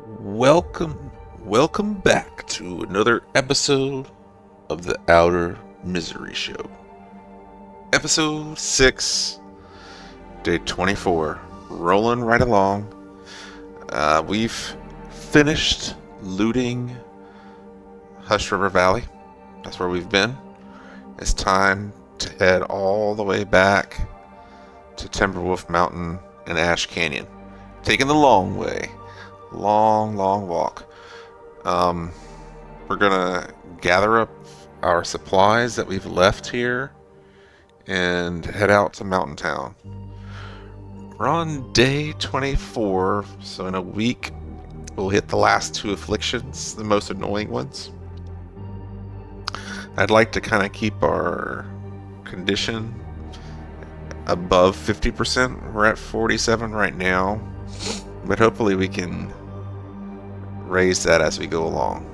Welcome back to another episode of the Outer Misery Show. Episode 6, day 24. Rolling right along. We've finished looting Hush River Valley. That's where we've been. It's time to head all the way back to Timberwolf Mountain and Ash Canyon. Taking the long way. Long walk. We're gonna gather up our supplies that we've left here and head out to Mountain Town. We're on day 24, so in a week we'll hit the last two afflictions, the most annoying ones. I'd like to kind of keep our condition above 50%. We're at 47 right now, but hopefully we can raise that as we go along.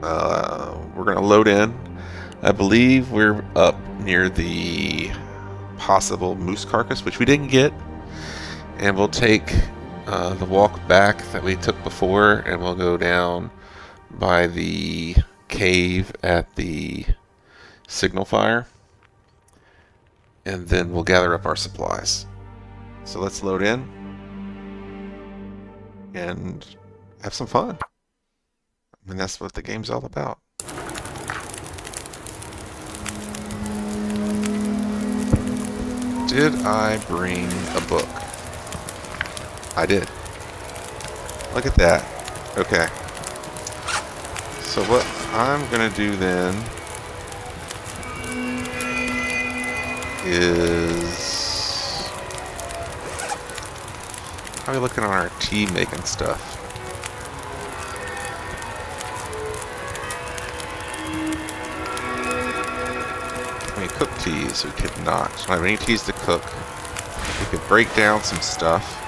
We're going to load in. I believe we're up near the possible moose carcass, which we didn't get, and we'll take the walk back that we took before, and we'll go down by the cave at the signal fire, and then we'll gather up our supplies. So let's load in and have some fun. I mean, that's what the game's all about. Did I bring a book? I did. Look at that. Okay. So what I'm gonna do then is probably looking on our tea making stuff. Can we cook teas? We could not. We don't have any teas to cook. We could break down some stuff.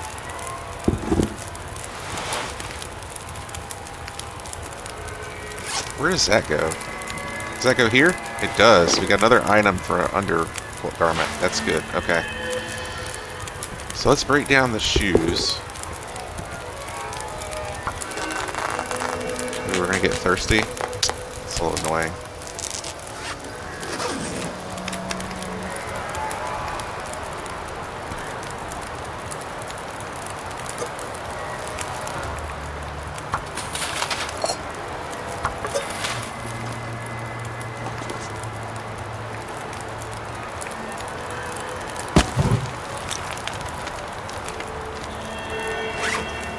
Where does that go? Does that go here? It does. We got another item for an undergarment. That's good. Okay. So let's break down the shoes. Ooh, we're gonna get thirsty. It's a little annoying.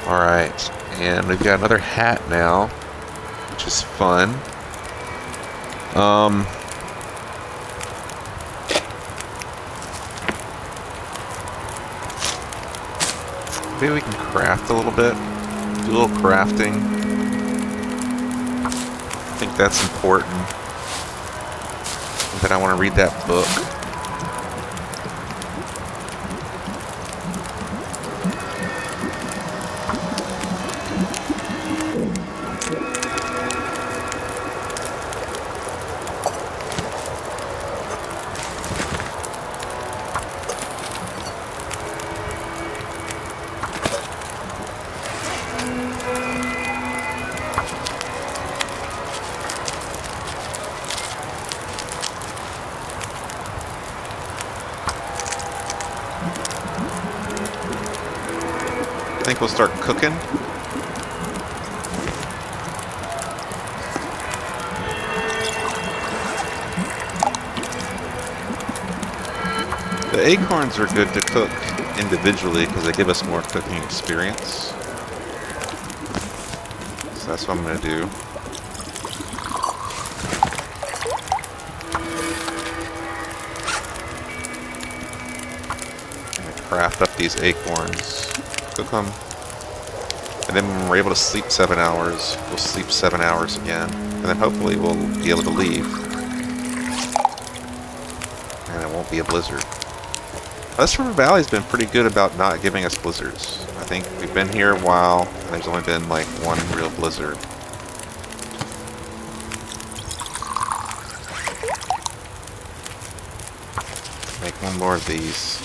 Alright, and we've got another hat now, which is fun. Maybe we can craft a little bit, do a little crafting. I think that's important. And then I want to read that book. I think we'll start cooking. The acorns are good to cook individually because they give us more cooking experience. So that's what I'm going to do. I'm going to craft up these acorns. Cook them, and then when we're able to sleep 7 hours, we'll sleep 7 hours again, and then hopefully we'll be able to leave, and it won't be a blizzard. Hush River Valley's been pretty good about not giving us blizzards. I think we've been here a while, and there's only been like one real blizzard. Make one more of these.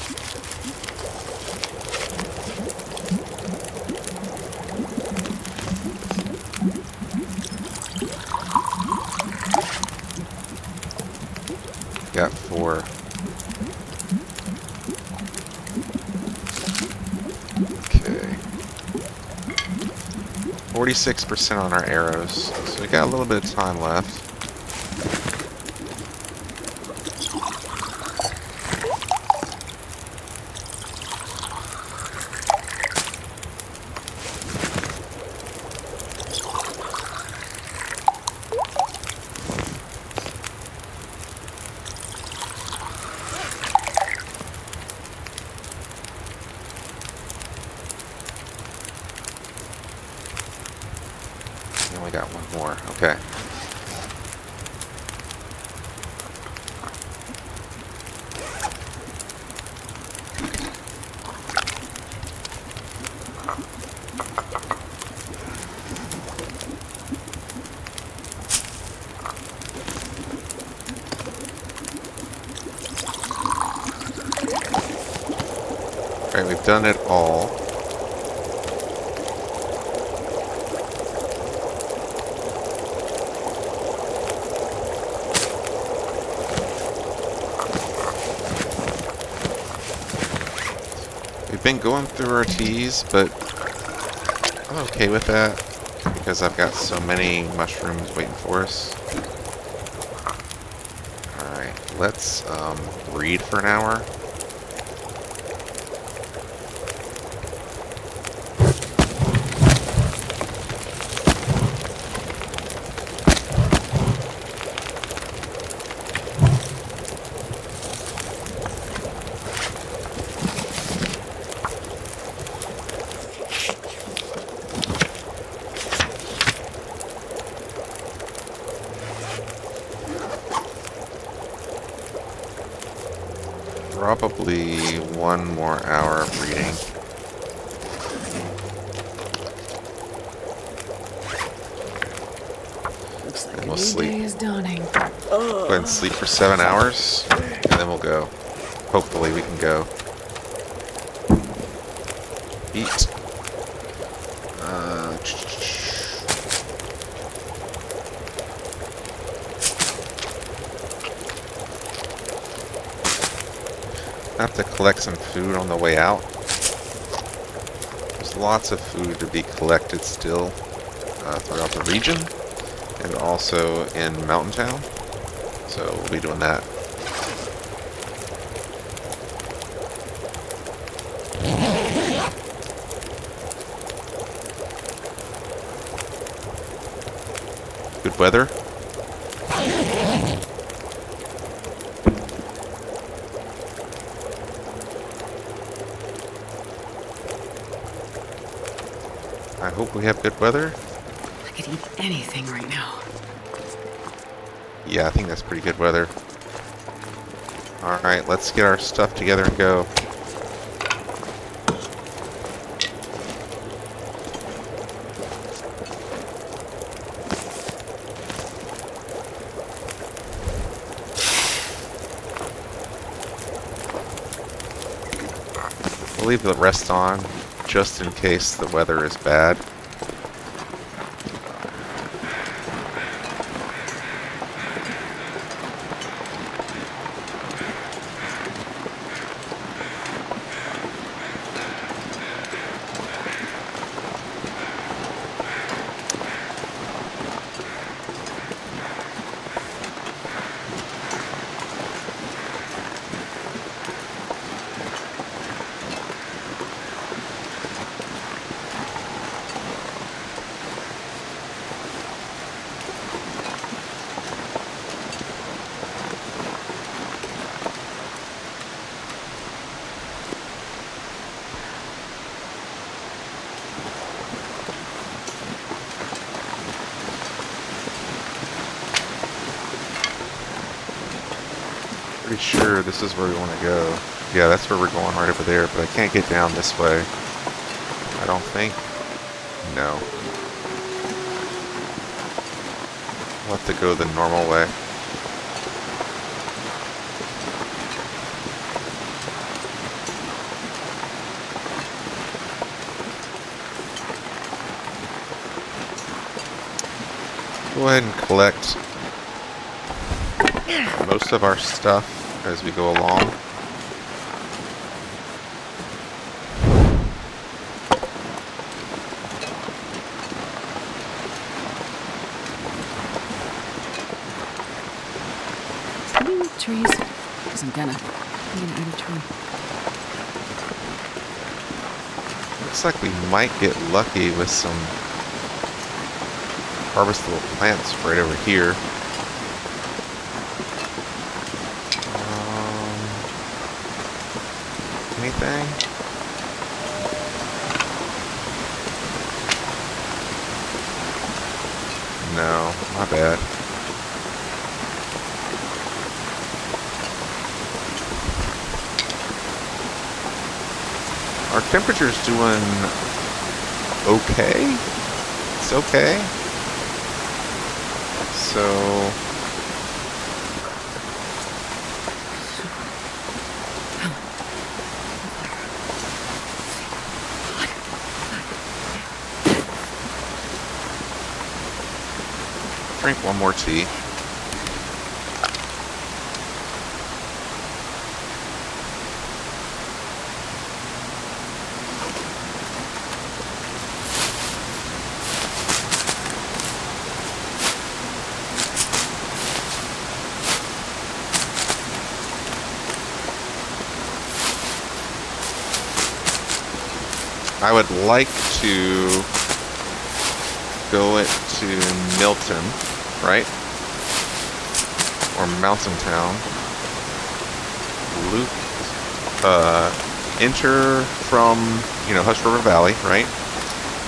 Okay. 46% on our arrows, so we got a little bit of time left. We only got one more. Okay. Alright, we've done it all. We've been going through our teas, but I'm okay with that because I've got so many mushrooms waiting for us. Alright, let's read for an hour. Probably one more hour of reading. Looks like And a we'll new sleep. day is dawning. Go ahead and sleep for 7 hours, and then we'll go. Hopefully we can go. Eat. I have to collect some food on the way out. There's lots of food to be collected still throughout the region, and also in Mountain Town. So we'll be doing that. Good weather. I hope we have good weather. I could eat anything right now. Yeah, I think that's pretty good weather. Alright, let's get our stuff together and go. We'll leave the rest on, just in case the weather is bad. Pretty sure this is where we want to go. Yeah, that's where we're going, right over there, but I can't get down this way. I don't think. No. We'll have to go the normal way. Go ahead and collect most of our stuff as we go along. trees? Because I'm gonna eat a tree. Looks like we might get lucky with some harvestable plants right over here. Anything? No, my bad. Our temperature's doing okay. It's okay. So drink one more tea. I would like to go to Milton, right? Or Mountain Town. Loop, enter from, Hush River Valley, right?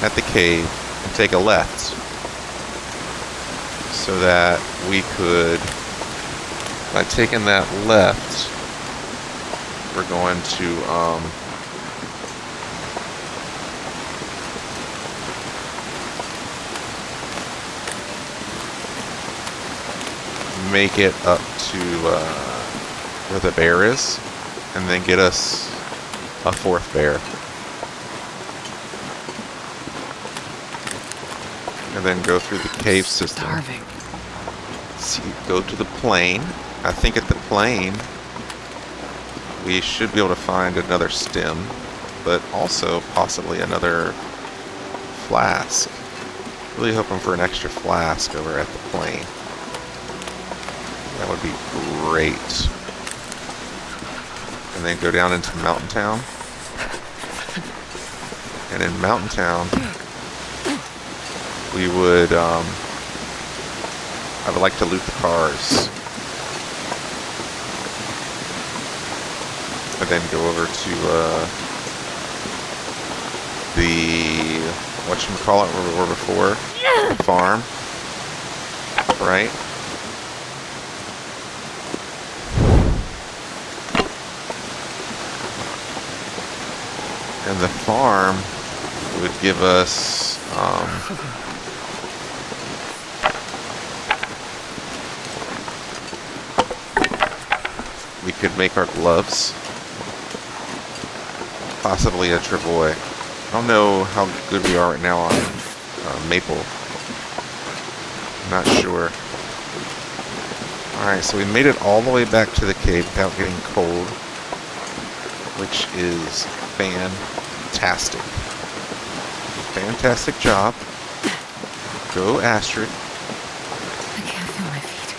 At the cave, and take a left. So that we could, by taking that left, we're going to, make it up to where the bear is, and then get us a fourth bear. And then go through the cave system. Starving. See, go to the plain. I think at the plain we should be able to find another stem, but also possibly another flask. Really hoping for an extra flask over at the plain. That would be great. And then go down into Mountain Town. And in Mountain Town, we would, I would like to loot the cars. And then go over to, the, whatchamacallit, where we were before, the farm, right? And the farm would give us, we could make our gloves, possibly a travois. I don't know how good we are right now on maple. I'm not sure. Alright, so we made it all the way back to the cave without getting cold, which is fantastic. Fantastic job. Go Astrid. I can't feel my feet.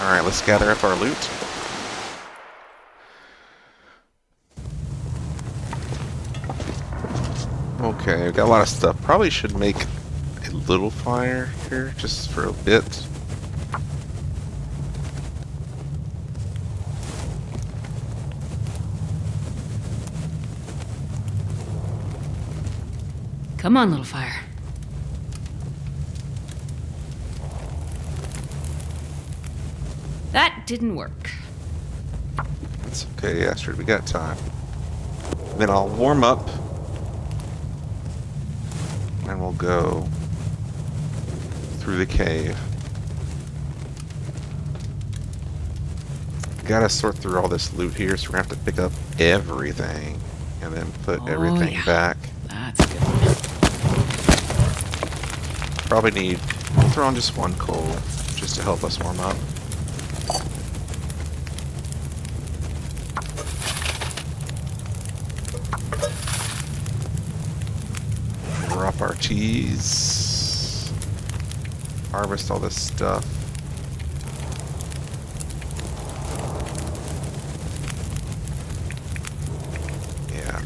Alright, let's gather up our loot. Okay, we've got a lot of stuff. Probably should make a little fire here, just for a bit. Come on, little fire. That didn't work. It's okay, Astrid, we got time. Then I'll warm up. And we'll go through the cave. Gotta sort through all this loot here, so we're gonna have to pick up everything. And then put everything back. That's a good one. Probably need, I'll throw on just one coal, just to help us warm up. Drop our cheese. harvest all this stuff. Yeah.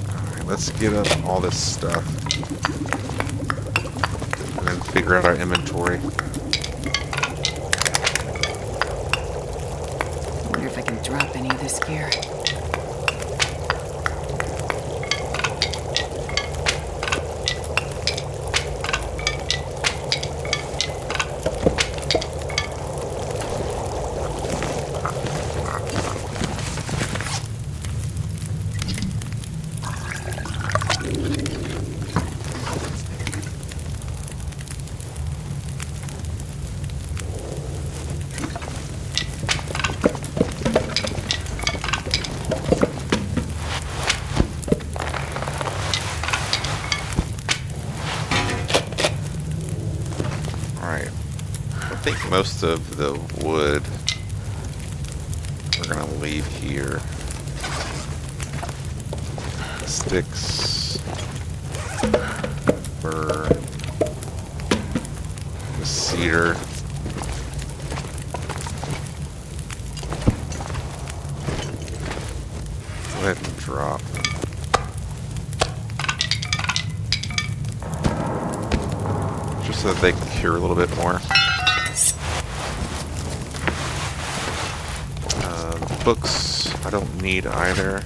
Alright, let's get up all this stuff. And then figure out our inventory. Wonder if I can drop any of this gear. I think most of the wood we're gonna leave here. Sticks, fir, the cedar. Go ahead and drop. Just so that they can cure a little bit more. Books, I don't need either.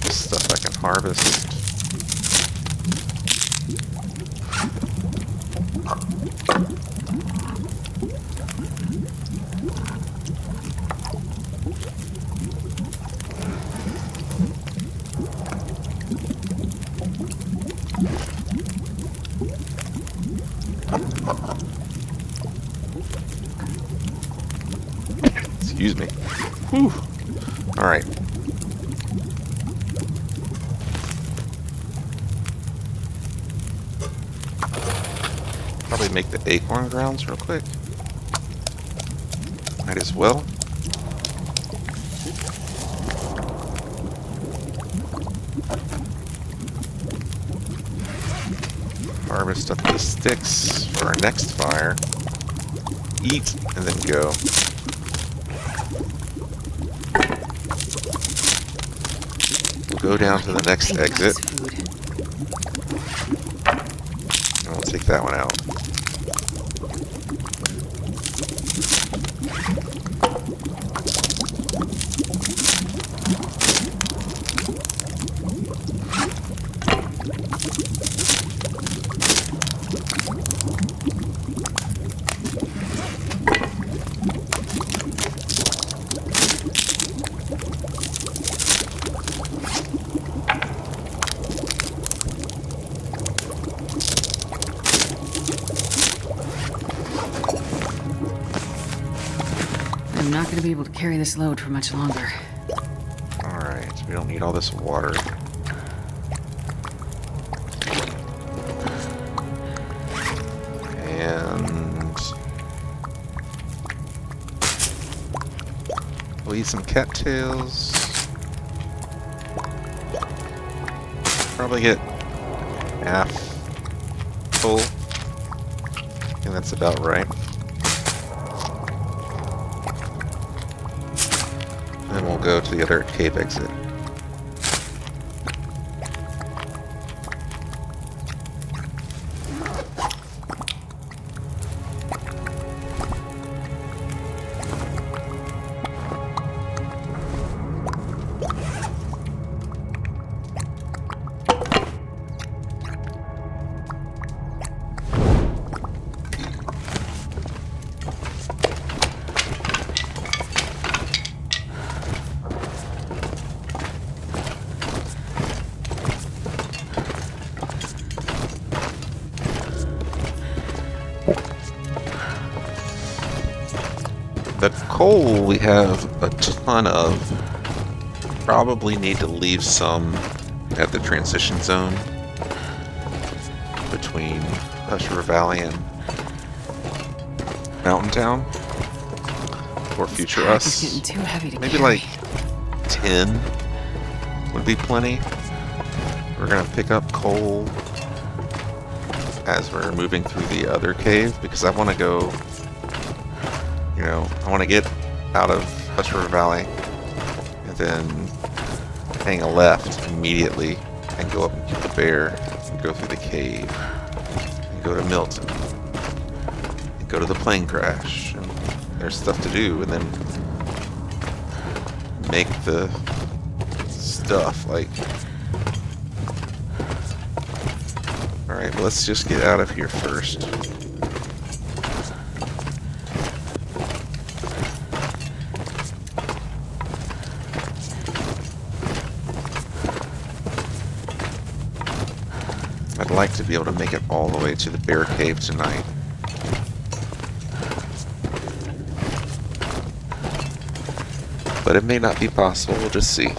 This stuff I can harvest. Excuse me. Whew. All right. Probably make the acorn grounds real quick. Might as well. Harvest up the sticks for our next fire. Eat and then go. Go down to the next exit. And we'll take that one out. I'm not going to be able to carry this load for much longer. Alright, so we don't need all this water. And we'll eat some cattails. Probably get half full. I think that's about right. Then we'll go to the other cave exit. The coal we have a ton of. Probably need to leave some at the transition zone between Hush River Valley and Mountain Town. for This future pack us. is getting too heavy to Maybe carry. like 10 would be plenty. We're gonna pick up coal as we're moving through the other cave because I want to go, you know, I want to get out of Hush River Valley and then hang a left immediately and go up and kill the bear and go through the cave and go to Milton and go to the plane crash, and there's stuff to do, and then make the stuff like. Alright, well, let's just get out of here first. I'd like to be able to make it all the way to the bear cave tonight. But it may not be possible, we'll just see.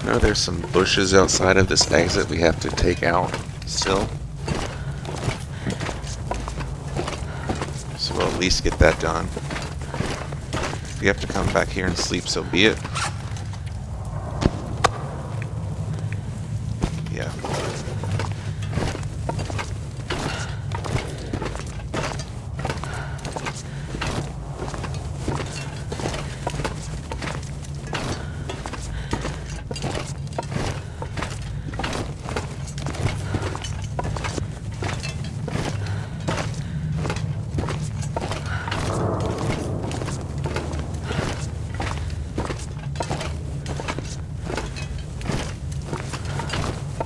I know there's some bushes outside of this exit we have to take out still. So we'll at least get that done. If we have to come back here and sleep, so be it. Yeah.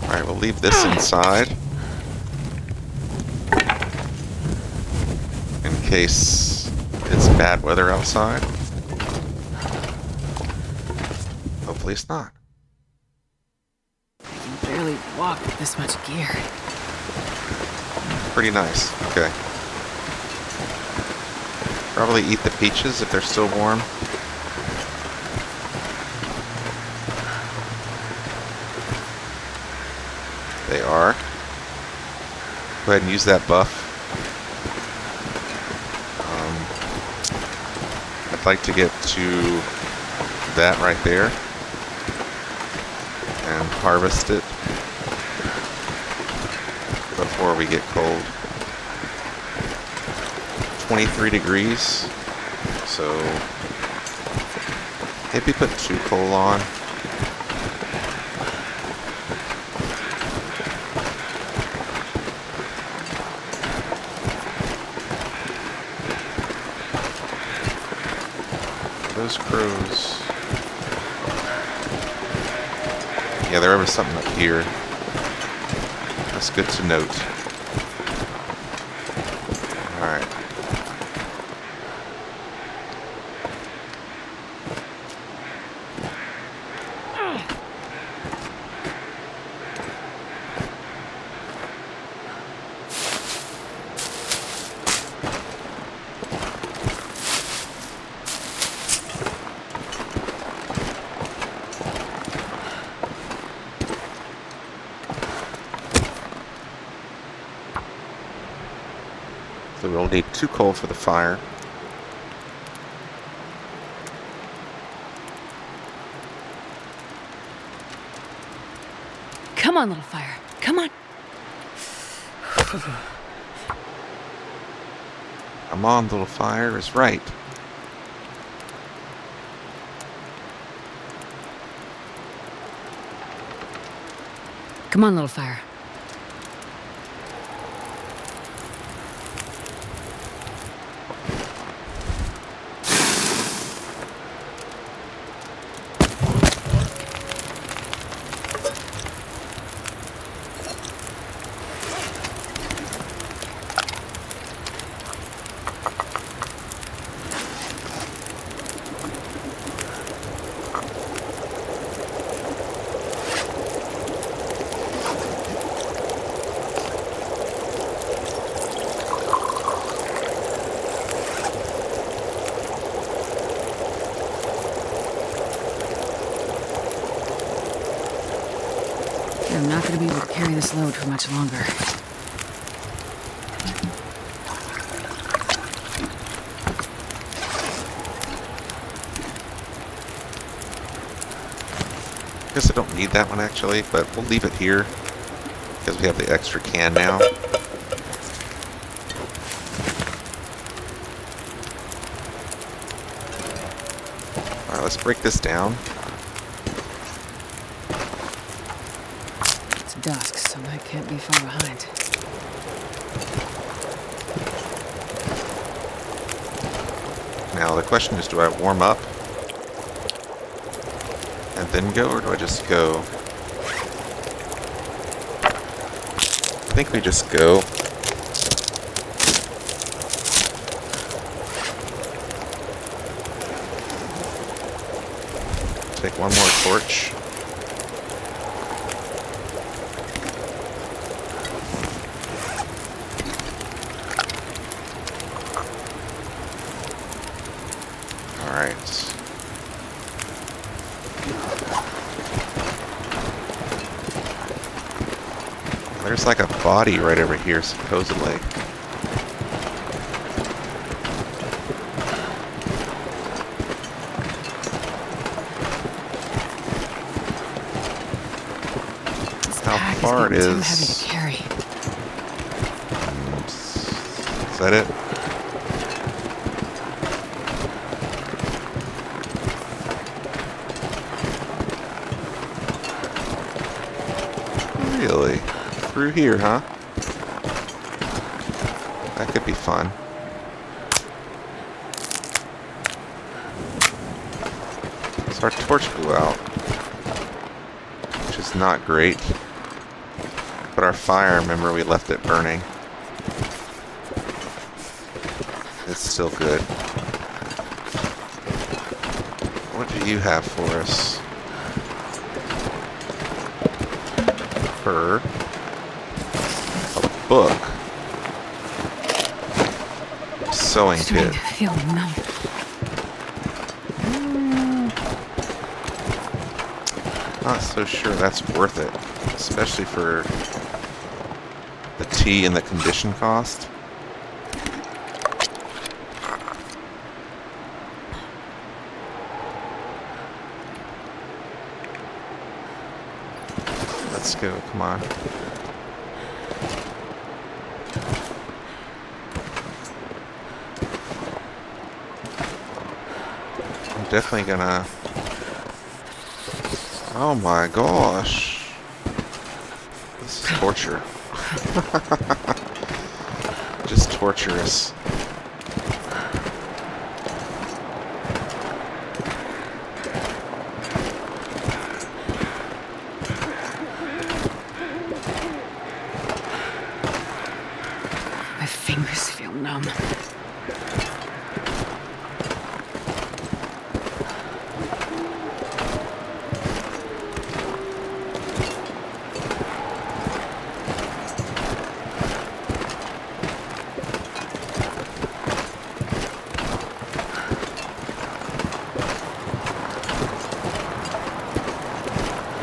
Alright, we'll leave this inside in case it's bad weather outside. Hopefully it's not. I can barely walk with this much gear. Pretty nice. Okay. Probably eat the peaches if they're still warm. They are. Go ahead and use that buff. I'd like to get to that right there and harvest it before we get cold. 23 degrees, so maybe put 2 coal on. Those crows. Yeah, there was something up here. That's good to note. Alright. So we'll need 2 coal for the fire. Come on, little fire. Come on. Come on, little fire is right. Come on, little fire. I'm not going to be able to carry this load for much longer. guess I don't need that one actually, but we'll leave it here because we have the extra can now. Alright, let's break this down. It's dusk, so I can't be far behind. Now the question is, do I warm up and then go, or do I just go? I think we just go. Take one more torch. Alright. There's like a body right over here, supposedly. How far it is? Too heavy to carry. Is that it? Really? Through here, huh? That could be fun. So our torch blew out, which is not great. But our fire, remember, we left it burning. It's still good. What do you have for us? A book. Sewing kit. I feel numb. Not so sure that's worth it, especially for the tea and the condition cost. Let's go, come on. I'm definitely gonna... Oh my gosh. This is torture. Just torturous. My fingers feel numb.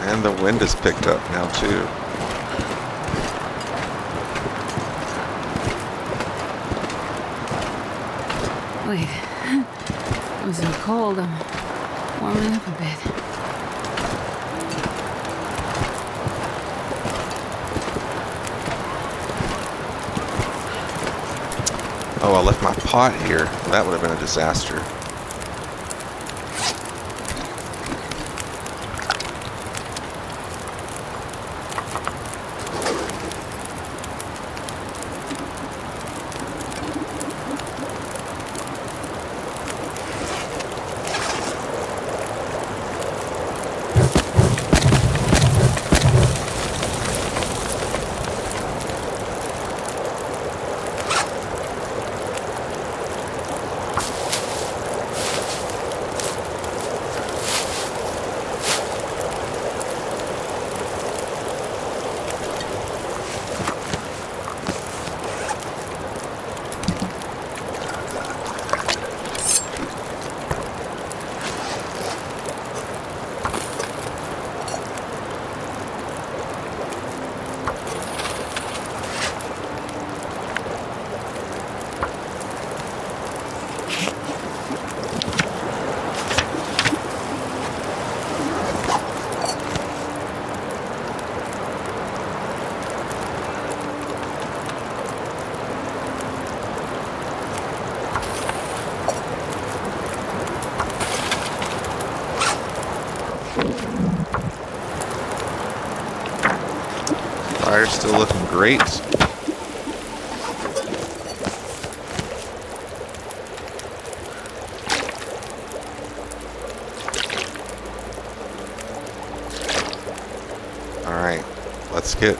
And the wind has picked up now too. Wait. It was so cold. I'm warming up a bit. Oh, I left my pot here. That would have been a disaster. Fire's still looking great. Alright, let's get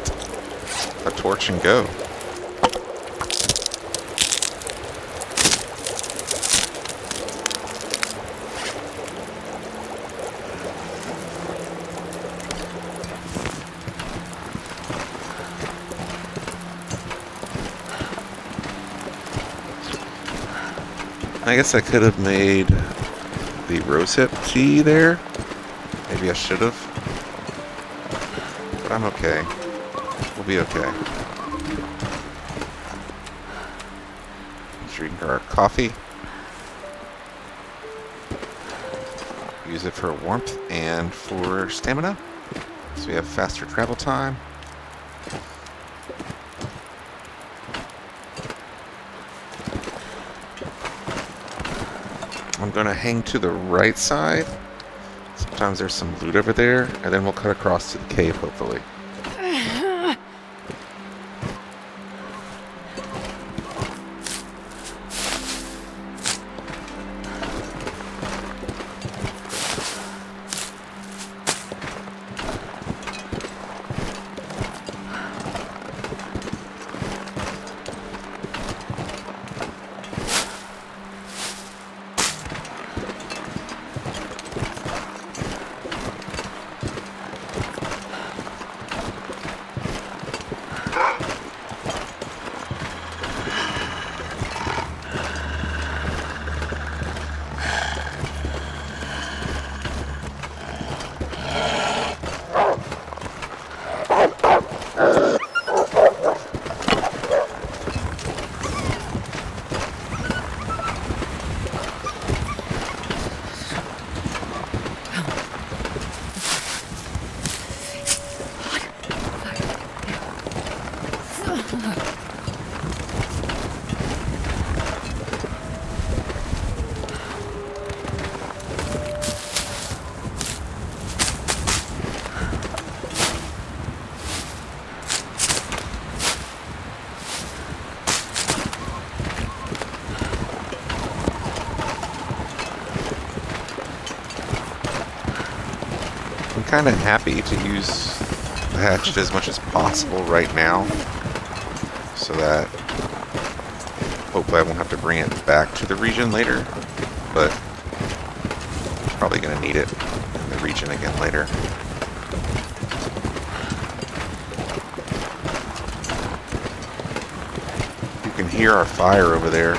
a torch and go. I guess I could have made the rosehip tea there. Maybe I should have. But I'm okay. We'll be okay. Drink our coffee. Use it for warmth and for stamina. So we have faster travel time. I'm going to hang to the right side. Sometimes there's some loot over there, and then we'll cut across to the cave, hopefully. I'm kind of happy to use the hatchet as much as possible right now, so that hopefully I won't have to bring it back to the region later, but probably going to need it in the region again later. You can hear our fire over there.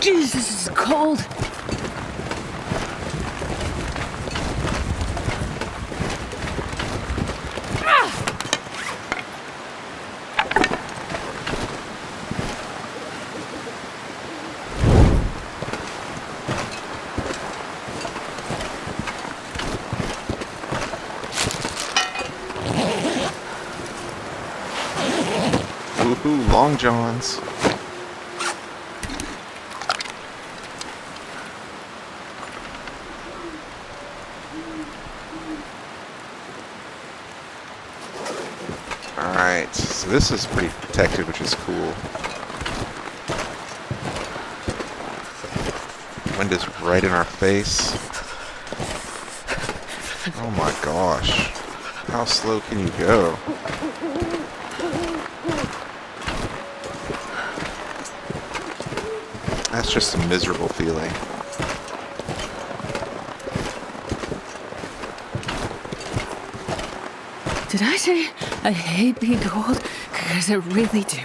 Jesus, this is cold. Woohoo, Long Johns. Alright, so this is pretty protected, which is cool. Wind is right in our face. Oh my gosh. How slow can you go? That's just a miserable feeling. Did I say I hate being cold? Because I really do.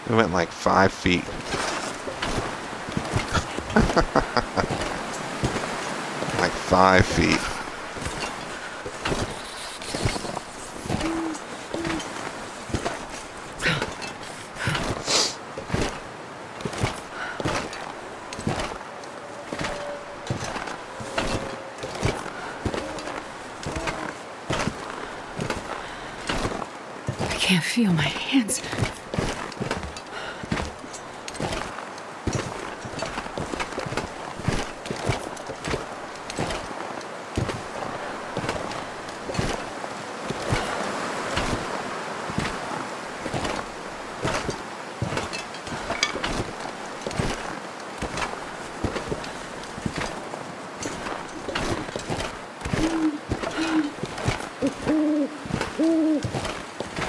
We went like 5 feet. Like 5 feet. can't feel my hands.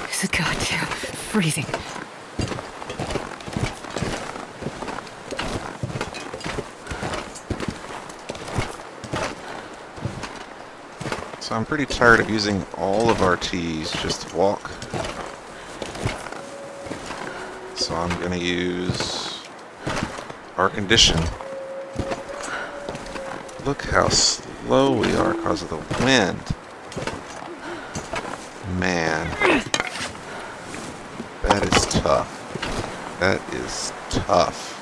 It's goddamn freezing. So I'm pretty tired of using all of our teas just to walk. So I'm going to use our condition. Look how slow we are because of the wind. Man. That is tough. That is tough.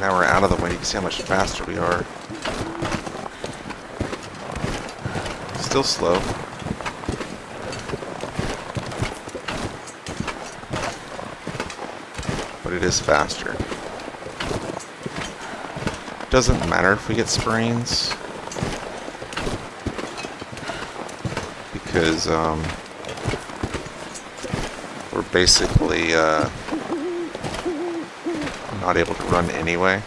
Now we're out of the wind. You can see how much faster we are. Still slow. But it is faster. Doesn't matter if we get sprains. Because, we're basically, not able to run anyway.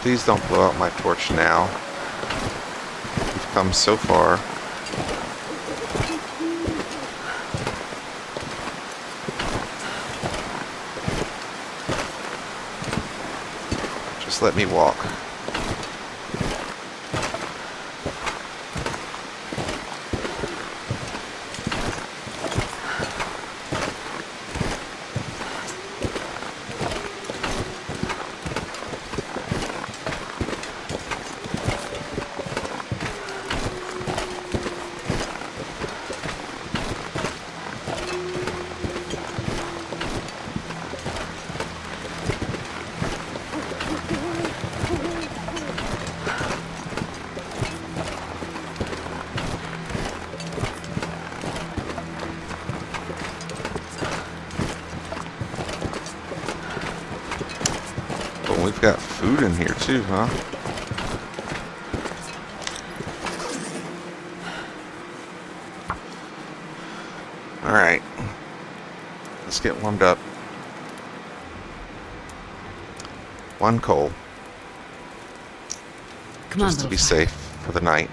Please don't blow out my torch now. We've come so far. Just let me walk. We've got food in here too, huh? Alright. Let's get warmed up. One coal. Come on, just to be little fire. safe for the night.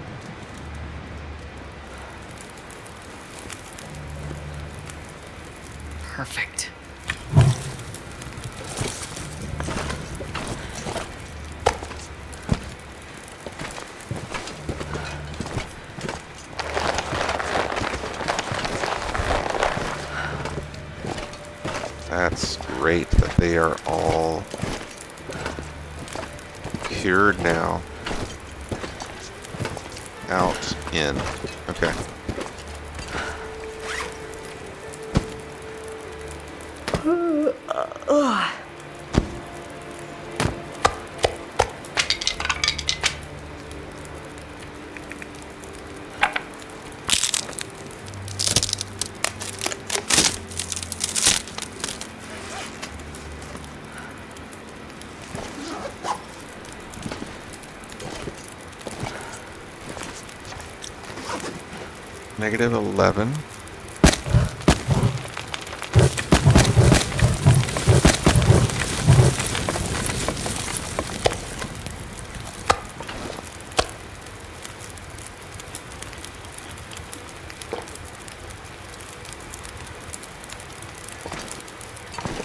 Perfect. That's great that they are all cured now. Out, in. Okay. Negative 11.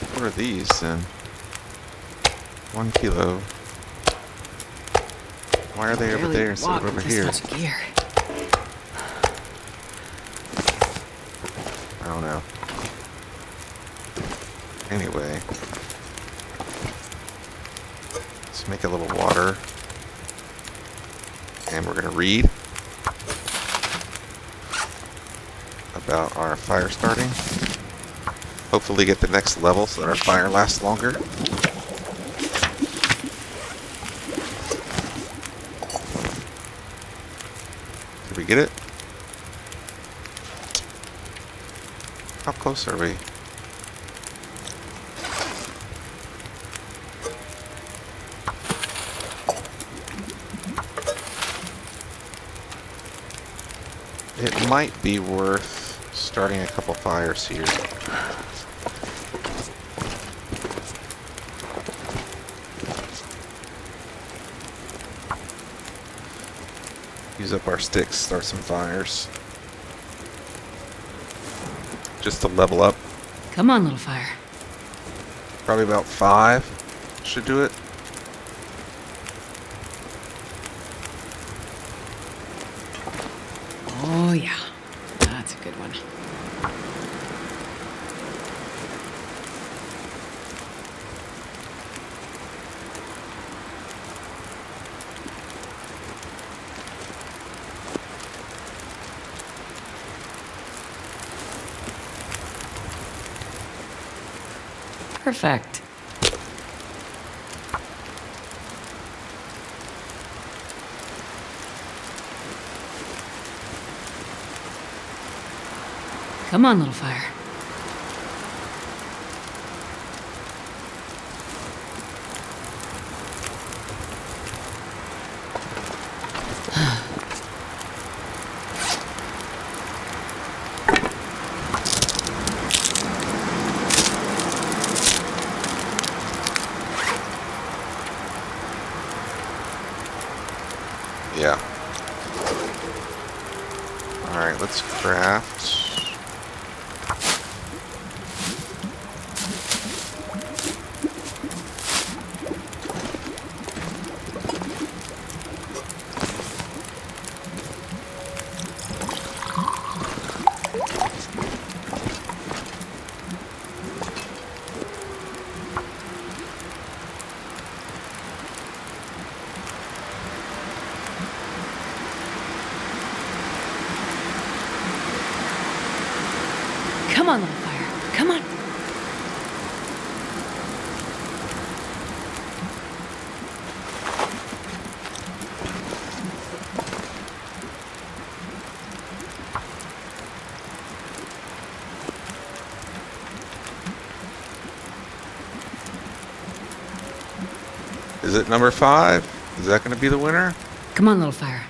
What are these then? 1 kilo. Why are they over there instead of over here? Gear. I don't know. Anyway, let's make a little water. And we're going to read about our fire starting. Hopefully get the next level so that our fire lasts longer. Did we get it? How close are we? It might be worth starting a couple fires here. Use up our sticks, start some fires. Just to level up. Come on, little fire. Probably about 5 should do it. Oh, yeah. That's a good one. Perfect. Come on, little fire. Yeah. Alright, let's craft. Come on, little fire. Come on. Is it number 5? Is that going to be the winner? Come on, little fire.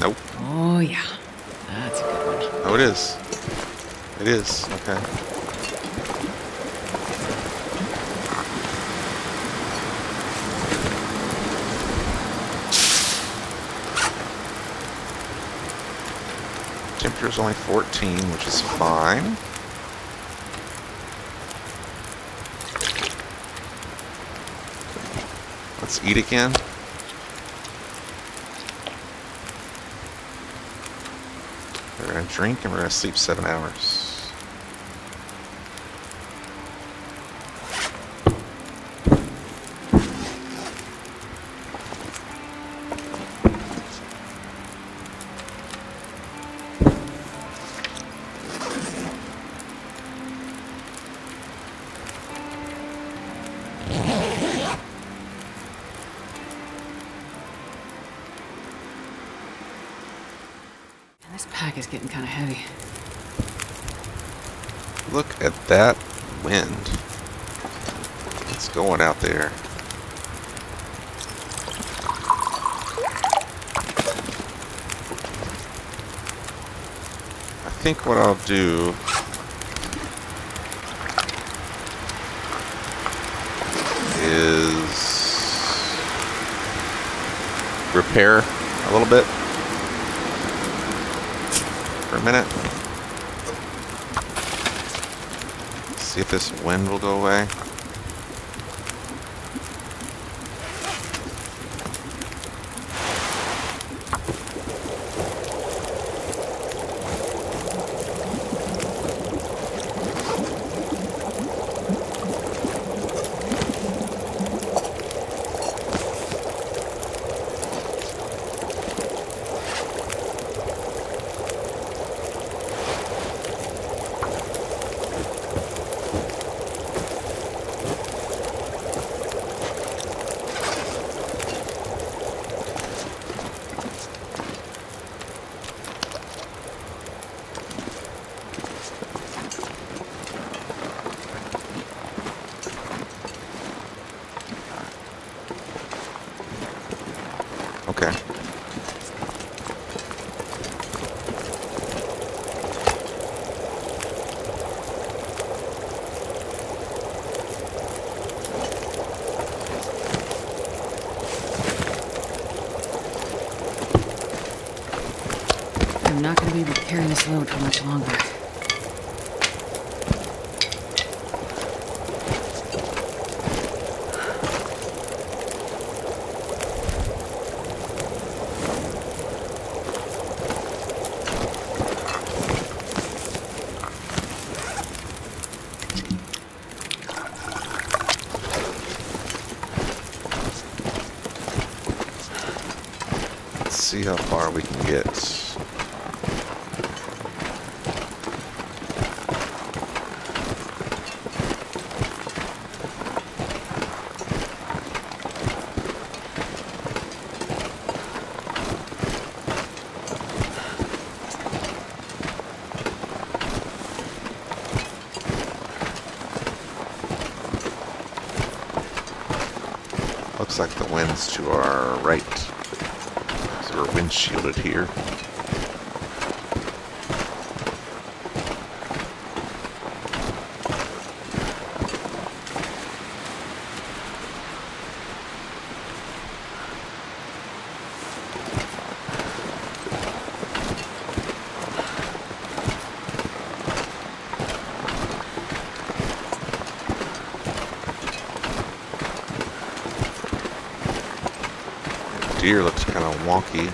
Nope. Oh, yeah. That's a good one. Oh, it is. It is. Okay. Temperature is only 14, which is fine. Let's eat again. We're going to drink and we're going to sleep 7 hours. This pack is getting kind of heavy. Look at that wind. It's going out there. I think what I'll do is repair a little bit for a minute. See if this wind will go away. Okay. I'm not going to be carrying this load for much longer. Let's see how far we can get. Looks like the wind's to our right. So we're wind shielded here. Deer looks kind of wonky.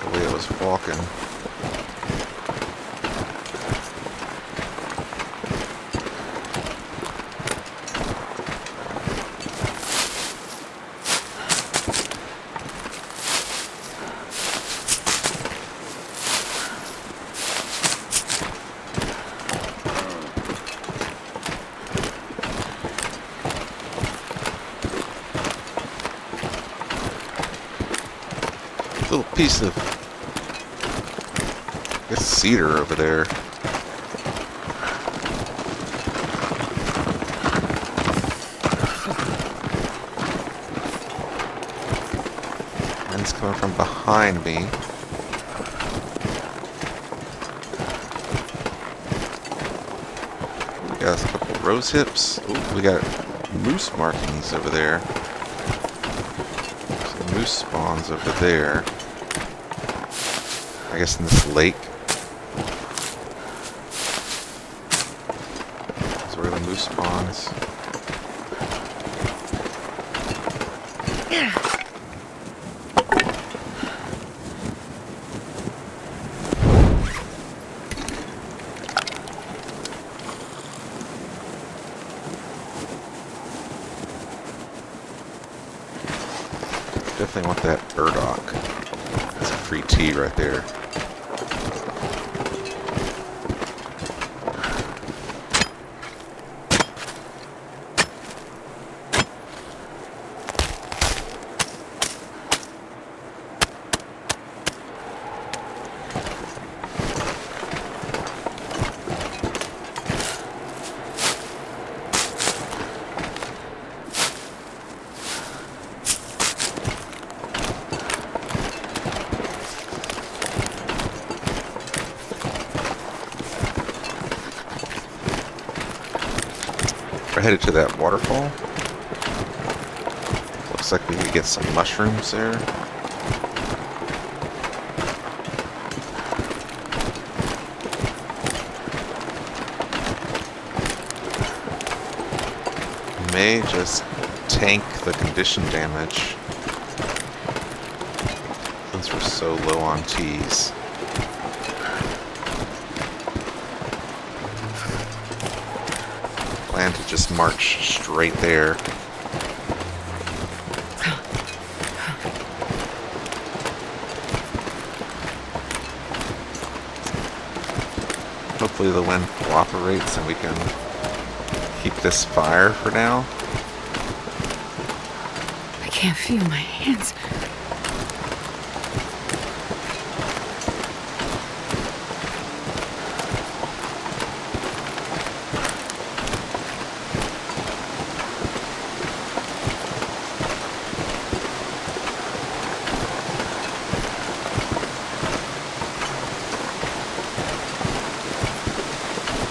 The way it was walking. Little piece of, I guess, cedar over there. Wind's coming from behind me. We got a couple rose hips. Ooh, we got moose markings over there. Some moose spawns over there. I guess in this lake. Those are where the moose spawns. Definitely want that burdock. That's a free tea right there. We're headed to that waterfall. Looks like we could get some mushrooms there. may just tank the condition damage since we're so low on Ts. Plan to just march straight there. Hopefully the wind cooperates and we can keep this fire for now. I can't feel my hands.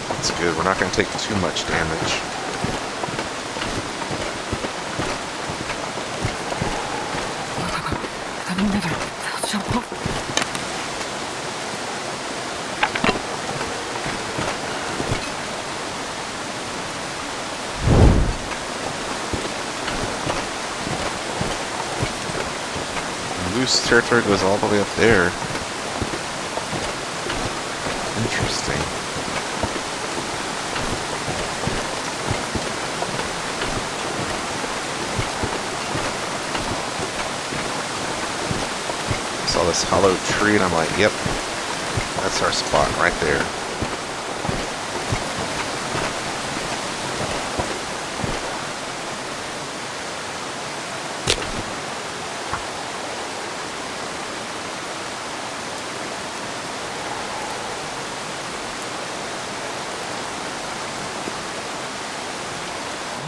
That's good. We're not going to take too much damage. I'll jump over. Loose territory goes all the way up there. Interesting. Saw this hollow tree and I'm like, yep, that's our spot right there.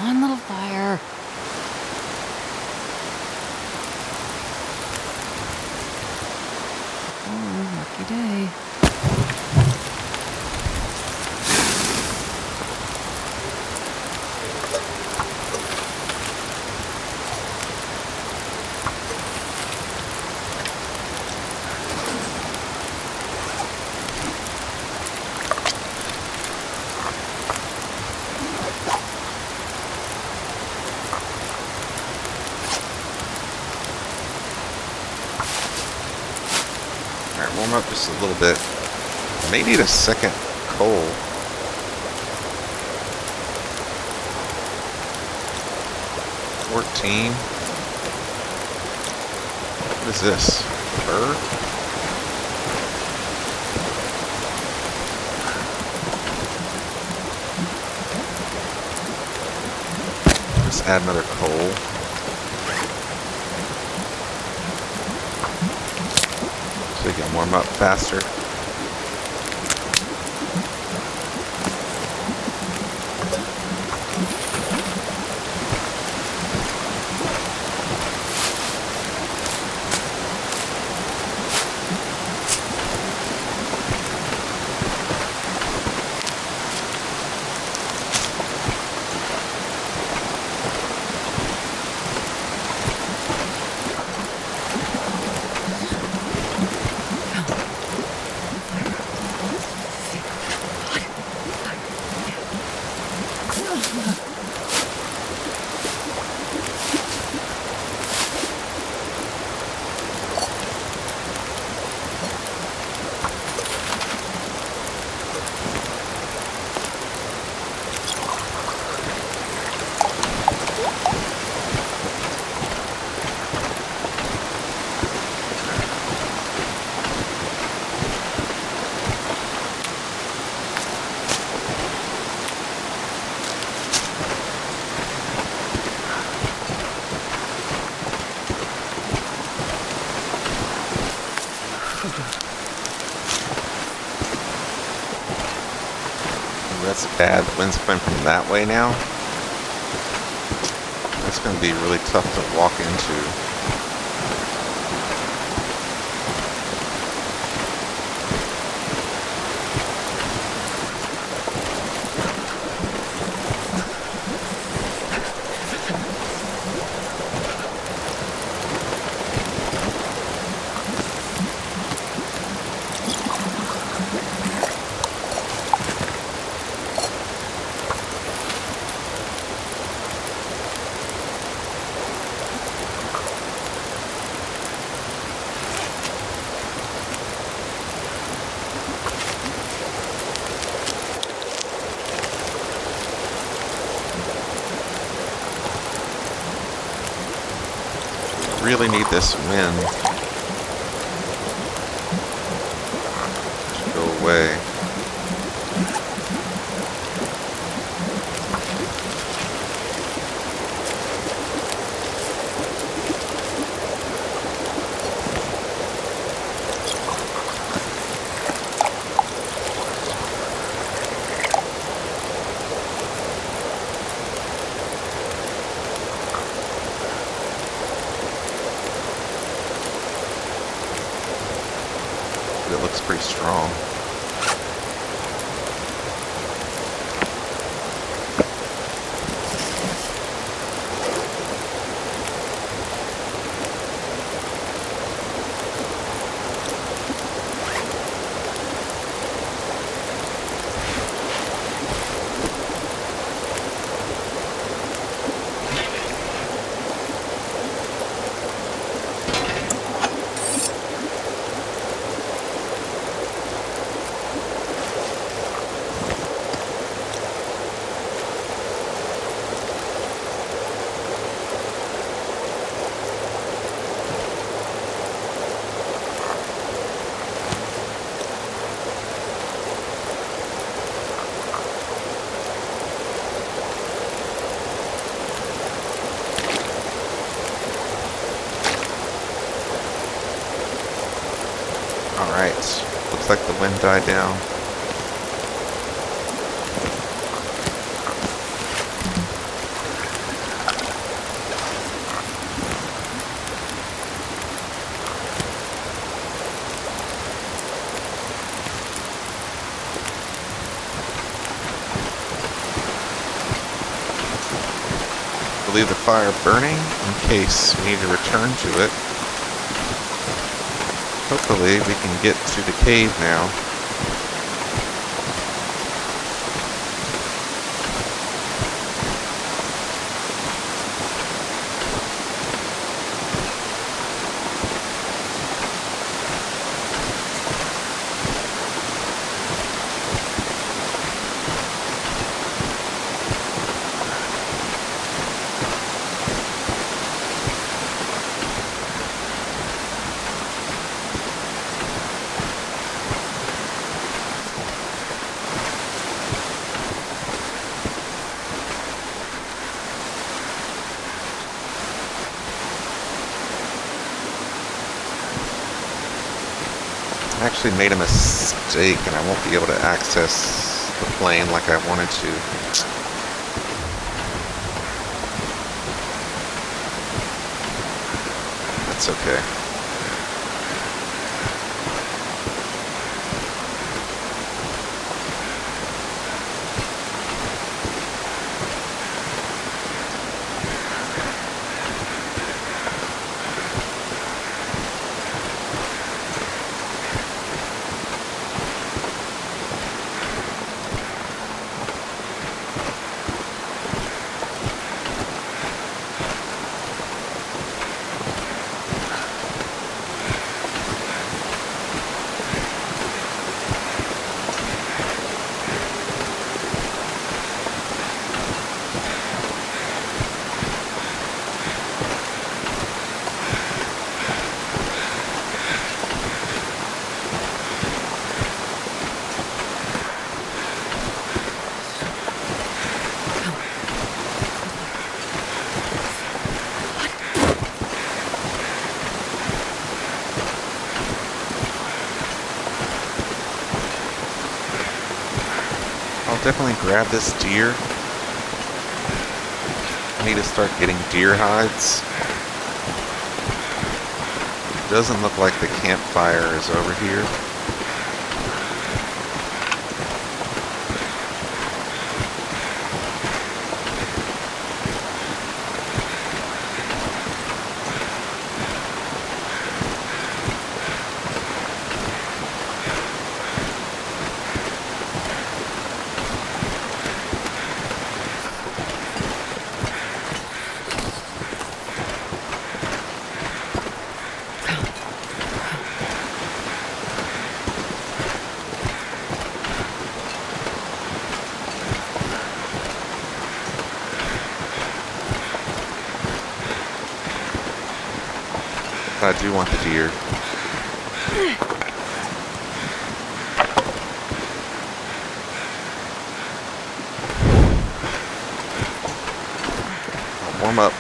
One little fire. Oh, lucky day. Alright, warm up just a little bit. May need a second coal. What is this? Fur? Just add another coal. So we can warm up faster. That's bad. The wind's coming from that way now. That's going to be really tough to walk into. really need this wind to go away. It looks pretty strong. Alright, looks like the wind died down. We'll leave the fire burning in case we need to return to it. Hopefully we can get to the cave now. I actually made a mistake and I won't be able to access the plane like I wanted to. That's okay. Definitely grab this deer. I need to start getting deer hides. Doesn't look like the campfire is over here. I do want the deer. Warm up.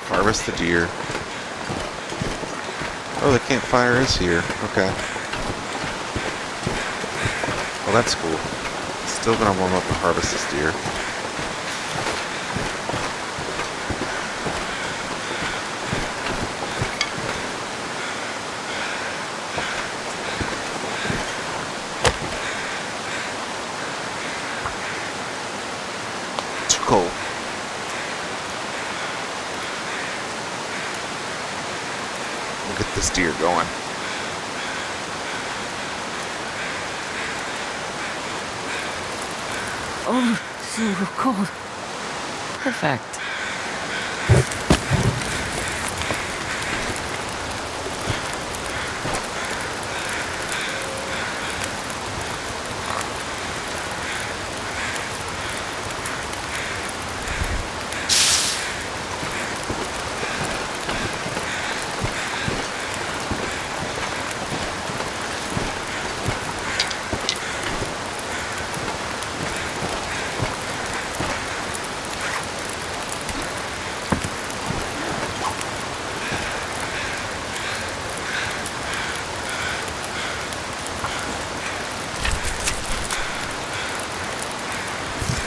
Harvest the deer. Oh, the campfire is here. Okay. Well, that's cool. Still gonna warm up and harvest this deer. Too cold. We'll get this deer going. Oh, so cold. Perfect.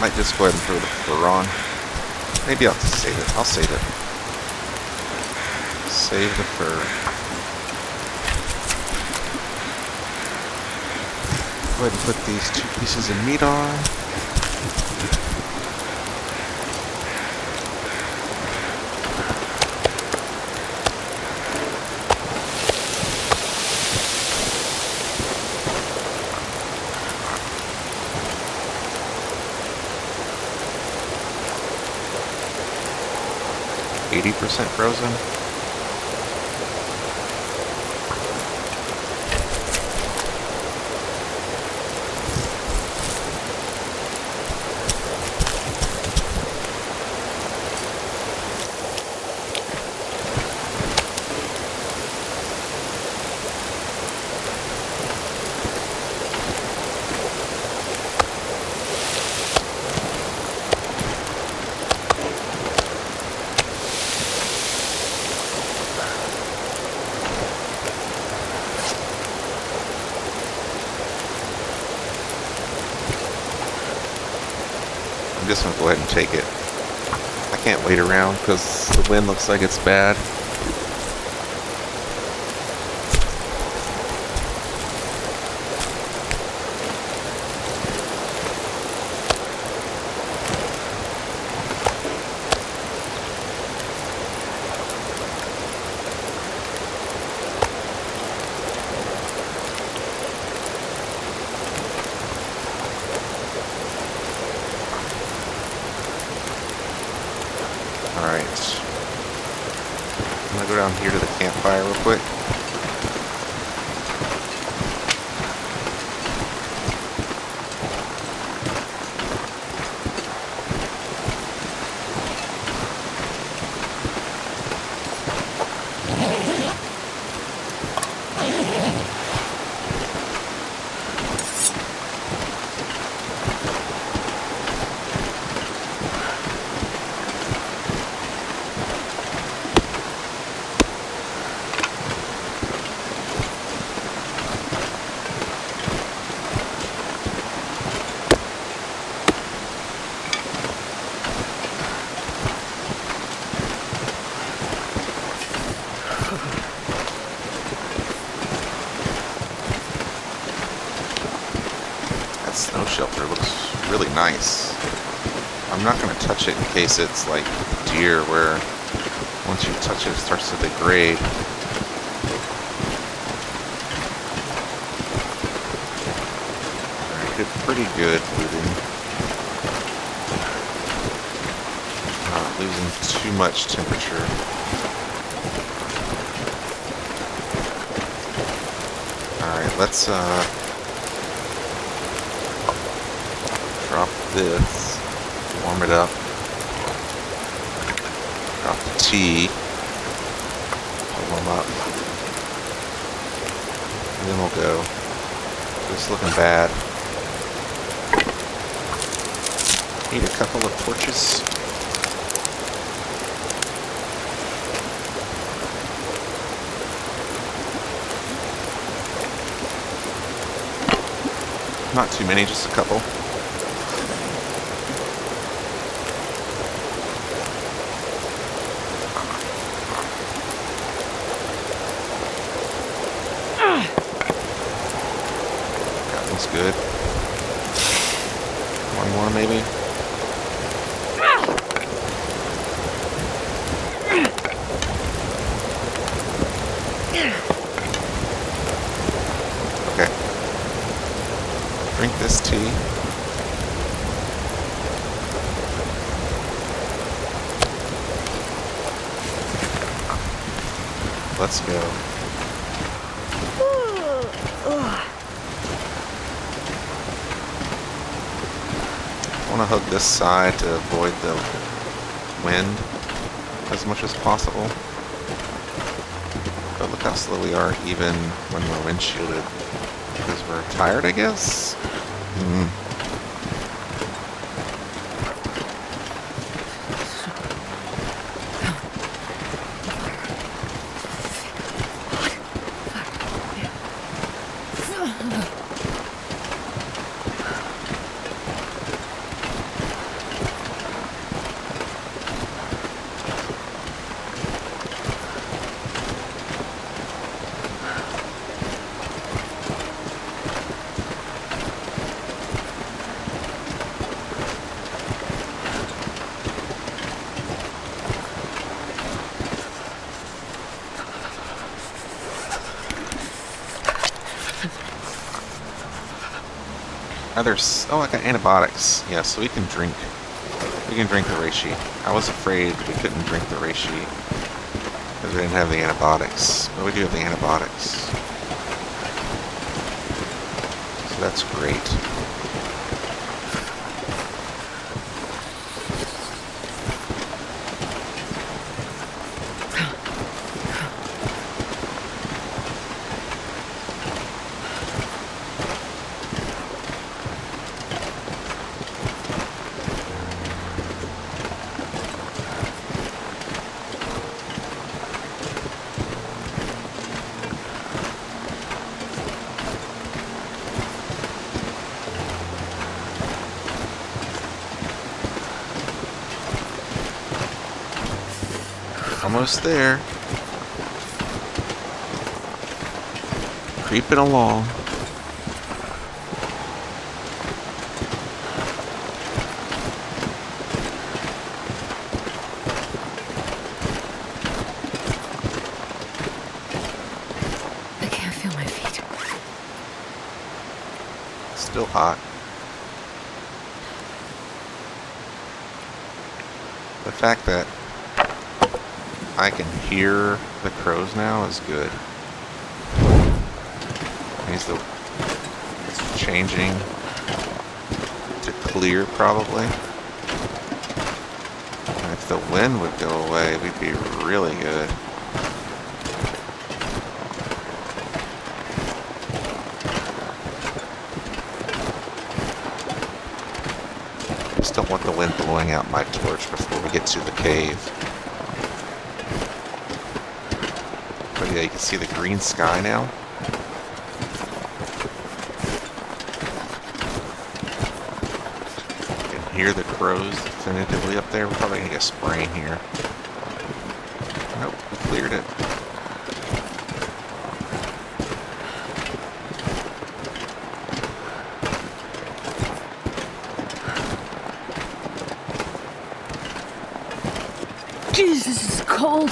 Might just go ahead and throw the fur on. Maybe I'll just save it. I'll save it. Save the fur. Go ahead and put these 2 pieces of meat on. %, frozen. I'm just gonna go ahead and take it. I can't wait around because the wind looks like it's bad. Alright. I'm gonna go down here to the campfire real quick. That snow shelter looks really nice. I'm not going to touch it in case it's like deer where once you touch it, it starts to degrade. Alright, did pretty good looting. Not losing too much temperature. Alright, let's drop this, warm it up, drop the tea, warm up. And then we'll go. It's looking bad. Need a couple of torches. Not too many, just a couple. That one's good. One more maybe. Okay. Drink this tea. Let's go. I want to hug this side to avoid the wind as much as possible. But look how slow we are even when we're windshielded. Because we're tired, I guess? Oh, I got antibiotics. Yeah, so we can drink. We can drink the reishi. I was afraid we couldn't drink the reishi because we didn't have the antibiotics, but we do have the antibiotics, so that's great. Almost there. Creeping along. I can't feel my feet. Still hot. The fact that I can hear the crows now is good. It's changing to clear probably. And if the wind would go away, we'd be really good. Just don't want the wind blowing out my torch before we get to the cave. But yeah, you can see the green sky now. You can hear the crows definitively up there. We're probably gonna get spraying here. Nope, we cleared it. Jesus, this is cold.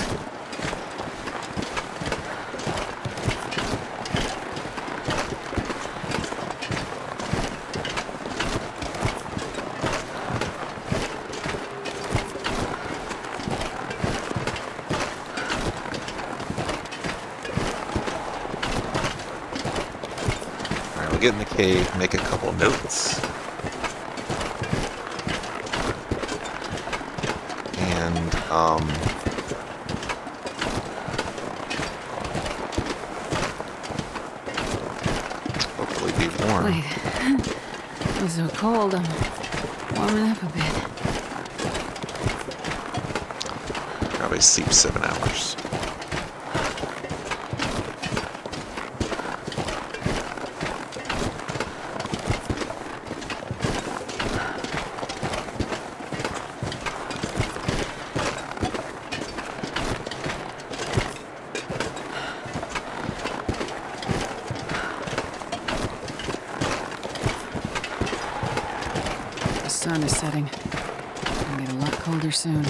Get in the cave, make a couple notes. And warm. Wait. It was so cold, I'm warming up a bit. Probably sleep 7 hours. The sun is setting. It'll get a lot colder soon.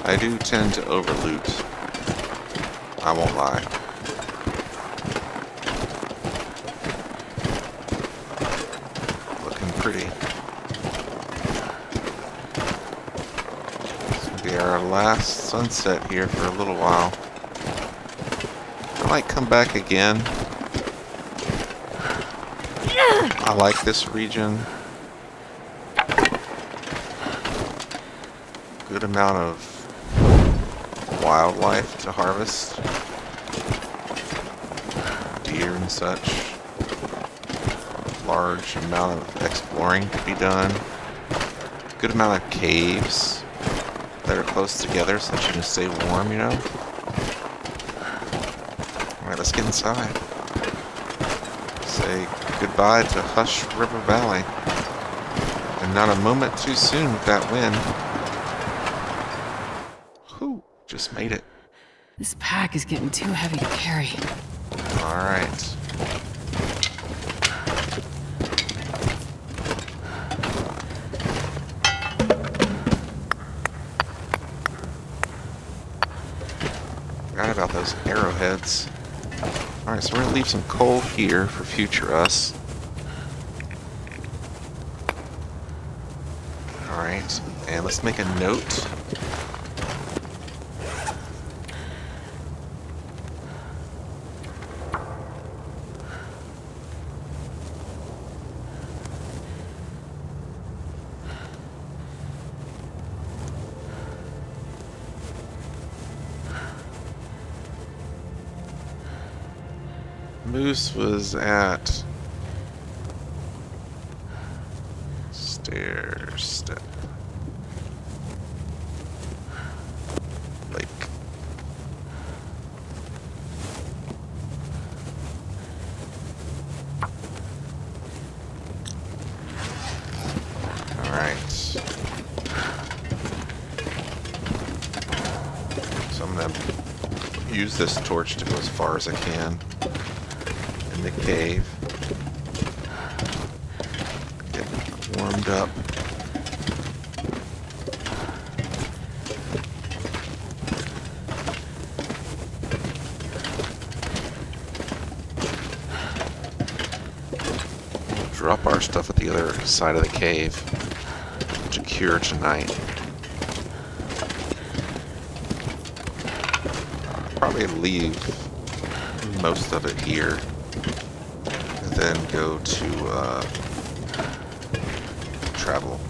I do tend to overloot. I won't lie. Looking pretty. This will be our last sunset here for a little while. I might come back again. I like this region. Good amount of wildlife to harvest, deer and such. Large amount of exploring to be done. Good amount of caves that are close together so that you can stay warm, you know. Alright, let's get inside. Say goodbye to Hush River Valley. And not a moment too soon with that wind. Just made it. This pack is getting too heavy to carry. Alright. Forgot about those arrowheads. Alright, so we're gonna leave some coal here for future us. Alright, and let's make a note. Moose was at stair step lake. All right. So I'm gonna use this torch to go as far as I can. The cave. Get warmed up. We'll drop our stuff at the other side of the cave to cure tonight. Probably leave most of it here. Then go to travel.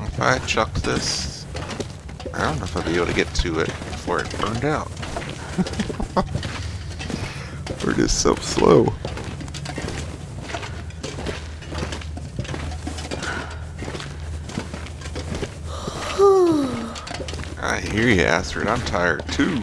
If I chuck this, I don't know if I'll be able to get to it before it burned out. We're just so slow. I hear you, Astrid. I'm tired too.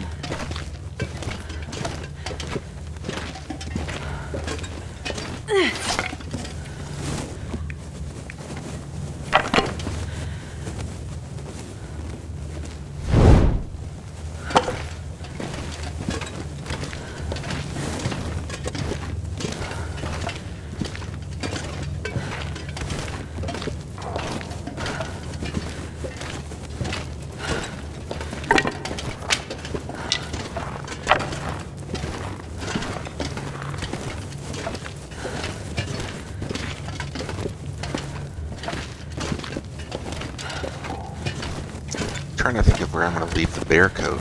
trying to think of where I'm going to leave the bear coat.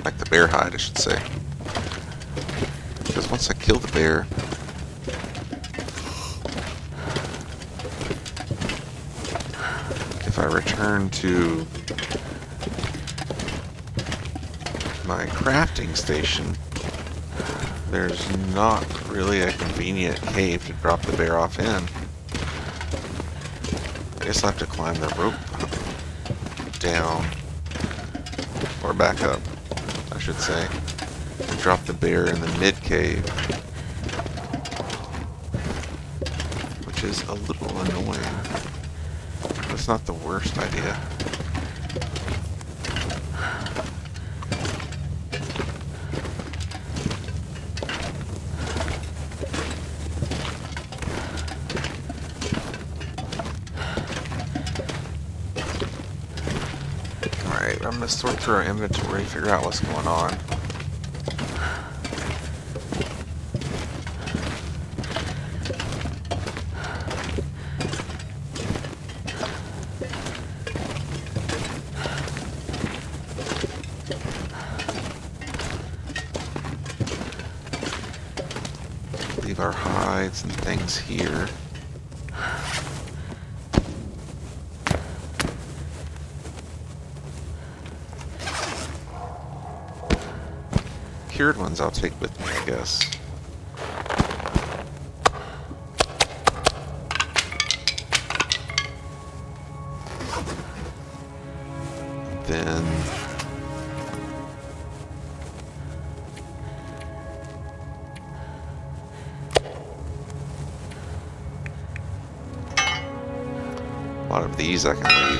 Like the bear hide, I should say. Because once I kill the bear, if I return to my crafting station, there's not really a convenient cave to drop the bear off in. I guess I'll have to climb the rope down, or back up, I should say, and drop the bear in the mid cave, which is a little annoying. It's not the worst idea. Alright, I'm going to sort through our inventory, figure out what's going on. Leave our hides and things here. Cured ones I'll take with me, I guess. Then a lot of these I can leave.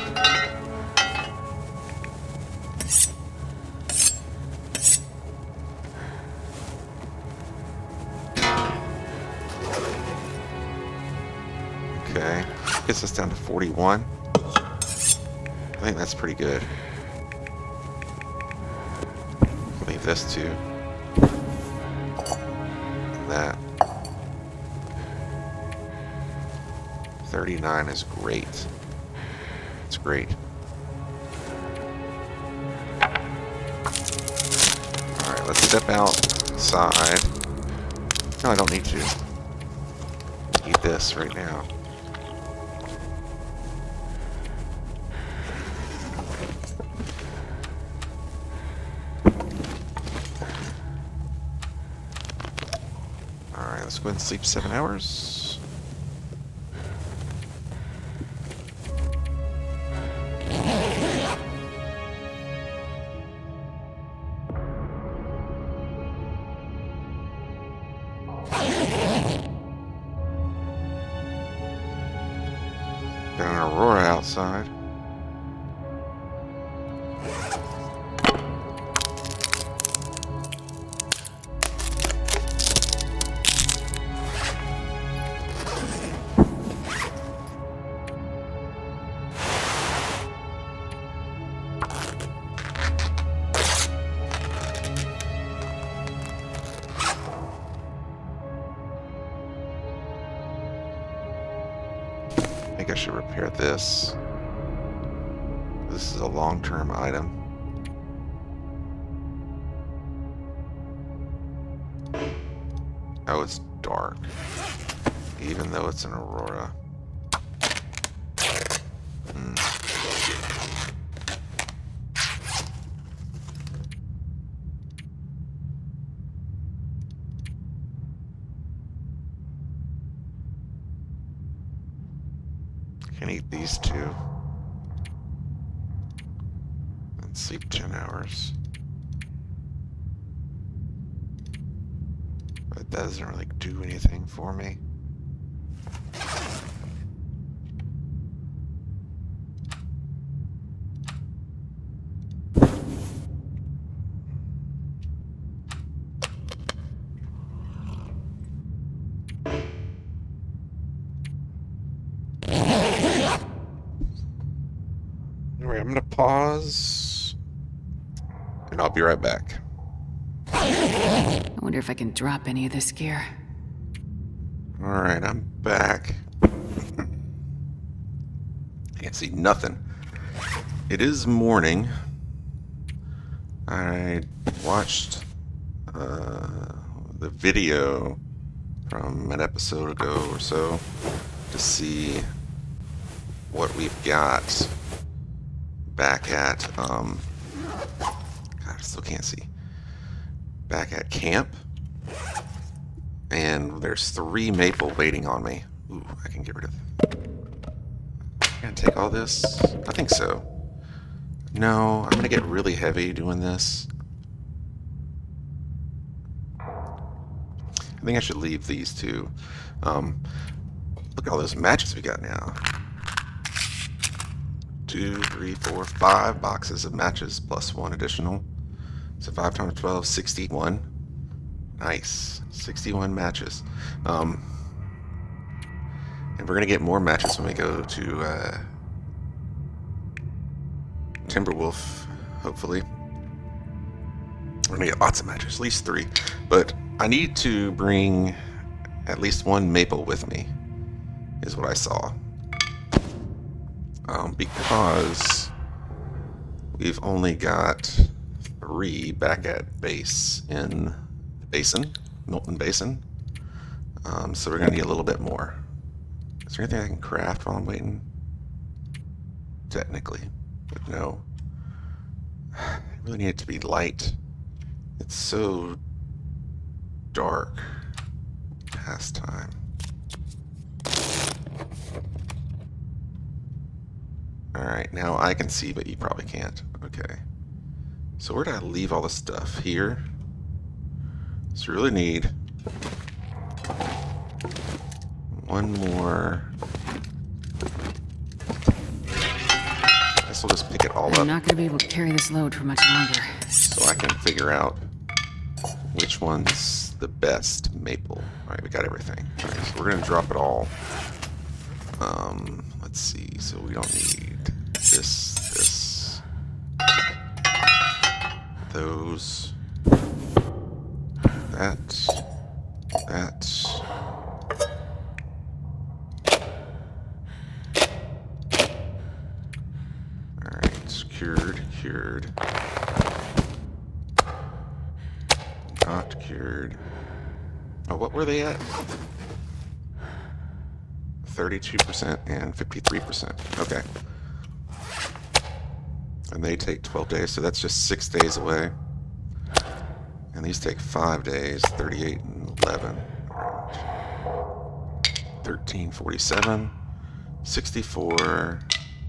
Okay, gets us down to 41. I think that's pretty good. Leave this too. And that. 39 is great. It's great. Alright, let's step outside. No, I don't need to eat this right now. Alright, let's go ahead and sleep 7 hours. Got an aurora outside. I think I should repair this. This is a long-term item. Oh, it's dark. Even though it's an aurora. Can eat these two. And sleep 10 hours. But that doesn't really do anything for me. Alright, I'm gonna pause, and I'll be right back. I wonder if I can drop any of this gear. Alright, I'm back. Can't see nothing. it is morning. I watched the video from an episode ago or so to see what we've got back at, God, I still can't see, back at camp. And there's 3 maple waiting on me. Ooh, I can get rid of Can I take all this? I think so. No, I'm gonna get really heavy doing this. I think I should leave these 2. Look at all those matches we got now. 2, 3, 4, 5 boxes of matches plus 1 additional. So 5 times 12, 61. Nice. 61 matches. And we're going to get more matches when we go to Timberwolf, hopefully. We're going to get lots of matches, at least 3. But I need to bring at least 1 maple with me, is what I saw. Because we've only got 3 back at base in the basin, Milton Basin. So we're going to need a little bit more. Is there anything I can craft while I'm waiting? Technically, but no. I really need it to be light. It's so dark past time. Alright, now I can see, but you probably can't. Okay. So where did I leave all the stuff? Here. So we really need 1 more. I guess we'll just pick it all I'm up not going to be able to carry this load for much longer. so I can figure out which one's the best maple. Alright, we got everything. Alright, so we're going to drop it all. Let's see. So we don't need this, those, that. Alright, cured. Not cured. Oh, what were they at? 32% and 53%. Okay. And they take 12 days, so that's just 6 days away. And these take 5 days, 38 and 11. 13, 47, 64,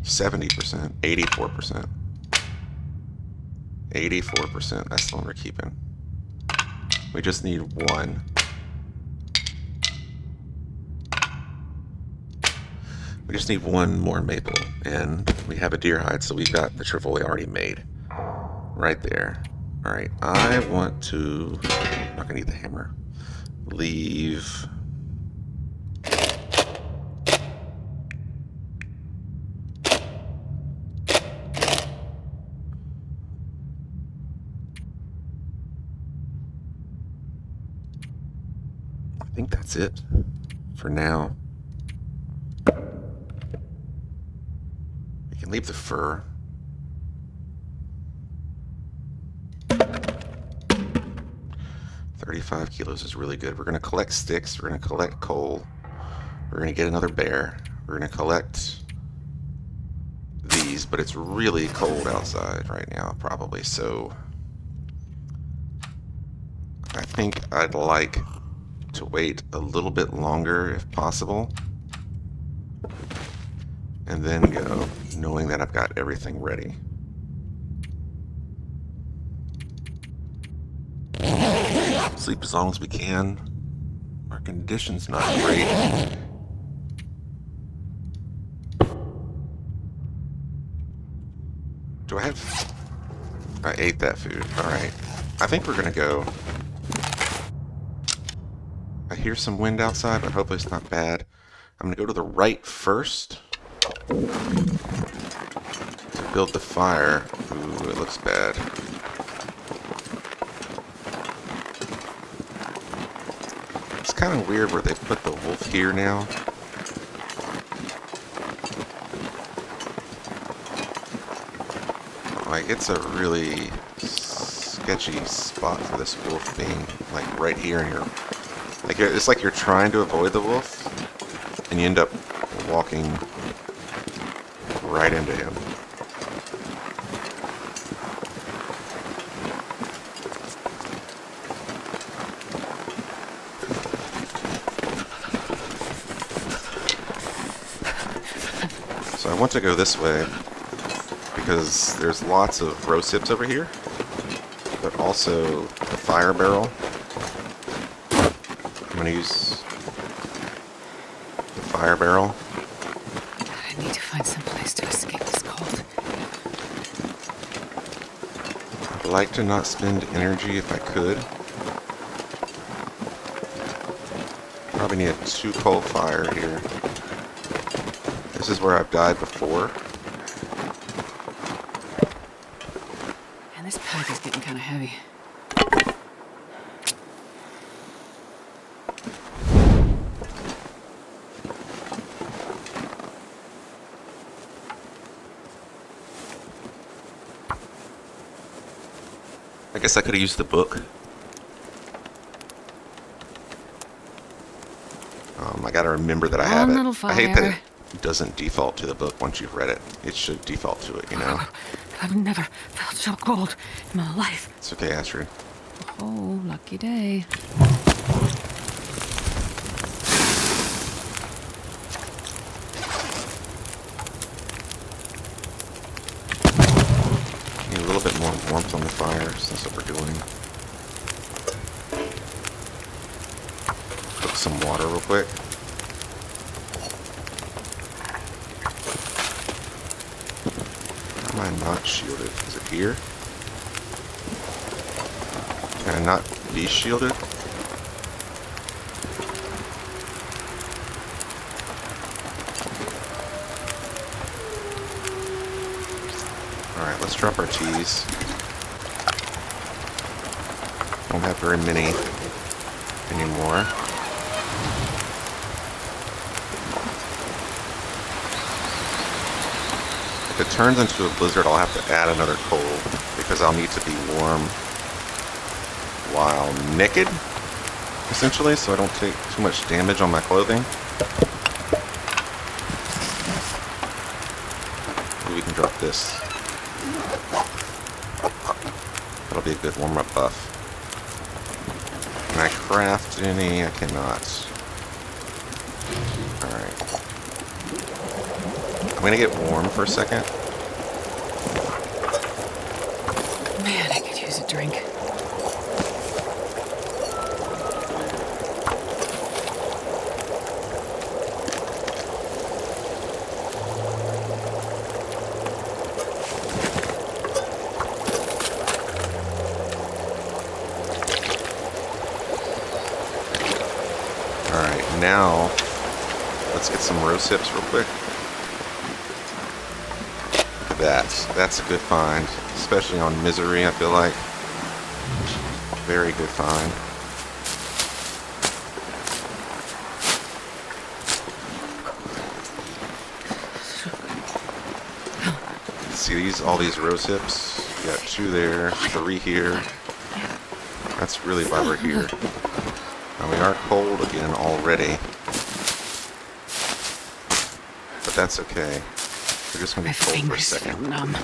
70%, 84%. 84%, that's the one we're keeping. We just need 1. We just need 1 more maple, and we have a deer hide, so we've got the trevoli already made. Right there. Alright, I want to... I'm not going to need the hammer. Leave... I think that's it for now. We can leave the fur. $35 kilos is really good. We're going to collect sticks. We're going to collect coal. We're going to get another bear. We're going to collect these, but it's really cold outside right now, probably. So I think I'd like to wait a little bit longer if possible, and then go, knowing that I've got everything ready. Sleep as long as we can. Our condition's not great. Do I have... I ate that food. Alright. I think we're gonna go... I hear some wind outside, but hopefully it's not bad. I'm gonna go to the right first to build the fire. Ooh, it looks bad. It's kind of weird where they put the wolf here now. Like, it's a really sketchy spot for this wolf being, like, right here in your... Like, it's like you're trying to avoid the wolf, and you end up walking right into him. So I want to go this way because there's lots of rose hips over here, but also the fire barrel. I'm going to use the fire barrel. God, I need to find some place to escape this cold. I'd like to not spend energy if I could. Probably need a too cold fire here. This is where I've died before. And this pack is getting kind of heavy. I guess I could have used the book. I gotta remember that I have One it. little I hate that fire. it doesn't default to the book once you've read it. It should default to it, you know? I've never felt so cold in my life. It's okay, Astrid. Oh, lucky day. Need a little bit more warmth on the fire, so that's what we're doing. Cook some water real quick. How am I not shielded? Is it here? Can I not be shielded? Alright, let's drop our teas. Don't have very many anymore. If it turns into a blizzard, I'll have to add another coal because I'll need to be warm while naked, essentially, so I don't take too much damage on my clothing. Maybe we can drop this. That'll be a good warm-up buff. Can I craft any? I cannot. Alright. I'm gonna get warm for a second. Man, I could use a drink. Alright, now let's get some rose hips real quick. Look at that. That's a good find. Especially on Misery, I feel like. Very good find. See all these rose hips? You got 2 there, 3 here. That's really why we're here. Now we are cold again already. But that's okay. We're just gonna be cold for a second. Feel numb.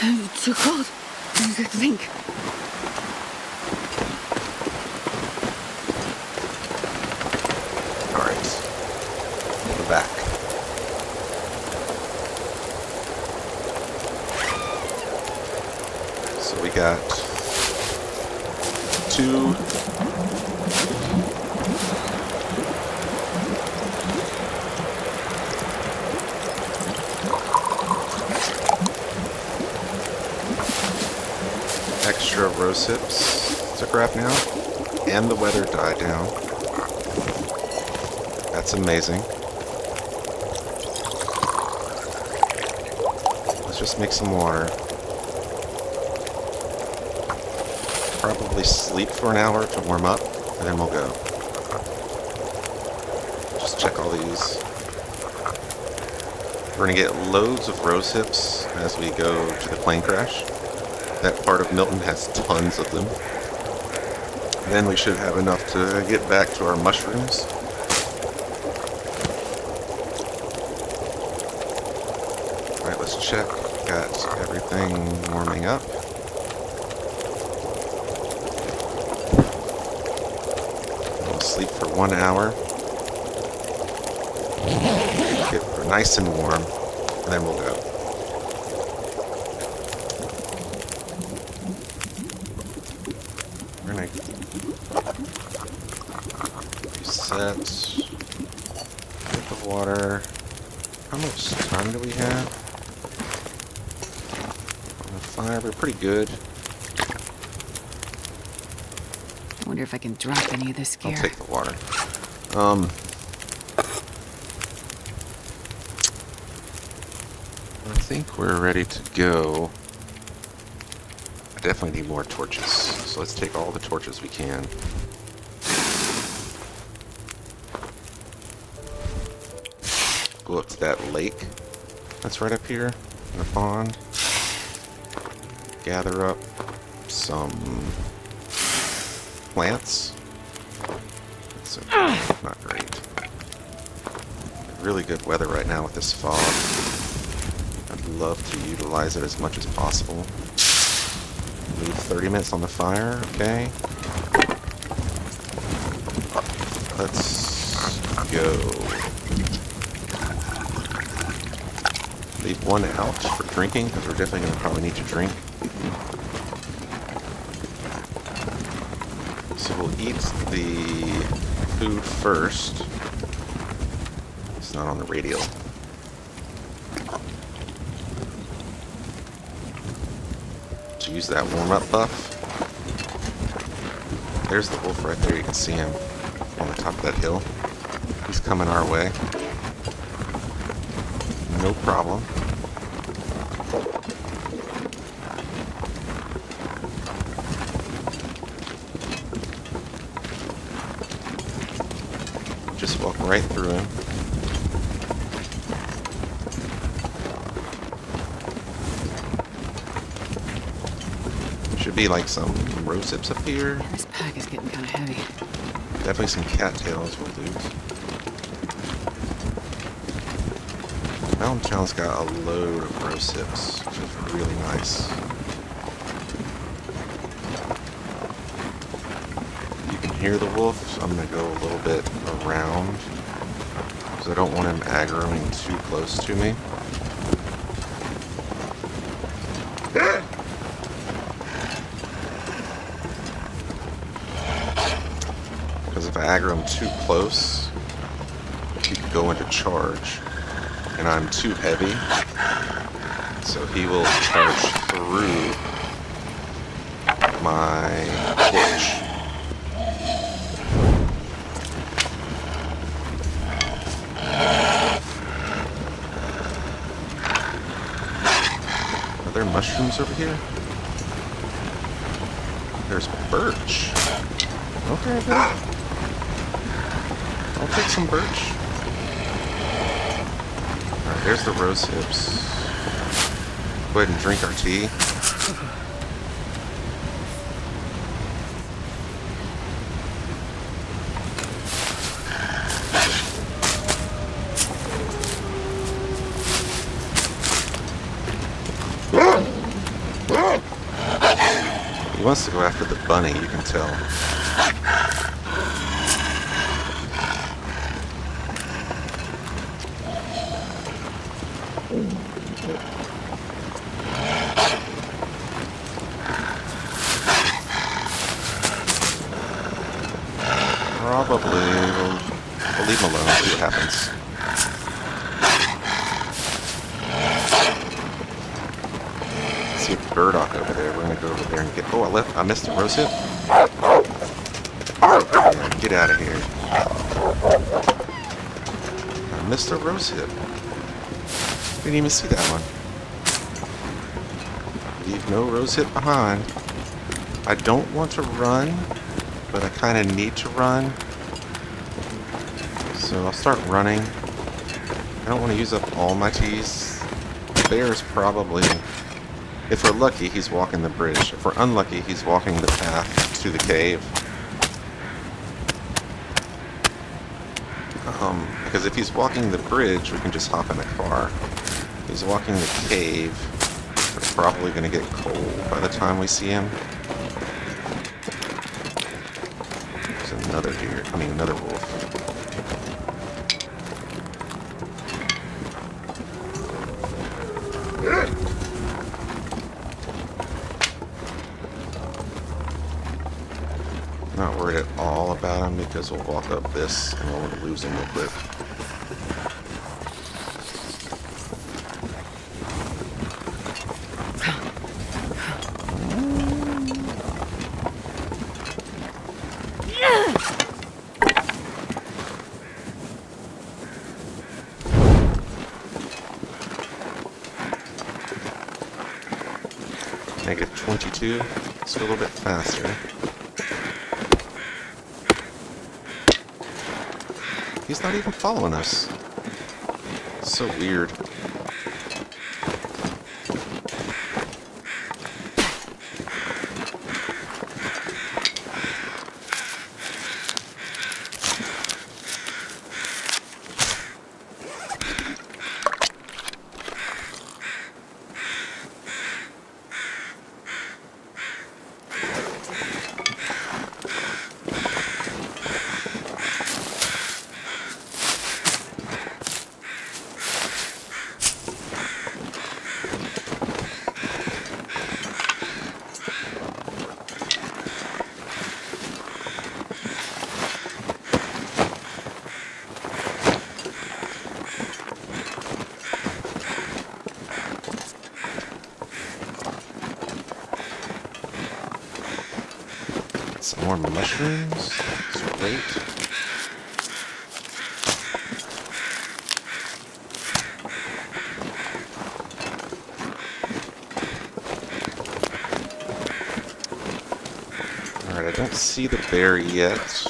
It's too cold. Think. Alright. We're back. So we got 2 extra rose hips to craft now, and the weather died down. That's amazing. Let's just make some water. Probably sleep for an hour to warm up, and then we'll go. Just check all these. We're going to get loads of rose hips as we go to the plane crash. That part of Milton has tons of them. Then we should have enough to get back to our mushrooms. Alright, let's check. Got everything warming up. We'll sleep for 1 hour. Get nice and warm, and then we'll go. We're gonna reset. Get the water. How much time do we have? On the fire, we're pretty good. I wonder if I can drop any of this gear. I'll take the water. I think we're ready to go. I definitely need more torches, so let's take all the torches we can. Go up to that lake that's right up here in the pond. Gather up some plants. It's not great. Really good weather right now with this fog. I'd love to utilize it as much as possible. Leave 30 minutes on the fire, okay. Let's go. Leave one out for drinking, because we're definitely going to probably need to drink. So we'll eat the food first. It's not on the radio. To use that warm-up buff. There's the wolf right there. You can see him on the top of that hill. He's coming our way. No problem. Just walk right through him. Should be like some rose hips up here. Man, this pack is getting kind of heavy. Definitely some cattails will do. Mountain Town's got a load of rose hips, which is really nice. You can hear the wolf, so I'm going to go a little bit around, because I don't want him aggroing too close to me. Because if I aggro him too close, he could go into charge. And I'm too heavy, so he will charge through my torch. Are there mushrooms over here? There's birch. Okay, good. I'll take some birch. Alright, there's the rose hips. Go ahead and drink our tea. He wants to go after the bunny, you can tell. Probably we'll leave him alone, see what happens. See a burdock over there. We're gonna go over there and get. Oh, I missed a rose hip. Yeah, get out of here. missed a rose hip. Didn't even see that one. Leave no rose hip behind. I don't want to run, but I kind of need to run. So I'll start running. I don't want to use up all my teas. The bear's probably, if we're lucky, he's walking the bridge. If we're unlucky, he's walking the path to the cave. Because if he's walking the bridge, we can just hop in a car. If he's walking the cave, we're probably going to get cold by the time we see him. There's another deer. I mean, another wolf. Not worried at all about him because we'll walk up this and we'll lose him real quick. -22. Let's go a little bit faster. He's not even following us. So weird. Some more mushrooms. That's great. Alright, I don't see the bear yet.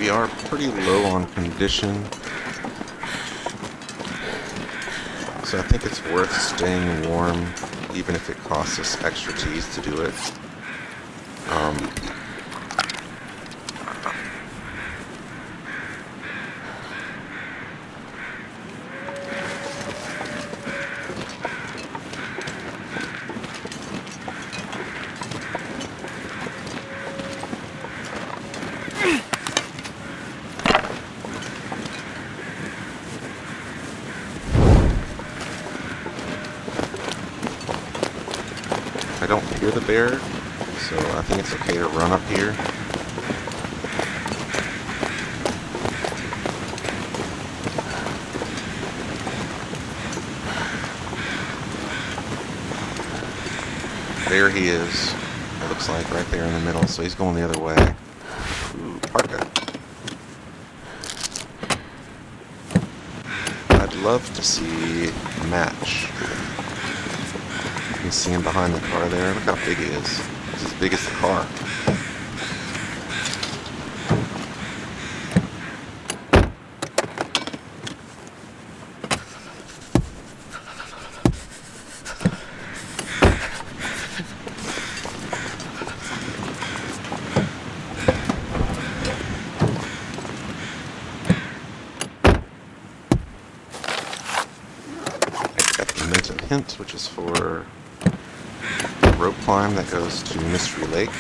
We are pretty low on condition, so I think it's worth staying warm, even if it costs us extra teas to do it. I don't hear the bear, so I think it's okay to run up here. There he is. It looks like right there in the middle, so he's going the other way. Ooh, parka. I'd love to see a match. You can see him behind the car there. Look how big he is. He's as big as the car. Hint, which is for the rope climb that goes to Mystery Lake.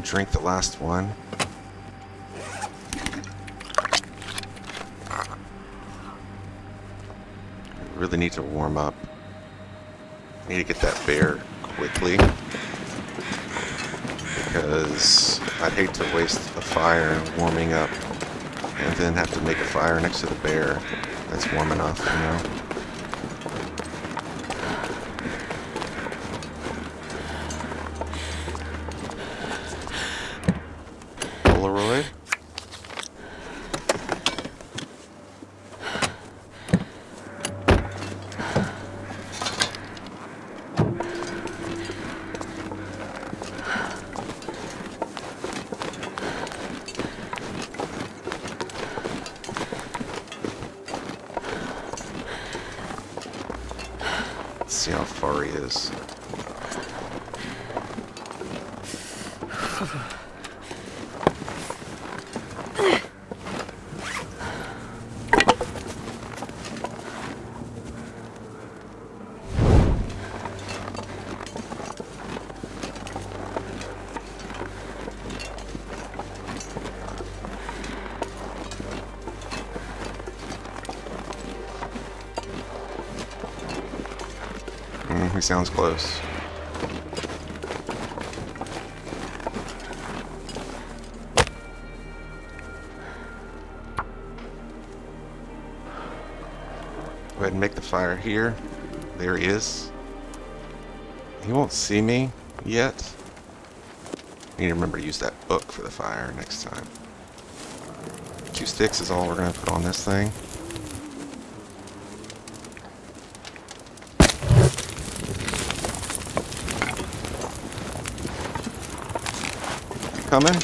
drink the last one. Really need to warm up. Need to get that bear quickly, because I'd hate to waste a fire warming up and then have to make a fire next to the bear that's warm enough, you know. Polaroid. See how far he is. He sounds close. Go ahead and make the fire here. There he is. He won't see me yet. Need to remember to use that book for the fire next time. 2 sticks is all we're going to put on this thing. Coming?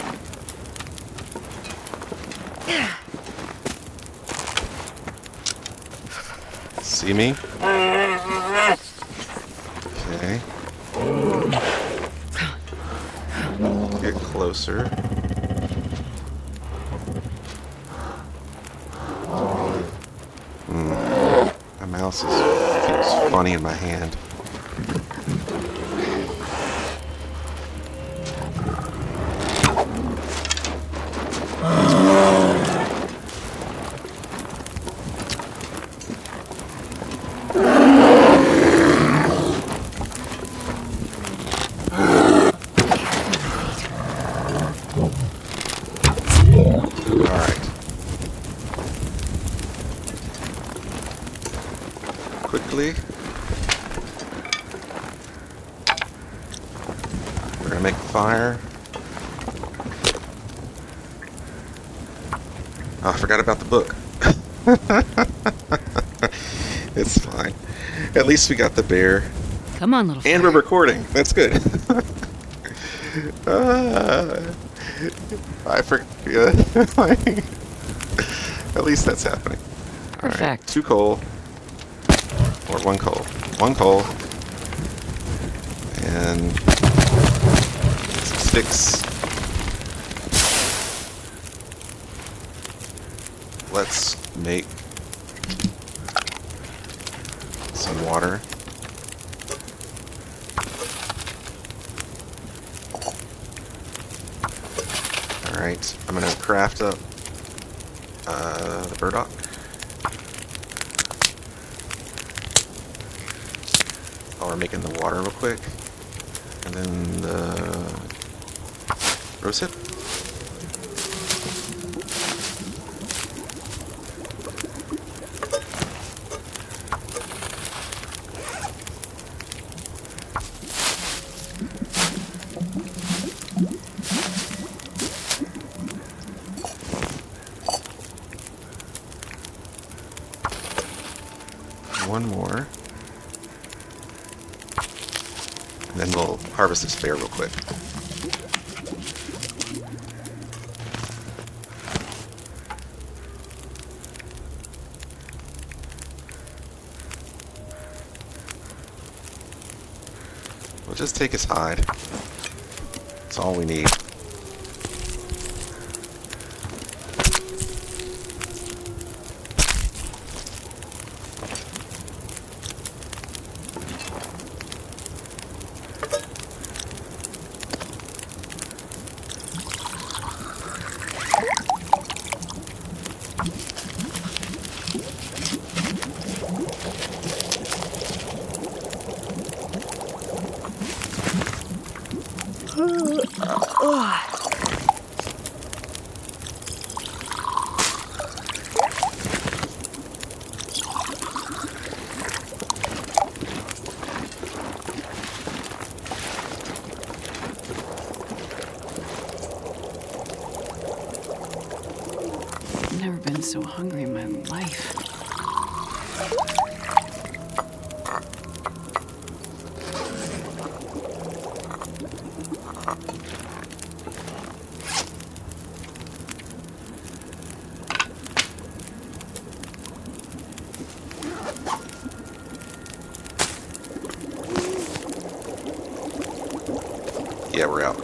See me? Okay. Get closer. My mouse feels funny in my hand. Quickly. We're gonna make a fire. Oh, I forgot about the book. It's fine. At least we got the bear. Come on, little And fire. we're recording. That's good. I forgot. Yeah. At least that's happening. All right. Perfect. 2 coal. Or 1 coal. 1 coal. And some sticks. Let's make some water. Alright, I'm gonna craft up the burdock. While we're making the water real quick. And then the rosehip. One more. And then we'll harvest this bear real quick. We'll just take his hide. That's all we need. so hungry in my life. Yeah, we're out.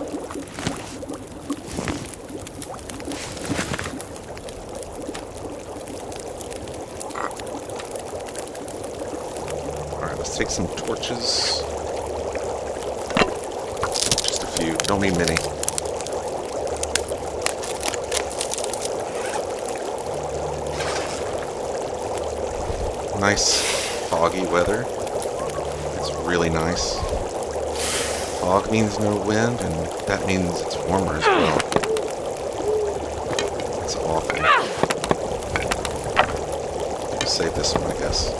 Alright, let's take some torches. Just a few. Don't need many. Nice foggy weather. It's really nice. Fog means no wind, and that means it's warmer as well. It's awful. Save this one, I guess.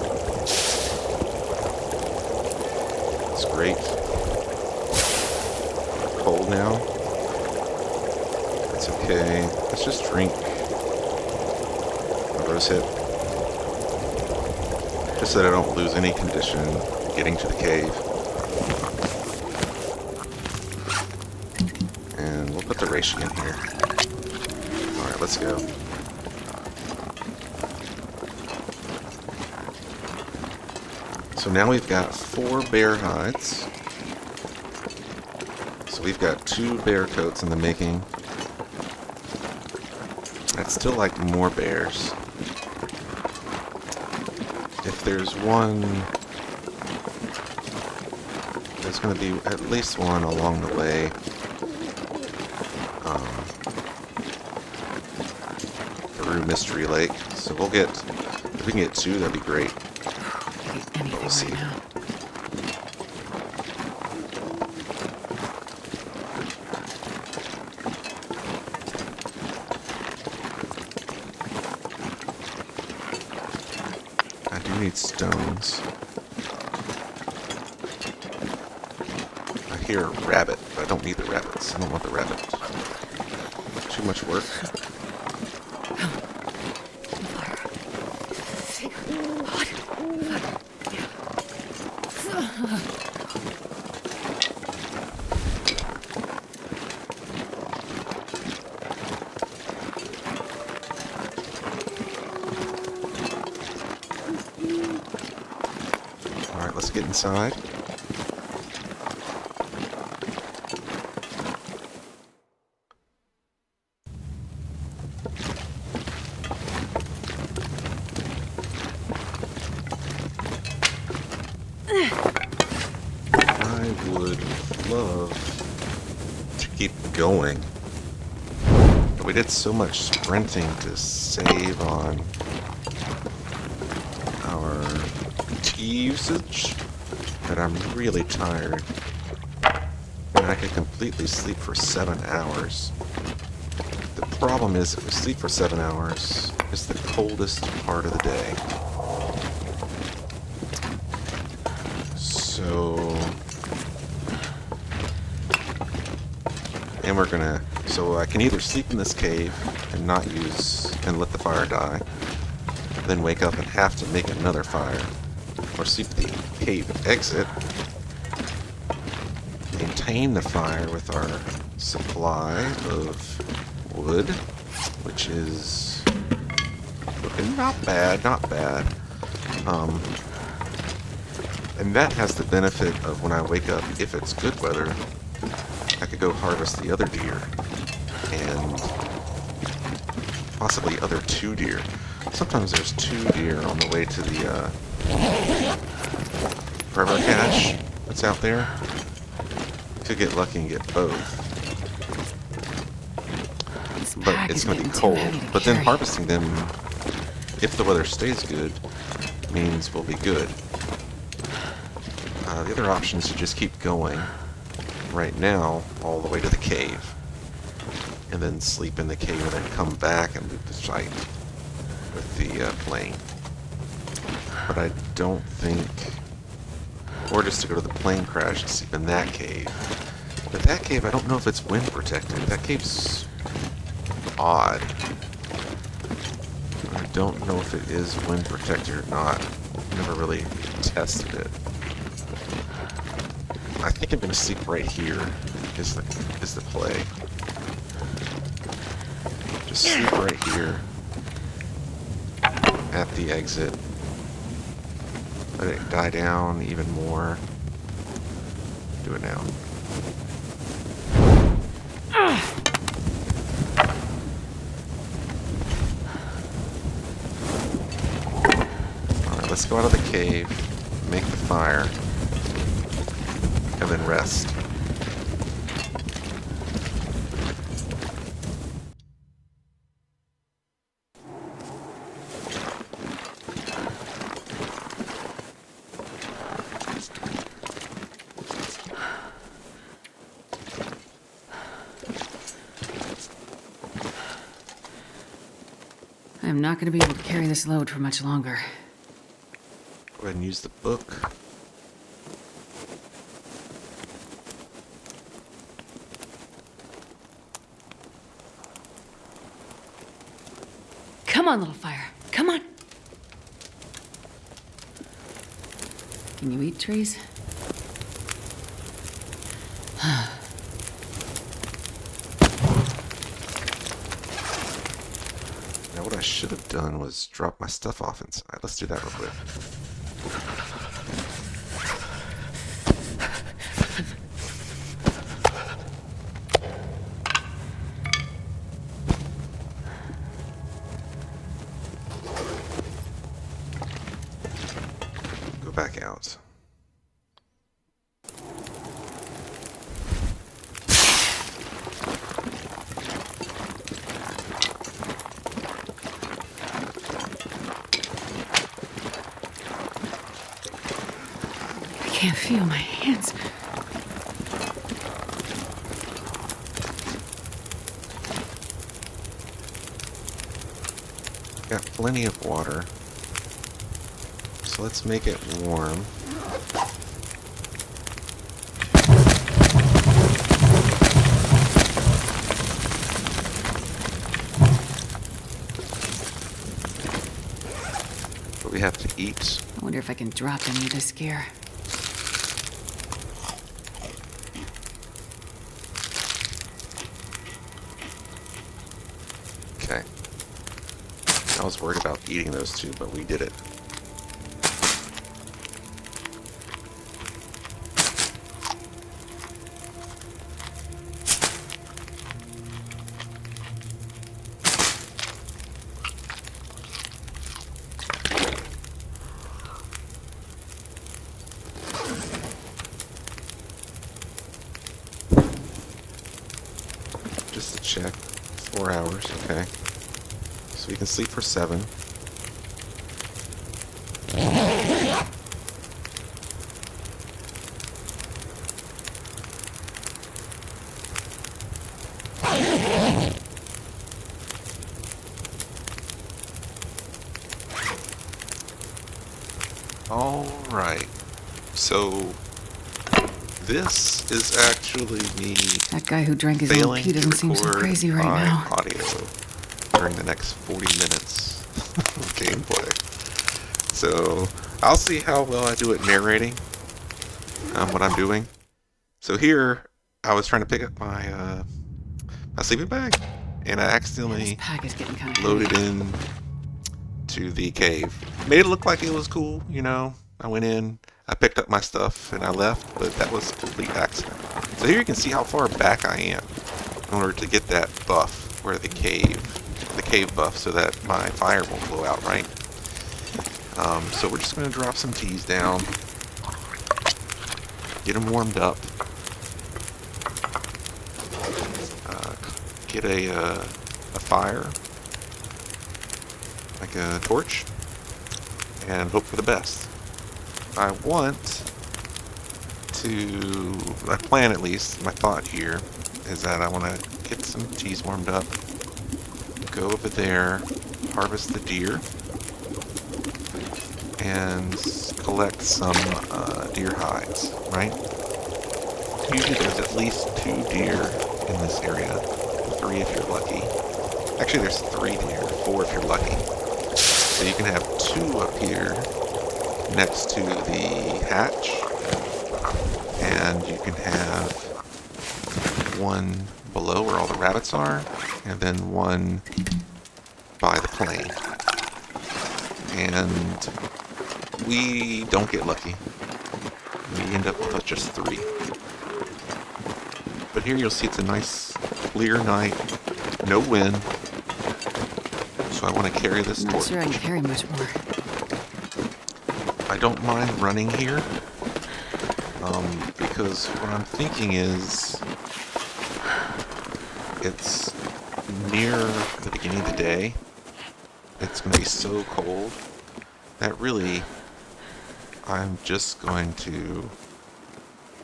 It's great. Cold now. It's okay. Let's just drink a rose hip. Just so that I don't lose any condition getting to the cave. And we'll put the reishi in here. Alright, let's go. So now we've got 4 bear hides. So we've got 2 bear coats in the making. I'd still like more bears. If there's one, there's going to be at least one along the way. Through Mystery Lake. So we'll get, if we can get 2, that'd be great. But we'll see. Right, I do need stones. I hear a rabbit, but I don't need the rabbits. I don't want the rabbit. Too much work. Alright, let's get inside. I would love to keep going. But we did so much sprinting to save on our tea usage that I'm really tired. And I could completely sleep for 7 hours. The problem is, if we sleep for 7 hours, it's the coldest part of the day. And we're gonna, so I can either sleep in this cave and not use, and let the fire die, then wake up and have to make another fire, or sleep at the cave exit, maintain the fire with our supply of wood, which is looking not bad, not bad. And that has the benefit of when I wake up, if it's good weather, I could go harvest the other deer, and possibly other 2 deer. Sometimes there's 2 deer on the way to the river cache that's out there. Could get lucky and get both. But it's going to be cold. But then harvesting them, if the weather stays good, means we'll be good. The other option is to just keep going right now all the way to the cave, and then sleep in the cave and then come back and loot the site with the plane. But I don't think, or just to go to the plane crash and sleep in that cave. But that cave, I don't know if it's wind protected. That cave's odd. don't know if it is wind protected or not. Never really tested it. I think I'm gonna sleep right here. Is the play. Just sleep right here at the exit. Let it die down even more. Do it now. Alright, let's go out of the cave, make the fire, and then rest. I'm not going to be able to carry this load for much longer. Go ahead and use the book. Come on, little fire. Come on. Can you eat trees? Now what I should have done was drop my stuff off inside. Let's do that real quick. Go back out. I can't feel my hands. Got plenty of water. So let's make it warm. But we have to eat. I wonder if I can drop any of this gear. Okay. I was worried about eating those two, but we did it. Just to check. 4 hours, okay. So we can sleep for 7. Alright. So this is actually me That guy who drank his own failing pee to doesn't seem so record crazy right my now. audio during the next 40 minutes of gameplay. So I'll see how well I do at narrating what I'm doing. So here I was trying to pick up my my sleeping bag, and I This accidentally pack is getting kind of loaded in to the cave. Made it look like it was cool, you know. I went in, I picked up my stuff, and I left, but that was a complete accident. So here you can see how far back I am in order to get that buff, where the cave buff, so that my fire won't blow out, right? So we're just going to drop some teas down, get them warmed up, get a fire, like a torch, and hope for the best. I plan at least, my thought here is that I want to get some teas warmed up, go over there, harvest the deer, and collect some deer hides, right? Usually there's at least 2 deer in this area, 3 if you're lucky. Actually there's 3 deer, 4 if you're lucky. So you can have two up here next to the hatch, and you can have one below where all the rabbits are, and then one by the plane. And we don't get lucky. We end up with just 3. But here you'll see it's a nice clear night, no wind. So I want to carry this I'm not torch. sure I can carry much more. I don't mind running here, because what I'm thinking is it's near the beginning of the day. It's going to be so cold that really I'm just going to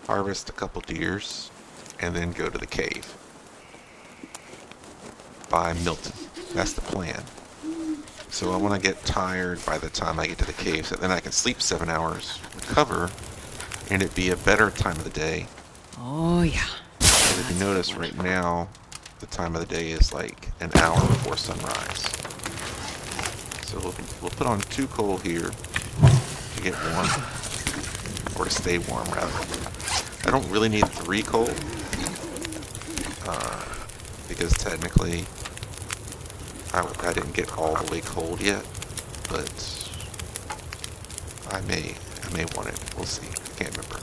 harvest a couple deers and then go to the cave by Milton. That's the plan. So I want to get tired by the time I get to the cave, so then I can sleep 7 hours, recover, and it'd be a better time of the day. Oh, yeah. And if you notice right now, the time of the day is like an hour before sunrise. So we'll put on 2 coal here to get warm, or to stay warm rather. I don't really need 3 coal, because technically I didn't get all the way cold yet, but I may want it. We'll see. I can't remember.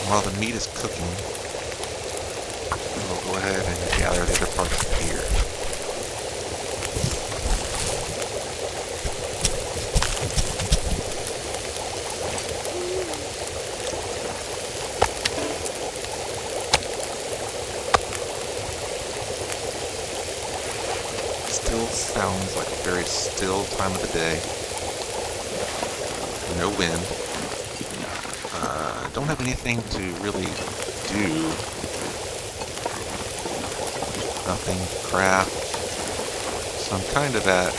While the meat is cooking, we'll go ahead and gather the other parts of here. Still sounds like a very still time of the day. No wind. Don't have anything to really do. Nothing to craft. So I'm kind of at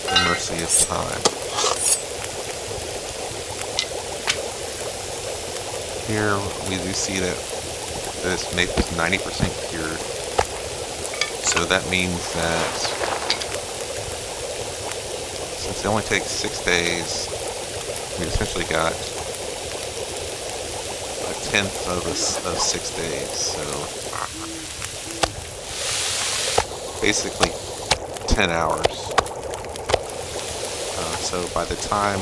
the mercy of time. Here we do see that this maple is 90% cured. So that means that since it only takes 6 days, we essentially got 1/10 of 6 days, so basically 10 hours. So by the time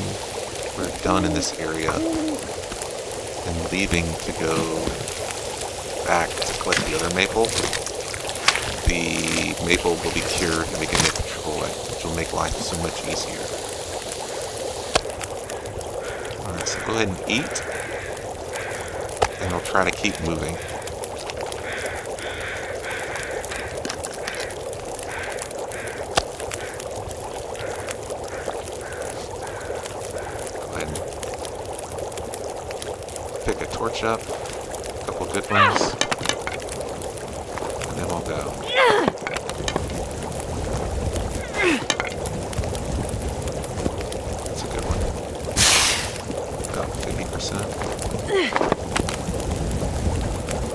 we're done in this area and leaving to go back to collect the other maple, the maple will be cured and we can make the triple wet, which will make life so much easier. Alright, so go ahead and eat. And we'll try to keep moving. Go ahead and pick a torch up, a couple good ones, and then we'll go. That's a good one. About 50%.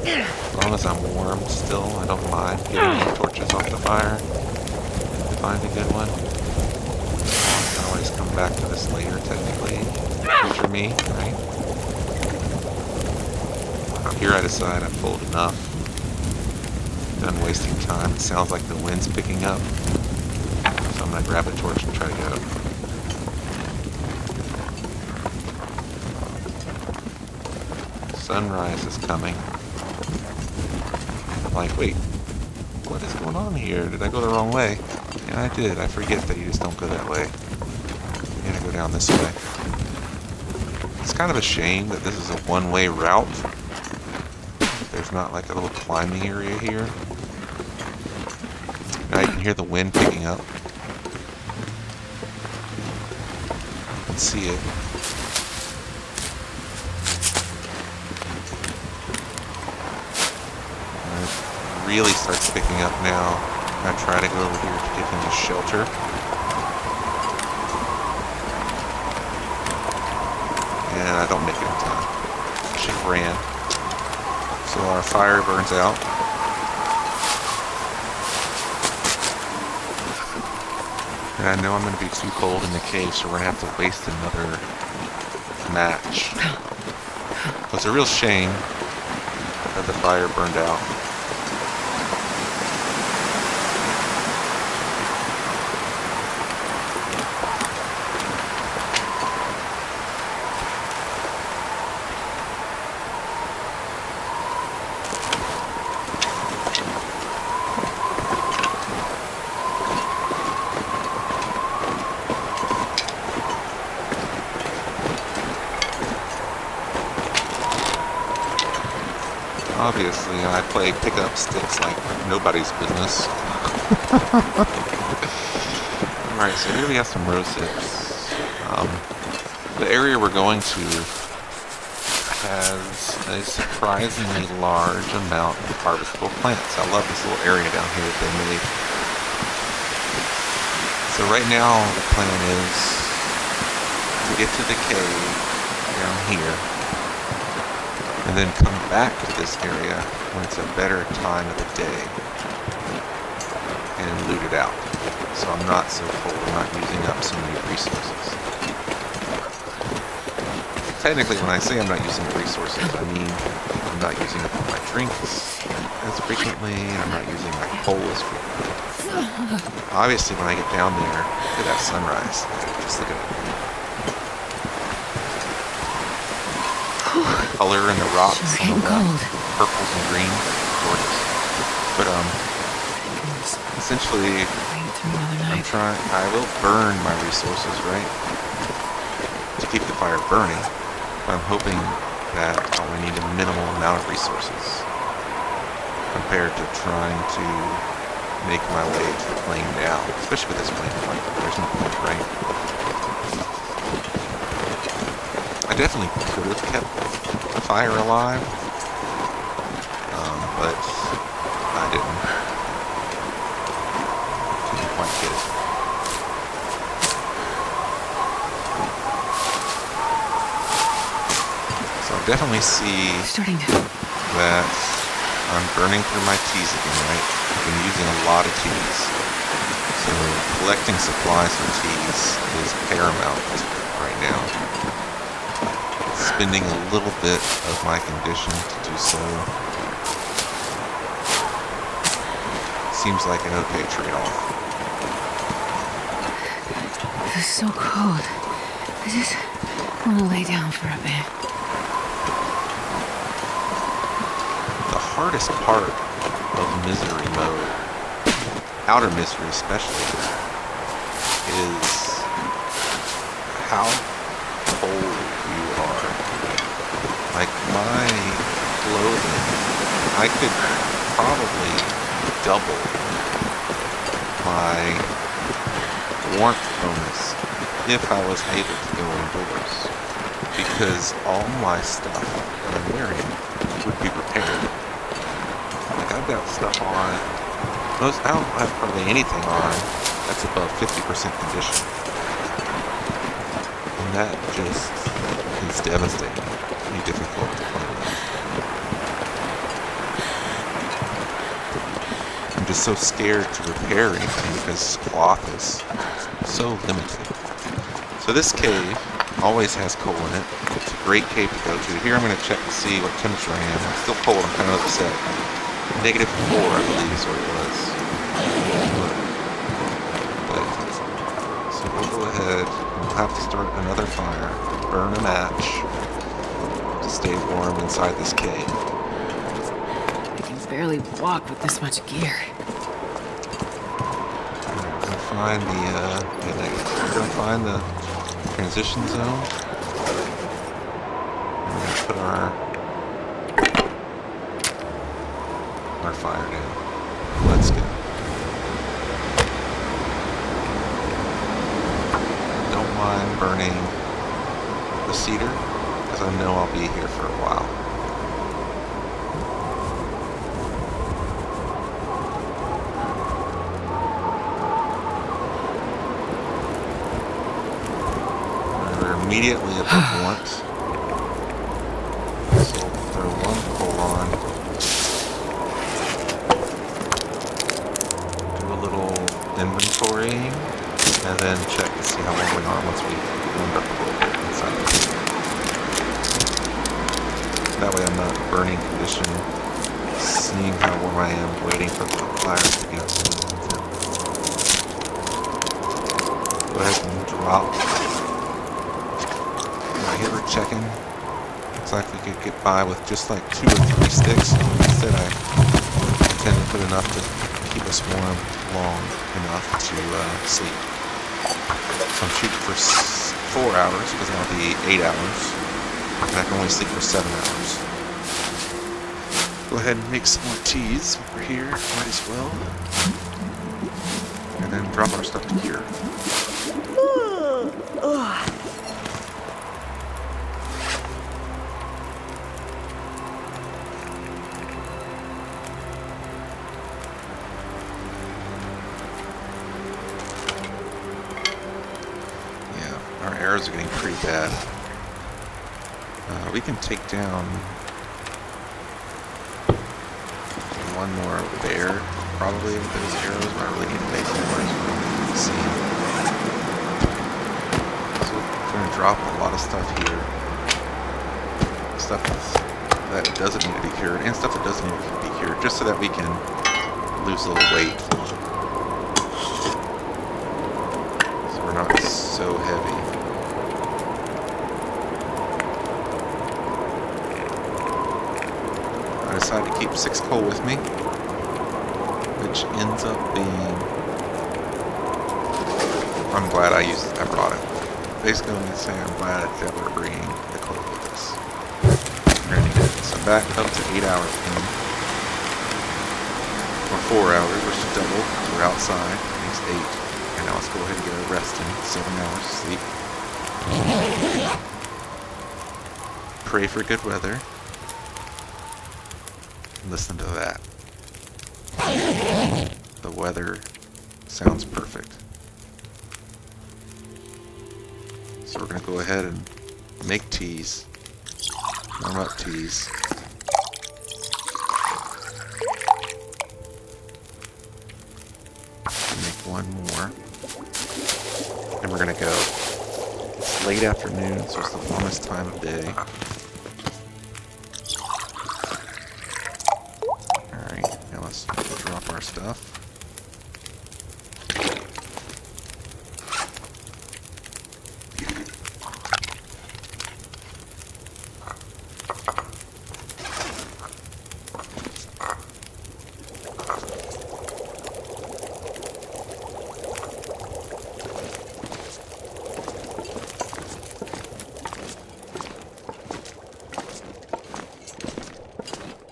As long as I'm warm still, I don't mind getting the torches off the fire to find a good one. I can always come back to this later, technically. Future me, right? Here I decide I've pulled enough. Done wasting time. It sounds like the wind's picking up. So I'm going to grab a torch and try to go. Sunrise is coming. Like, wait, what is going on here? Did I go the wrong way? Yeah, I did. I forget that you just don't go that way. You gotta go down this way. It's kind of a shame that this is a one-way route. There's not like a little climbing area here. Now you can hear the wind picking up. can see it. It really starts picking up now. I try to go over here to get into shelter. And I don't make it in time. She ran. So our fire burns out. And I know I'm going to be too cold in the cave, so we're going to have to waste another match. So it's a real shame that the fire burned out. Obviously, I play pickup sticks like nobody's business. Alright, so here we have some rose hips. The area we're going to has a surprisingly large amount of harvestable plants. I love this little area down here that they made. So right now, the plan is to get to the cave down here, and then come back to this area when it's a better time of the day and loot it out. So I'm not so cold, I'm not using up so many resources. Technically, when I say I'm not using resources, I mean I'm not using up my drinks as frequently, and I'm not using my coal as frequently. Obviously, when I get down there, look at that sunrise. Just look at it. Color in the rocks, Sure, cold. Purples and greens, gorgeous. But essentially, I will burn my resources, right, to keep the fire burning. But I'm hoping that I only need a minimal amount of resources compared to trying to make my way to the plane now, especially with this plane. Like, there's no point, right? I definitely could have kept the fire alive, but I didn't. Didn't quite get it. So I definitely see that I'm burning through my teas again, right? I've been using a lot of teas. So collecting supplies for teas is paramount right now. Spending a little bit of my condition to do so seems like an okay trade-off. It's so cold. I just want to lay down for a bit. The hardest part of misery mode, outer misery especially, is how cold you are. Like my clothing, I could probably double my warmth bonus if I was able to go indoors, because all my stuff that I'm wearing would be repaired. Like I've got stuff on, I don't have hardly anything on that's above 50% condition. And that just is devastatingly difficult to play with. I'm just so scared to repair anything because cloth is so limited. So this cave always has coal in it. It's a great cave to go to. Here I'm going to check to see what temperature I am. I'm still cold, I'm kind of upset. -4, I believe is what it was. But, so we'll go ahead, we'll have to start another fire, burn a match to stay warm inside this cave. I can barely walk with this much gear. We're going to find we're going to find the transition zone. We're going to put our fire down. Let's go. Don't mind burning because I know I'll be here for a while. We're immediately above want. So we'll throw one coal on. Do a little inventory, and then check to see how long we are once we warmed up a little bit inside. That way I'm not burning condition, seeing how warm I am, waiting for the fires to get to. Go ahead and drop. Right here we're checking. Looks like we could get by with just like 2 or 3 sticks. Instead I intend to put enough to keep us warm long enough to sleep. So I'm shooting for 4 hours because that'll be 8 hours. And I can only sleep for 7 hours. Go ahead and make some more teas over here, might as well. And then drop our stuff to cure. Yeah, our arrows are getting pretty bad. We can take down one more bear, probably, with those arrows, but I really need to make more as well. See. So we're going to drop a lot of stuff here. Stuff that doesn't need to be cured, and stuff that doesn't need to be cured, just so that we can lose a little weight. So we're not so heavy. I decided to keep 6 coal with me, which ends up being... I'm glad I brought it. Basically, I'm going to say I'm glad that we're bringing the coal with us. We're going to need it. So back up to 8 hours again. Or 4 hours, which is double. We're outside. Makes 8. And now let's go ahead and get a rest in. 7 hours of sleep. Pray for good weather. Listen to that. The weather sounds perfect. So we're going to go ahead and make teas. Warm up teas. Make one more. And we're going to go. It's late afternoon, so it's the warmest time of day. Let's drop our stuff.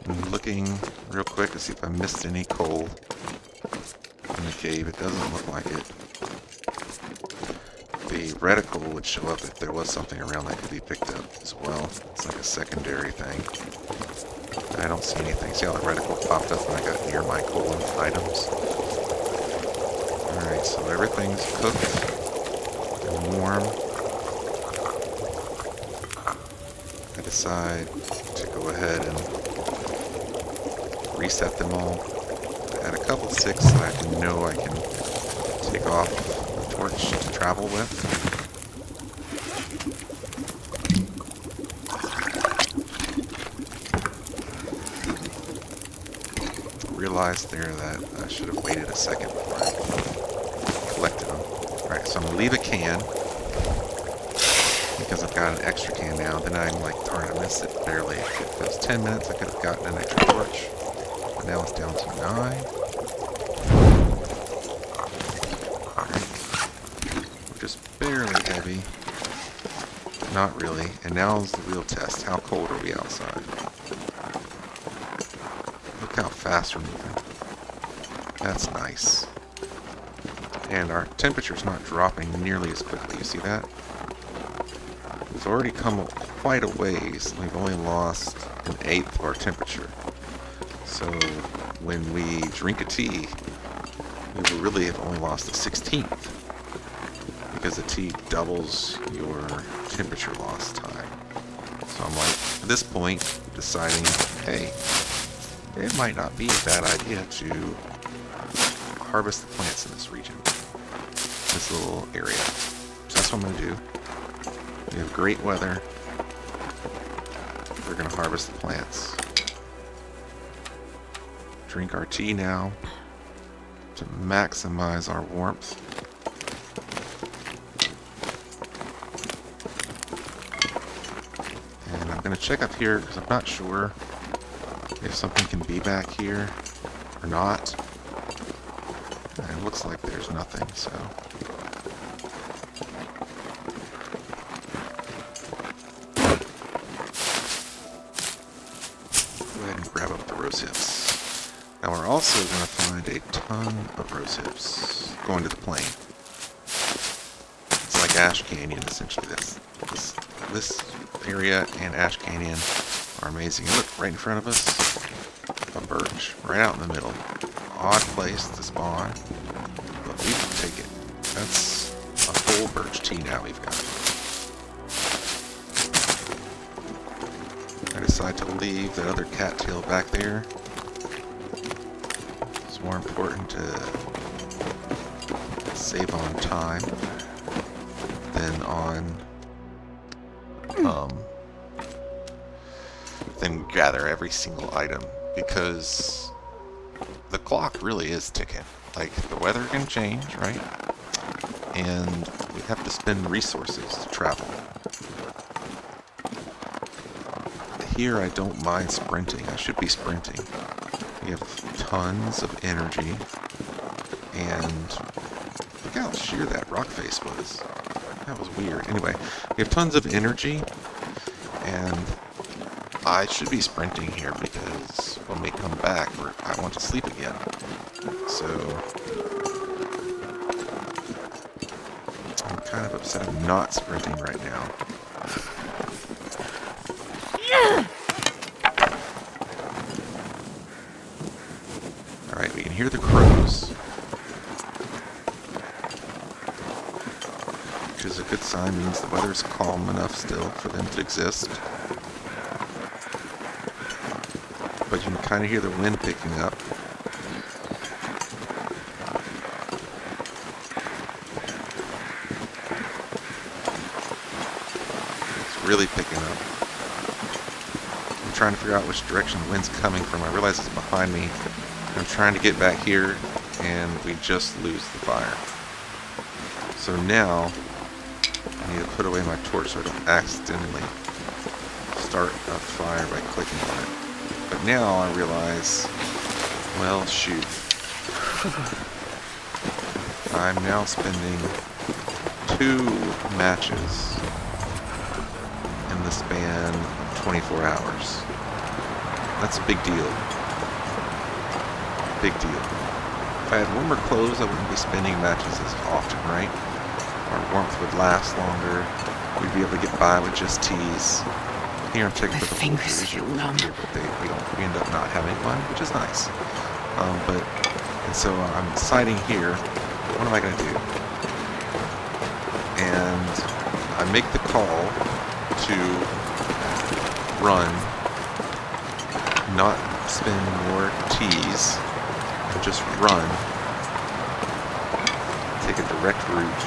I'm looking real quick to see if I missed any coal in the cave. It doesn't look like it. The reticle would show up if there was something around that could be picked up as well. It's like a secondary thing. I don't see anything. See how the reticle popped up when I got near my coal items? Alright, so everything's cooked and warm. I decide to go ahead and reset them all. Add a couple sticks that I can know I can take off the torch to travel with. Realized there that I should have waited a second before I collected them. Alright, so I'm going to leave a can because I've got an extra can now. Then I'm like, darn, I missed it barely. If it was 10 minutes, I could have gotten an extra torch. But now it's down to 9. Alright. We're just barely heavy. Not really. And now's the real test. How cold are we outside? Look how fast we're moving. That's nice. And our temperature's not dropping nearly as quickly. You see that? We've already come quite a ways, and we've only lost an eighth of our temperature. So when we drink a tea, we will really have only lost a 16th, because the tea doubles your temperature loss time. So I'm like, at this point, deciding, hey, it might not be a bad idea to harvest the plants in this region, this little area. So that's what I'm going to do. We have great weather. We're going to harvest the plants. Drink our tea now to maximize our warmth. And I'm going to check up here because I'm not sure if something can be back here or not. And it looks like there's nothing, so. Go ahead and grab up the rose hips. Now we're also going to find a ton of rose hips going to the plain. It's like Ash Canyon, essentially. This area and Ash Canyon are amazing. And look, right in front of us, a birch, right out in the middle. Odd place to spawn, but we can take it. That's a full birch tea now we've got. I decide to leave that other cattail back there. It's more important to save on time than than gather every single item, because the clock really is ticking. Like, the weather can change, right? And we have to spend resources to travel. Here I don't mind sprinting. I should be sprinting. We have tons of energy. And look how sheer that rock face was. That was weird. Anyway, we have tons of energy. And I should be sprinting here because when we come back, I want to sleep again. So I'm kind of upset I'm not sprinting right now. Alright, we can hear the crows, which is a good sign, means the weather's calm enough still for them to exist. But you can kind of hear the wind picking up. It's really picking up. I'm trying to figure out which direction the wind's coming from. I realize it's behind me. I'm trying to get back here, and we just lose the fire. So now, I need to put away my torch so I don't accidentally start a fire by clicking on it. But now I realize, well, shoot. I'm now spending 2 matches in the span of 24 hours. That's a big deal. Big deal. If I had warmer clothes, I wouldn't be spending matches as often, right? Our warmth would last longer. We'd be able to get by with just teas. Here I'm checking for the fingers feel numb. But we end up not having one, which is nice. And so I'm deciding here, what am I going to do? And I make the call to run, not spend more teas, and just run. Take a direct route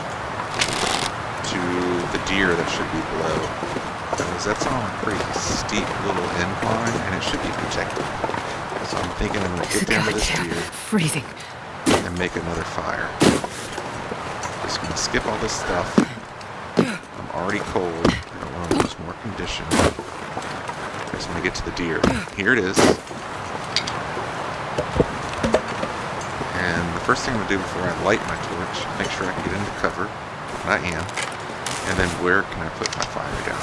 to the deer that should be below. Because that's on a pretty steep little incline, and it should be protected. So I'm thinking I'm going to get down to this deer freezing and make another fire. Just going to skip all this stuff. I'm already cold. I don't want to lose more condition. I just want to get to the deer. Here it is. And the first thing I'm going to do before I light my torch, make sure I can get into cover. And I am. And then where can I put my fire down?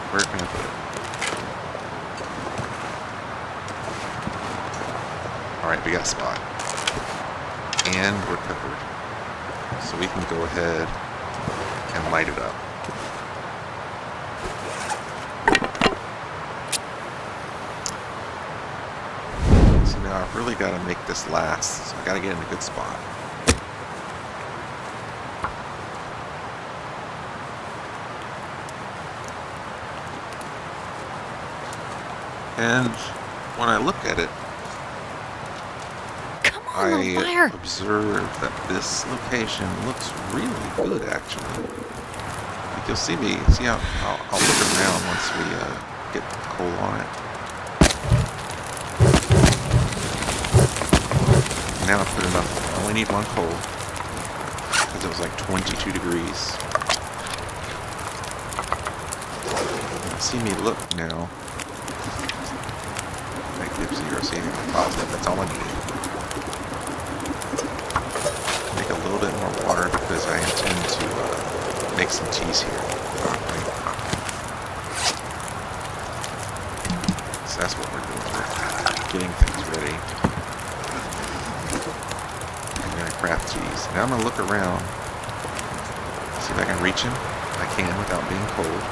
Where can I put it? Alright, we got a spot. And we're covered. So we can go ahead and light it up. really got to make this last, so I got to get in a good spot. And when I look at it, I observe that this location looks really good, actually. Like you'll see how I'll look around once we get coal on it. Now I put enough. I only need one coal because it was like 22 degrees. You see me look now. -0, see anything positive. That's all I need. Make a little bit more water because I intend to make some teas here. So that's what we're doing. We're getting things ready. I'm going to craft teas. Now I'm going to look around. See if I can reach him. I can without being cold.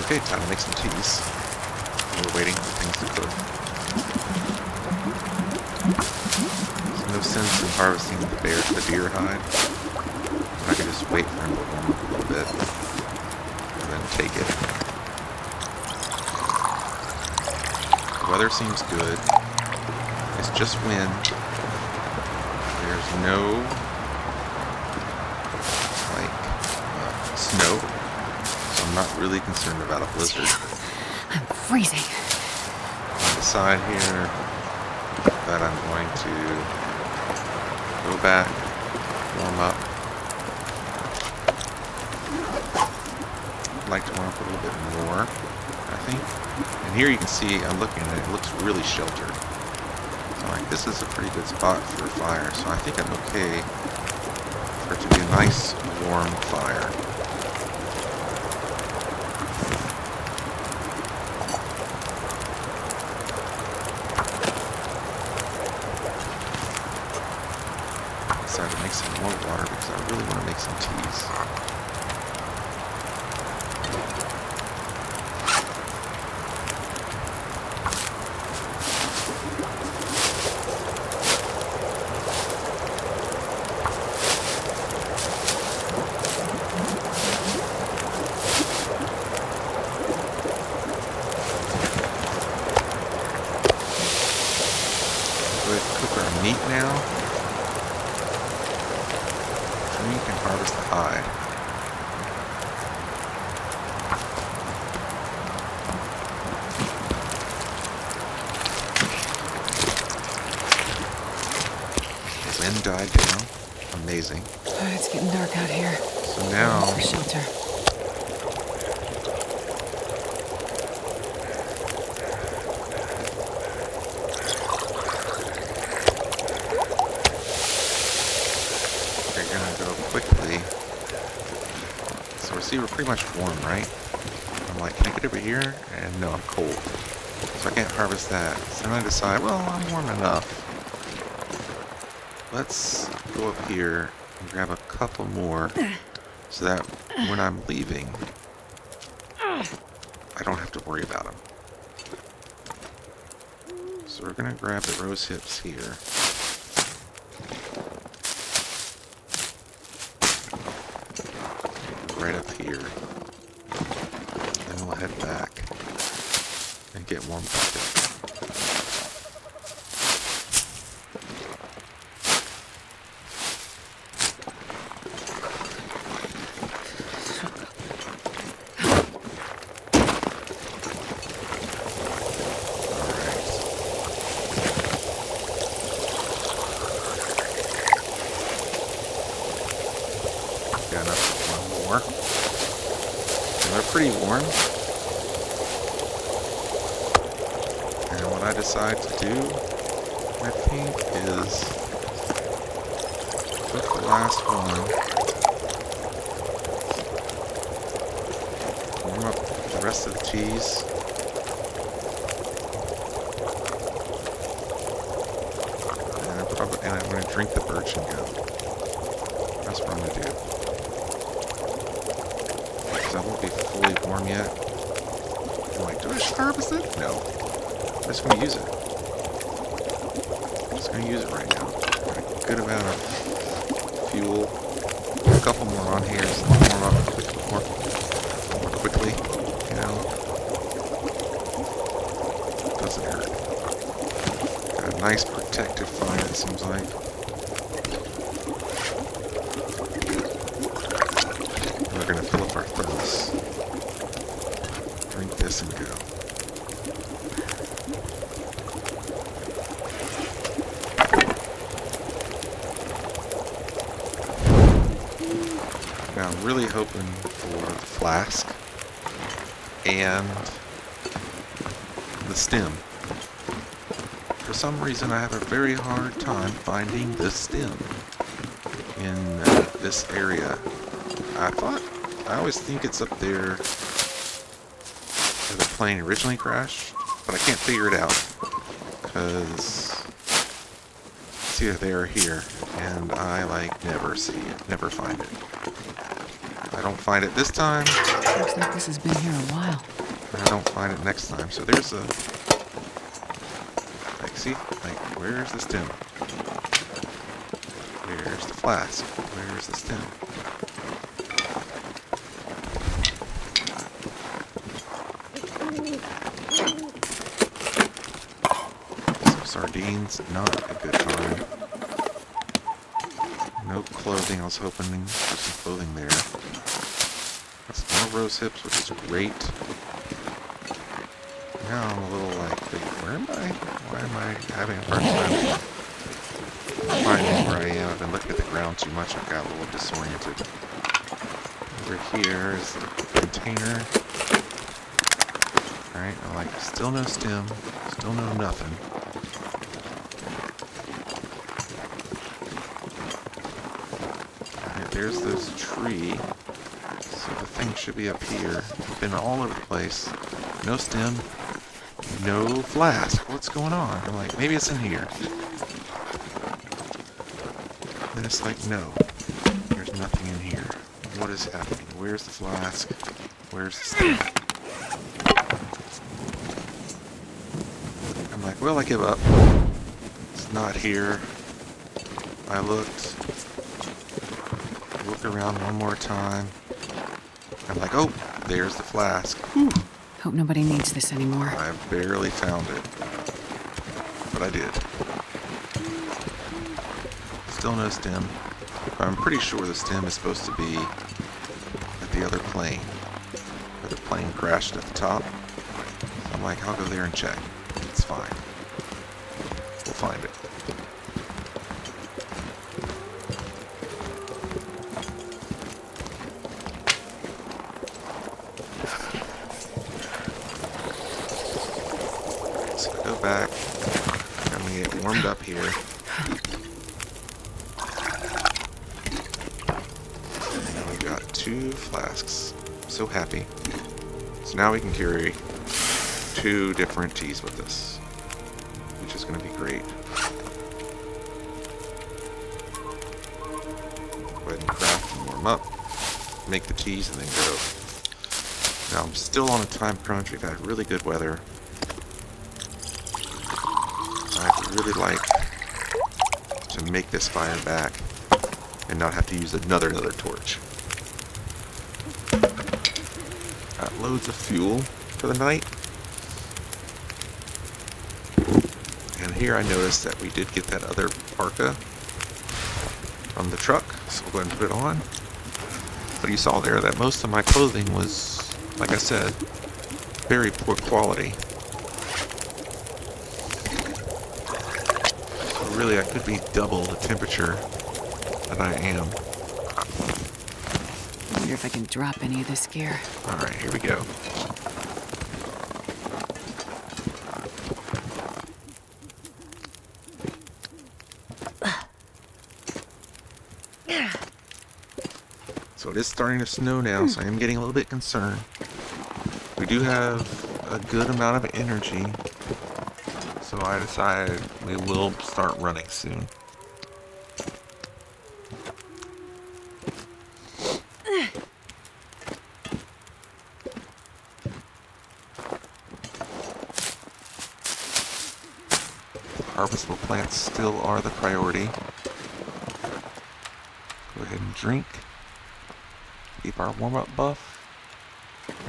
Okay, time to make some teas. We're waiting for things to cook. There's no sense in harvesting the deer hide. I can just wait for him to warm up a little bit and then take it. The weather seems good. It's just wind. There's no snow. I'm not really concerned about a blizzard. I'm freezing. I decide here that I'm going to go back, warm up. I'd like to warm up a little bit more, I think. And here you can see, I'm looking at it, it looks really sheltered. So like, this is a pretty good spot for a fire, so I think I'm okay for it to be a nice, warm fire. To make some more water because I really want to make some teas. Go ahead and cook our meat now. You can harvest the hide. The wind died down. Amazing. It's getting dark out here. So now for shelter. quickly. So see, we're pretty much warm, right? I'm like, can I get over here? And no, I'm cold. So I can't harvest that. So then I decide, well, I'm warm enough. Let's go up here and grab a couple more so that when I'm leaving, I don't have to worry about them. So we're going to grab the rose hips here. Right up here. Then we'll head back and get one bucket. Pretty warm. And what I decide to do I think is put the last one, warm up the rest of the teas, and I'm going to drink the birch and go. That's what I'm going to do. Because I won't be fully warm yet. I'm like, do I harvest it? No. I'm just going to use it. I'm just going to use it right now. Got a good amount of fuel. A couple more on here so I'll warm up more quickly. You know? Doesn't hurt. Got a nice protective fire, it seems like. We're going to fill up our thermos. Drink this and go. Now I'm really hoping for the flask and the stem. For some reason I have a very hard time finding the stem in this area. I always think it's up there where the plane originally crashed, but I can't figure it out because it's either there or here, and I never see it, never find it. I don't find it this time. Looks like this has been here a while. And I don't find it next time. So there's a, see, where's the stem? Where's the flask? Where's the stem? Sardines, not a good time. No clothing, I was hoping for some clothing there. Got some more rose hips, which is great. Now I'm a little where am I? Why am I having a hard time finding where I am? I've been looking at the ground too much, I got a little disoriented. Over here is the container. Alright, I'm still no stem, still no nothing. There's this tree, so the thing should be up here. It's been all over the place. No stem, no flask. What's going on? I'm like, maybe it's in here. Then it's like, no, there's nothing in here. What is happening? Where's the flask? Where's the stem? I'm like, well, I give up. It's not here. I looked. Look around one more time. I'm like, oh, there's the flask. Whew. Hope nobody needs this anymore. I barely found it. But I did. Still no stem. But I'm pretty sure the stem is supposed to be at the other plane. Where the plane crashed at the top. I'm like, I'll go there and check. It's fine. We'll find it. Back. I'm gonna get warmed up here. And we got 2 flasks. I'm so happy. So now we can carry 2 different teas with us, which is gonna be great. Go ahead and craft and warm up, make the teas, and then go. Now I'm still on a time crunch. We've had really good weather. I'd really like to make this fire back and not have to use another torch. Got loads of fuel for the night. And here I noticed that we did get that other parka from the truck, so we'll go ahead and put it on. But you saw there that most of my clothing was, like I said, very poor quality. Really, I could be double the temperature that I am. I wonder if I can drop any of this gear. Alright, here we go. it is starting to snow now, so I am getting a little bit concerned. We do have a good amount of energy, so I decided we will start running soon. Harvestable plants still are the priority. Go ahead and drink. Keep our warm-up buff.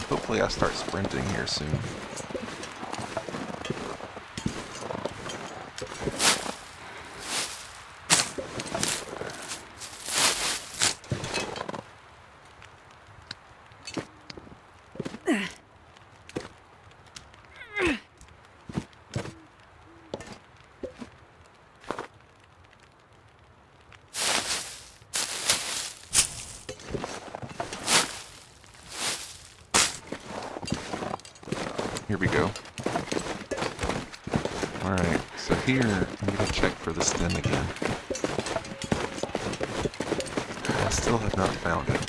Hopefully I start sprinting here soon. Here we go. Alright, so here I'm going to check for the stem again. I still have not found it.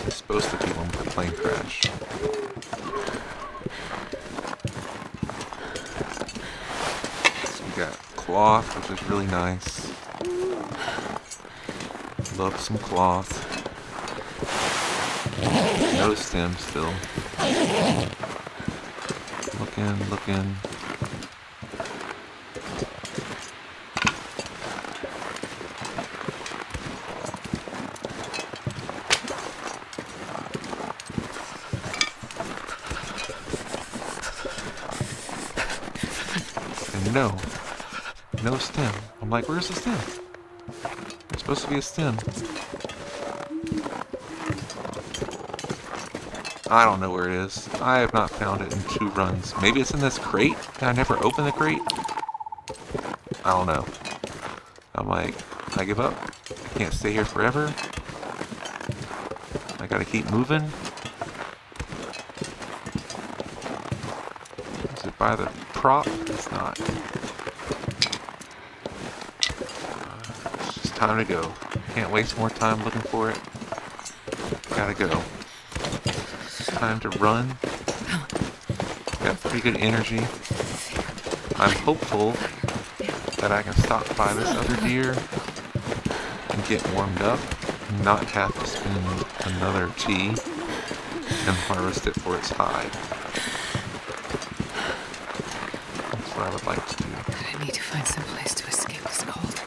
There's supposed to be one with a plane crash. So we got cloth, which is really nice. Love some cloth. No stem still. Looking. And no stem. I'm like, where's the stem? There's supposed to be a stem. I don't know where it is. I have not found it in 2 runs. Maybe it's in this crate? I never opened the crate? I don't know. I'm like, I give up. I can't stay here forever. I gotta keep moving. Is it by the prop? It's not. It's just time to go. Can't waste more time looking for it. Gotta go. Time to run. Got pretty good energy. I'm hopeful that I can stop by this other deer and get warmed up and not have to spend another tea and harvest it for its hide. That's what I would like to do. I need to find some place to escape this cold.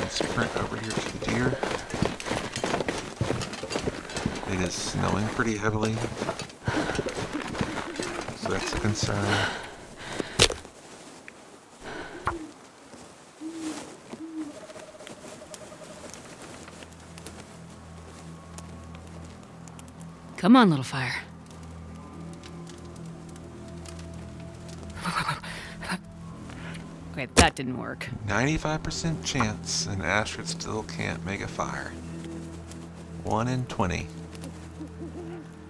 Sprint over here to the deer. It is snowing pretty heavily, so that's a concern. Come on, little fire. Okay, that didn't work. 95% chance an Astrid still can't make a fire. 1 in 20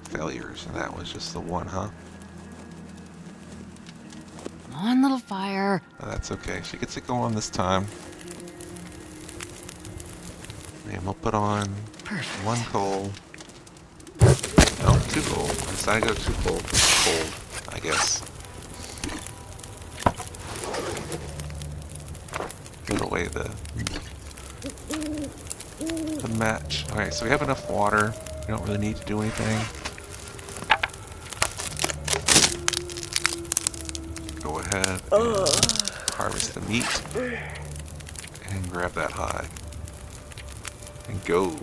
failures, and that was just the one, huh? Come on, little fire. Oh, that's okay. She gets it going this time. And we'll put on Perfect. 1 coal. No, 2 coal. I decided to go 2 coal. Cold, I guess. Get away the match. Alright, so we have enough water. We don't really need to do anything. Go ahead and harvest the meat and grab that hide and go.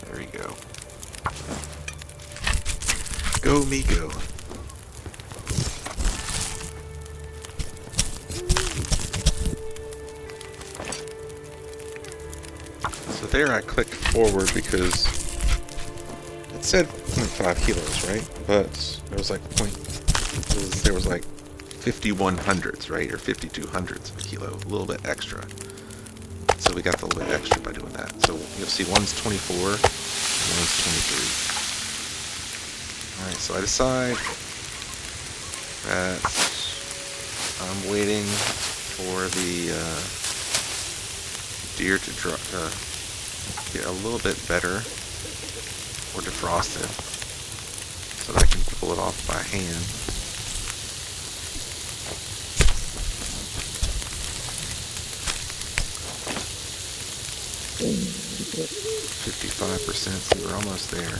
There you go. Go me go. So there I clicked forward because it said 0.5 kilos, right? But there was like there was like 51 hundredths, right? Or 52 hundredths of a kilo, a little bit extra. So we got a little bit extra by doing that. So you'll see one's 24 and one's 23. Alright, so I decide that I'm waiting for the deer to get a little bit better or defrosted so that I can pull it off by hand. 55%, so we're almost there.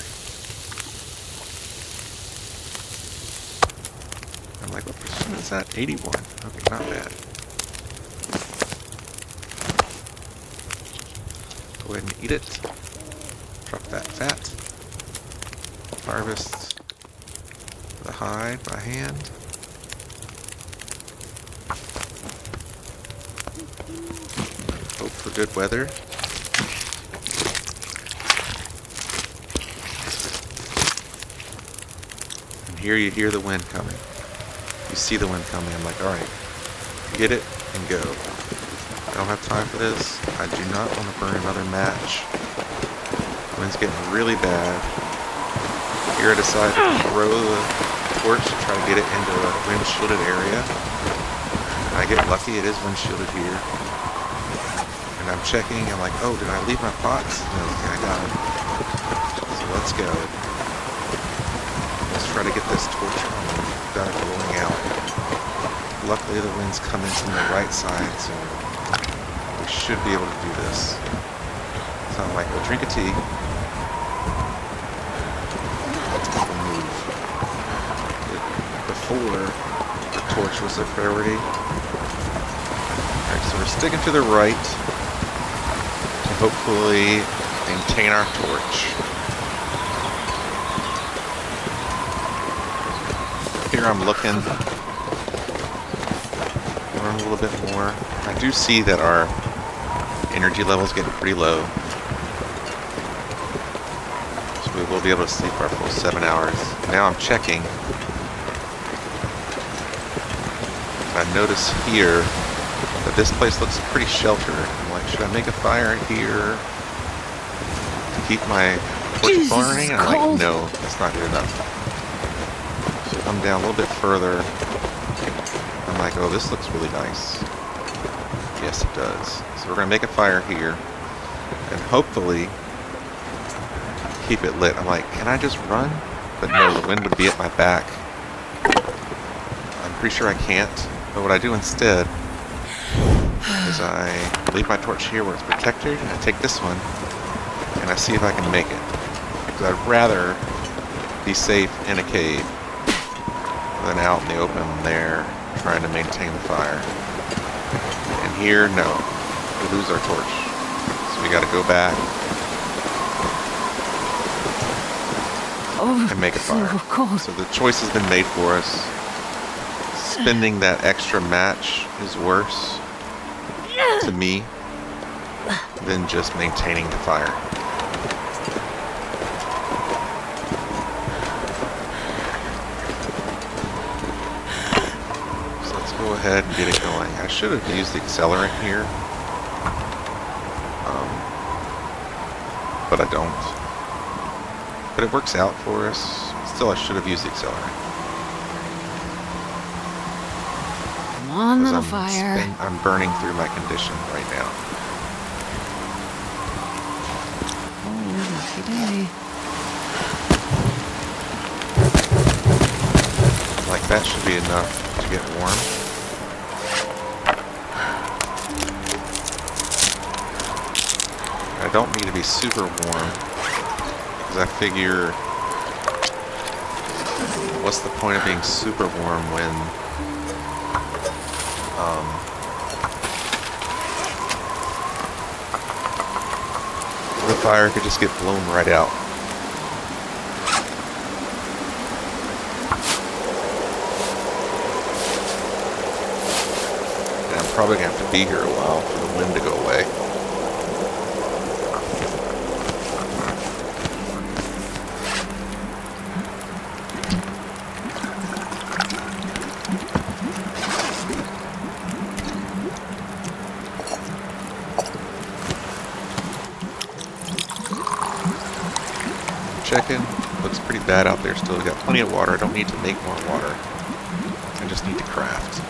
I'm like, what percent is that? 81. Okay, not bad. Go ahead and eat it. Drop that fat. Harvest the hide by hand. Hope for good weather. And here you hear the wind coming. You see the wind coming. I'm like, alright, get it and go. I don't have time for this. I do not want to burn another match. The wind's getting really bad. Here I decide to throw the torch to try to get it into a wind-shielded area. And I get lucky, it is wind-shielded here. And I'm checking, I'm like, oh, did I leave my pots? No, okay, I got it. So let's go. Let's try to get this torch rolling out. Luckily the wind's coming from the right side, so we should be able to do this. So I'm like, well, drink a tea. Move. Before, the torch was a priority. Alright, so we're sticking to the right to hopefully maintain our torch. Here I'm looking, run a little bit more. I do see that our energy level is getting pretty low. So we will be able to sleep our full 7 hours. Now I'm checking. I notice here that this place looks pretty sheltered. I'm like, should I make a fire here to keep my torch burning? And I'm like, no, that's not good enough. Come down a little bit further. I'm like, oh, this looks really nice. Yes, it does. So we're going to make a fire here and hopefully keep it lit. I'm like, can I just run? But no, the wind would be at my back. I'm pretty sure I can't. But what I do instead is I leave my torch here where it's protected and I take this one and I see if I can make it. Because I'd rather be safe in a cave than out in the open there trying to maintain the fire. And here, no. We lose our torch. So we gotta go back and make a fire. So cold. So the choice has been made for us. Spending that extra match is worse to me than just maintaining the fire. Go ahead and get it going. I should have used the accelerant here, but I don't. But it works out for us. Still, I should have used the accelerant. Come on, little fire. I'm burning through my condition right now. Oh, lucky day. Like that should be enough to get warm. I don't need to be super warm, because I figure, what's the point of being super warm when the fire could just get blown right out. And I'm probably going to have to be here a while for the wind to go away. need to make more water. I just need to craft.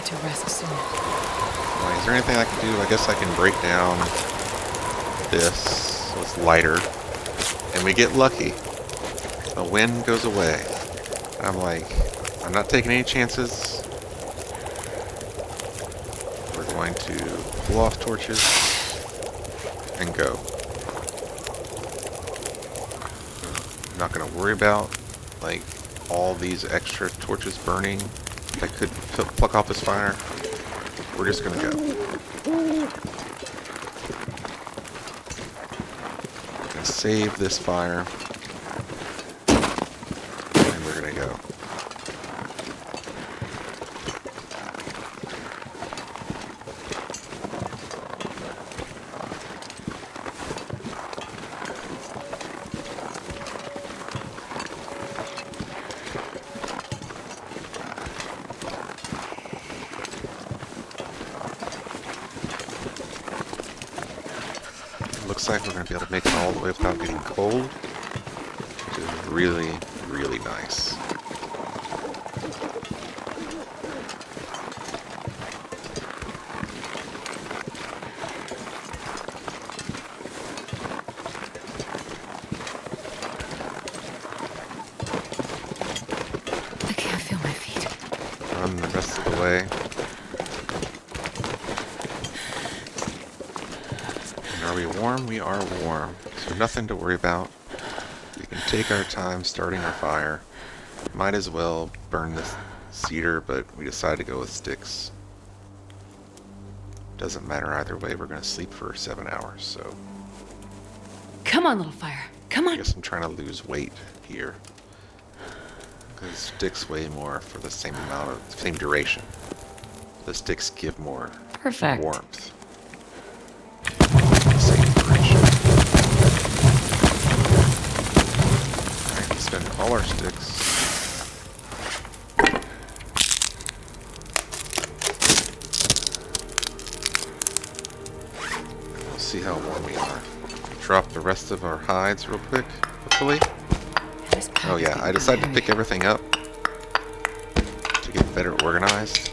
To rest soon. Right, is there anything I can do? I guess I can break down this so it's lighter. And we get lucky. The wind goes away. I'm like, I'm not taking any chances. We're going to pull off torches and go. I'm not going to worry about like all these extra torches burning that could pluck off this fire. We're just gonna go. Gonna save this fire, and we're gonna go. Looks like we're going to be able to make it all the way without getting cold, which is really, really nice. I can't feel my feet. Run the rest of the way. Are we warm? We are warm. So nothing to worry about. We can take our time starting our fire. Might as well burn this cedar, but we decided to go with sticks. Doesn't matter either way. We're going to sleep for 7 hours, so Come on, little fire. Come I on. guess I'm trying to lose weight here. Because sticks weigh more for the same amount of, same duration. The sticks give more Perfect. warmth. Same duration. Alright, let's spend all our sticks. We'll see how warm we are. Drop the rest of our hides real quick, hopefully. Oh yeah, I decided to pick everything up to get better organized,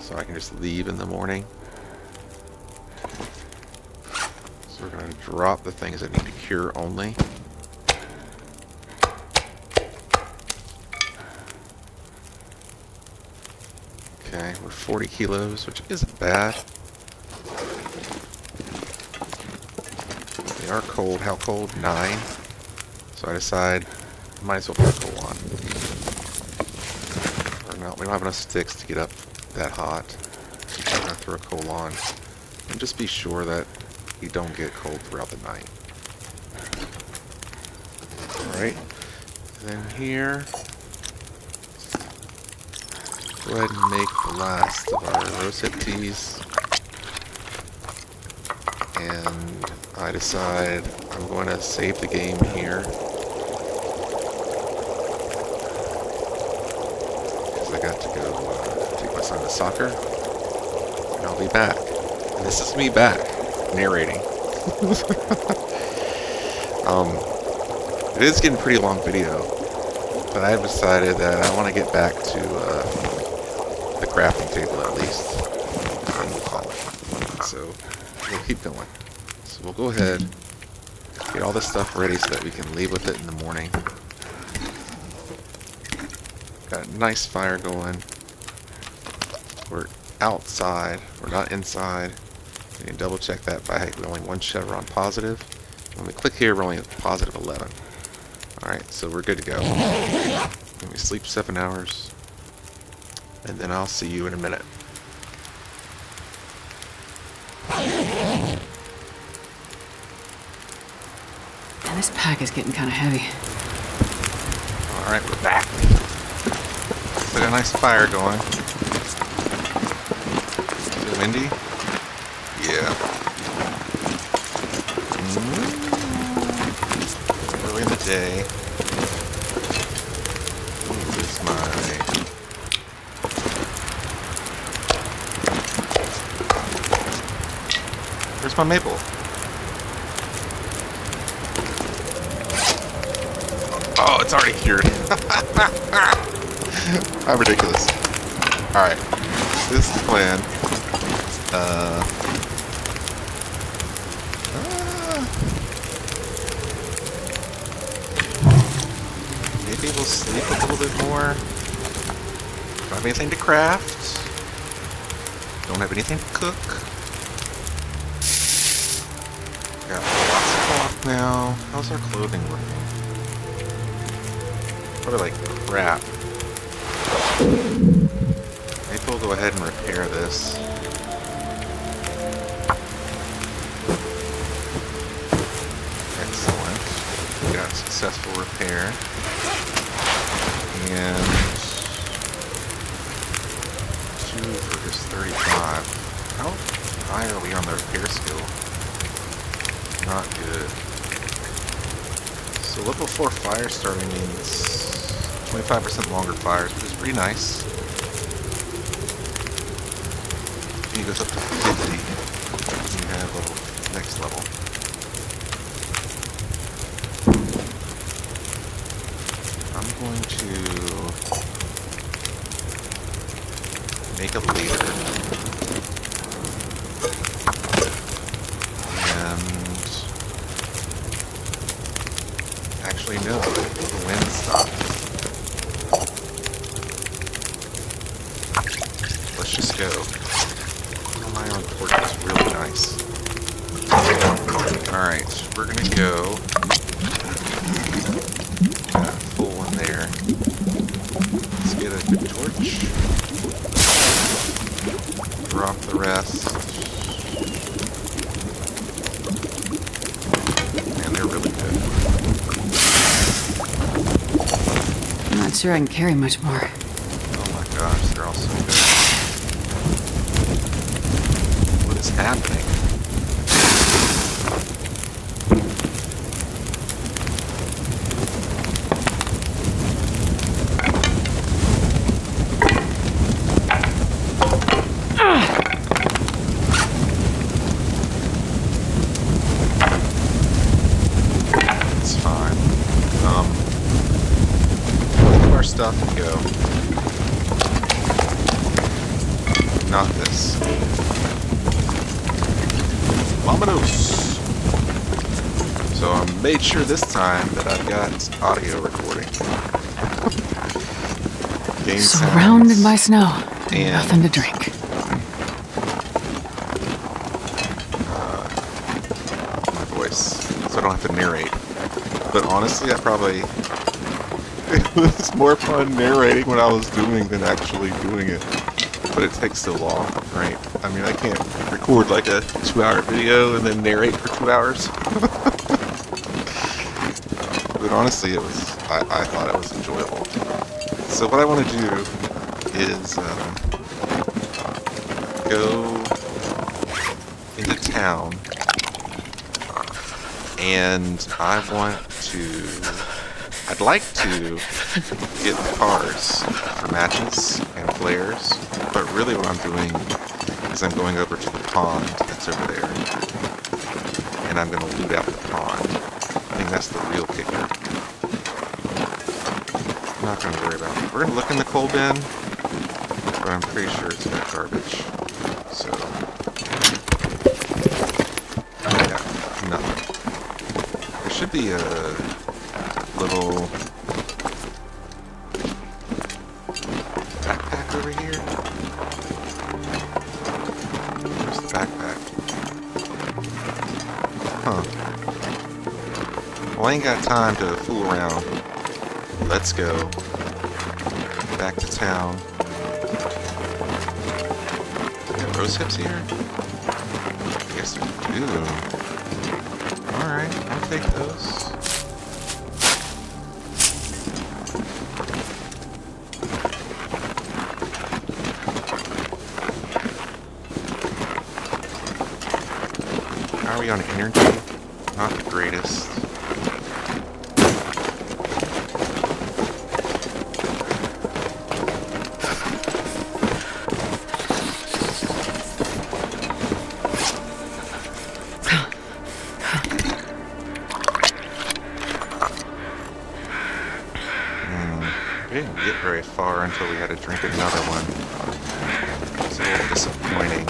so I can just leave in the morning. So we're going to drop the things that need to cure only. Okay, we're 40 kilos, which isn't bad. They are cold. How cold? 9. So I decide might as well put a coal on. Or no, we don't have enough sticks to get up that hot. So I'm going to throw a coal on. And just be sure that you don't get cold throughout the night. Alright. Then here, go ahead and make the last of our rosehip teas. And I decide I'm going to save the game here. Because I got to go take my son to soccer. And I'll be back. And this is me back, narrating. It is getting a pretty long video. But I've decided that I want to get back to the crafting table at least. And we'll call it. So we'll keep going. So we'll go ahead, get all this stuff ready so that we can leave with it in the morning. Got a nice fire going. We're outside, we're not inside. You can double check that by only one chevron positive. When we click here, we're only at positive 11. Alright, so we're good to go. And we sleep 7 hours. And then I'll see you in a minute. And this pack is getting kind of heavy. Alright, we're back. a nice fire going. Is it windy? Yeah. Early in the day. Where's my maple? Oh, it's already cured. How ridiculous. Alright. This is the plan. Maybe we'll sleep a little bit more. Don't have anything to craft. Don't have anything to cook. Got lots of cloth now. How's our clothing looking? Probably like crap. Maybe we'll go ahead and repair this. Excellent. We got successful repair. And 2 for just 35. How high are we on the repair skill? Not good. So level 4 fire starting means 25% longer fires, which is pretty nice. He goes up to 50. You have level next level. I'm going to make a leader. Actually, no. The wind stopped. Let's just go. My own torch is really nice. Alright, we're gonna go. Got a full one there. Let's get a good torch. Drop the rest. Man, they're really good. I'm not sure I can carry much more. Oh my gosh, they're all so good. What is happening? It's fine. Stuff and go. Not this. Vamonos! So I made sure this time that I've got audio recording. Game Surrounded sounds by snow. and Nothing to drink. my voice, so I don't have to narrate. But honestly, I probably... It was more fun narrating what I was doing than actually doing it. But it takes so long, right? I mean, I can't record like a 2-hour video and then narrate for 2 hours. But honestly, it was. I thought it was enjoyable. So what I want to do is go into town, and I'd like to get cars for matches and flares, but really what I'm doing is I'm going over to the pond that's over there, and I'm going to loot out the pond. I think that's the real kicker. I'm not going to worry about it. We're going to look in the coal bin, but I'm pretty sure it's got garbage. So, yeah, nothing. There should be a little backpack over here. Where's the backpack? Huh. Well, I ain't got time to fool around. Let's go back to town. Got rose hips here? I guess we do. Alright, I'll take those. Heavy on energy. Not the greatest. We didn't get very far until we had to drink another one. It's a little disappointing.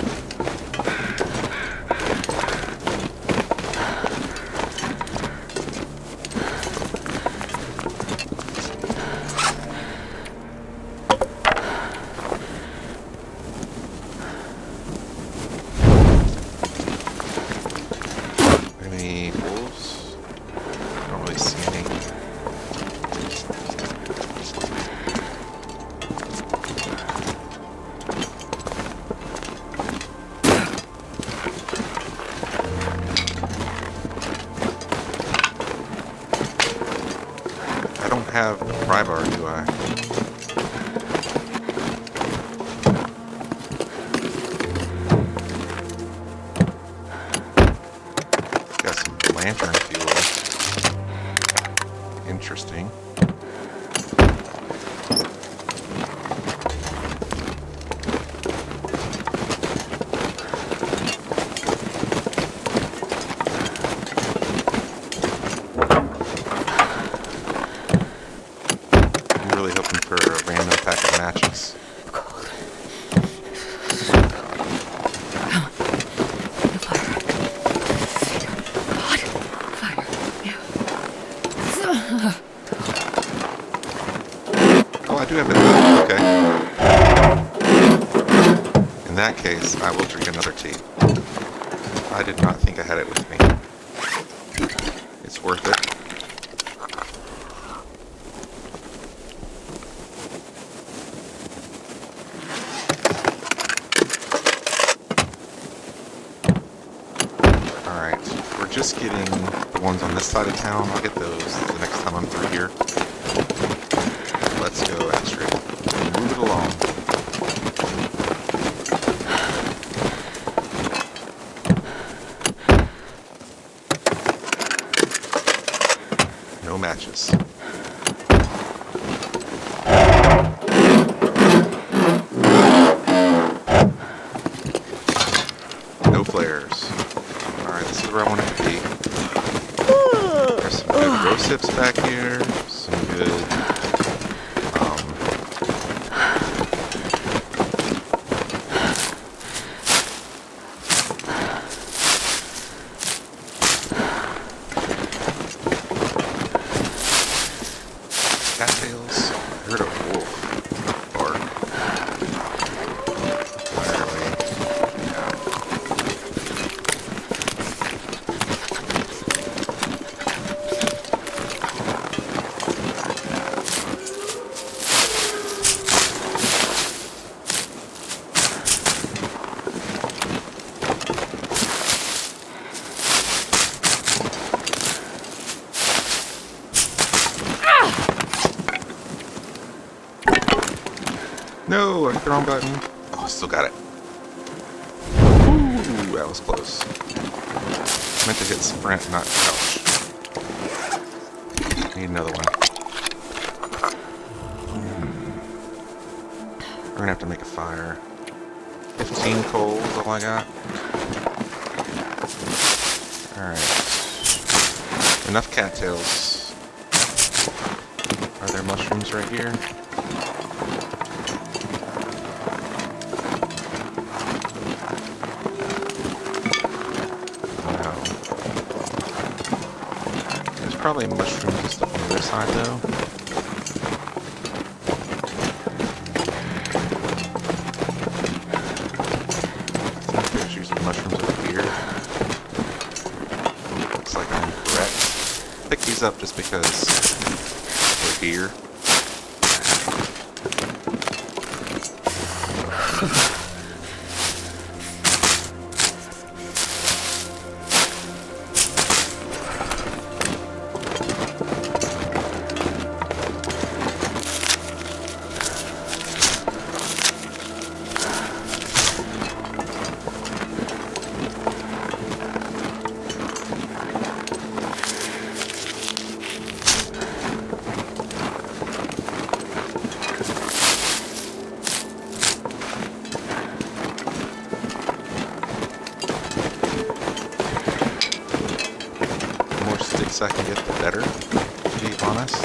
Any wolves? I don't really see any. Have the pry bar, do I? Got some lantern fuel. Interesting. Really hoping for a random pack of matches. Cold. Come on. The fire. Hot. Fire. Oh, I do have it. Okay. In that case, I will drink another tea. I did not think I had it with me. It's worth it. Just getting the ones on this side of town. I'll get those the next time I'm through here. Let's go, Astrid. Move it along. No matches. No flares. Alright, this is where I want it to be. There's some good rose hips back here. Some good, cattails. I heard a wolf bark. Fire away. Yeah. No, I hit the wrong button. Oh, still got it. Ooh, that was close. Meant to hit sprint, not crouch. Need another one. We're gonna have to make a fire. 15 coals, all I got. Alright. Enough cattails. Are there mushrooms right here? Probably mushrooms and stuff on the other side, though. I think there's usually mushrooms over here. Looks like I'm correct. Pick these up just because they're here. less I can get, the better, to be honest.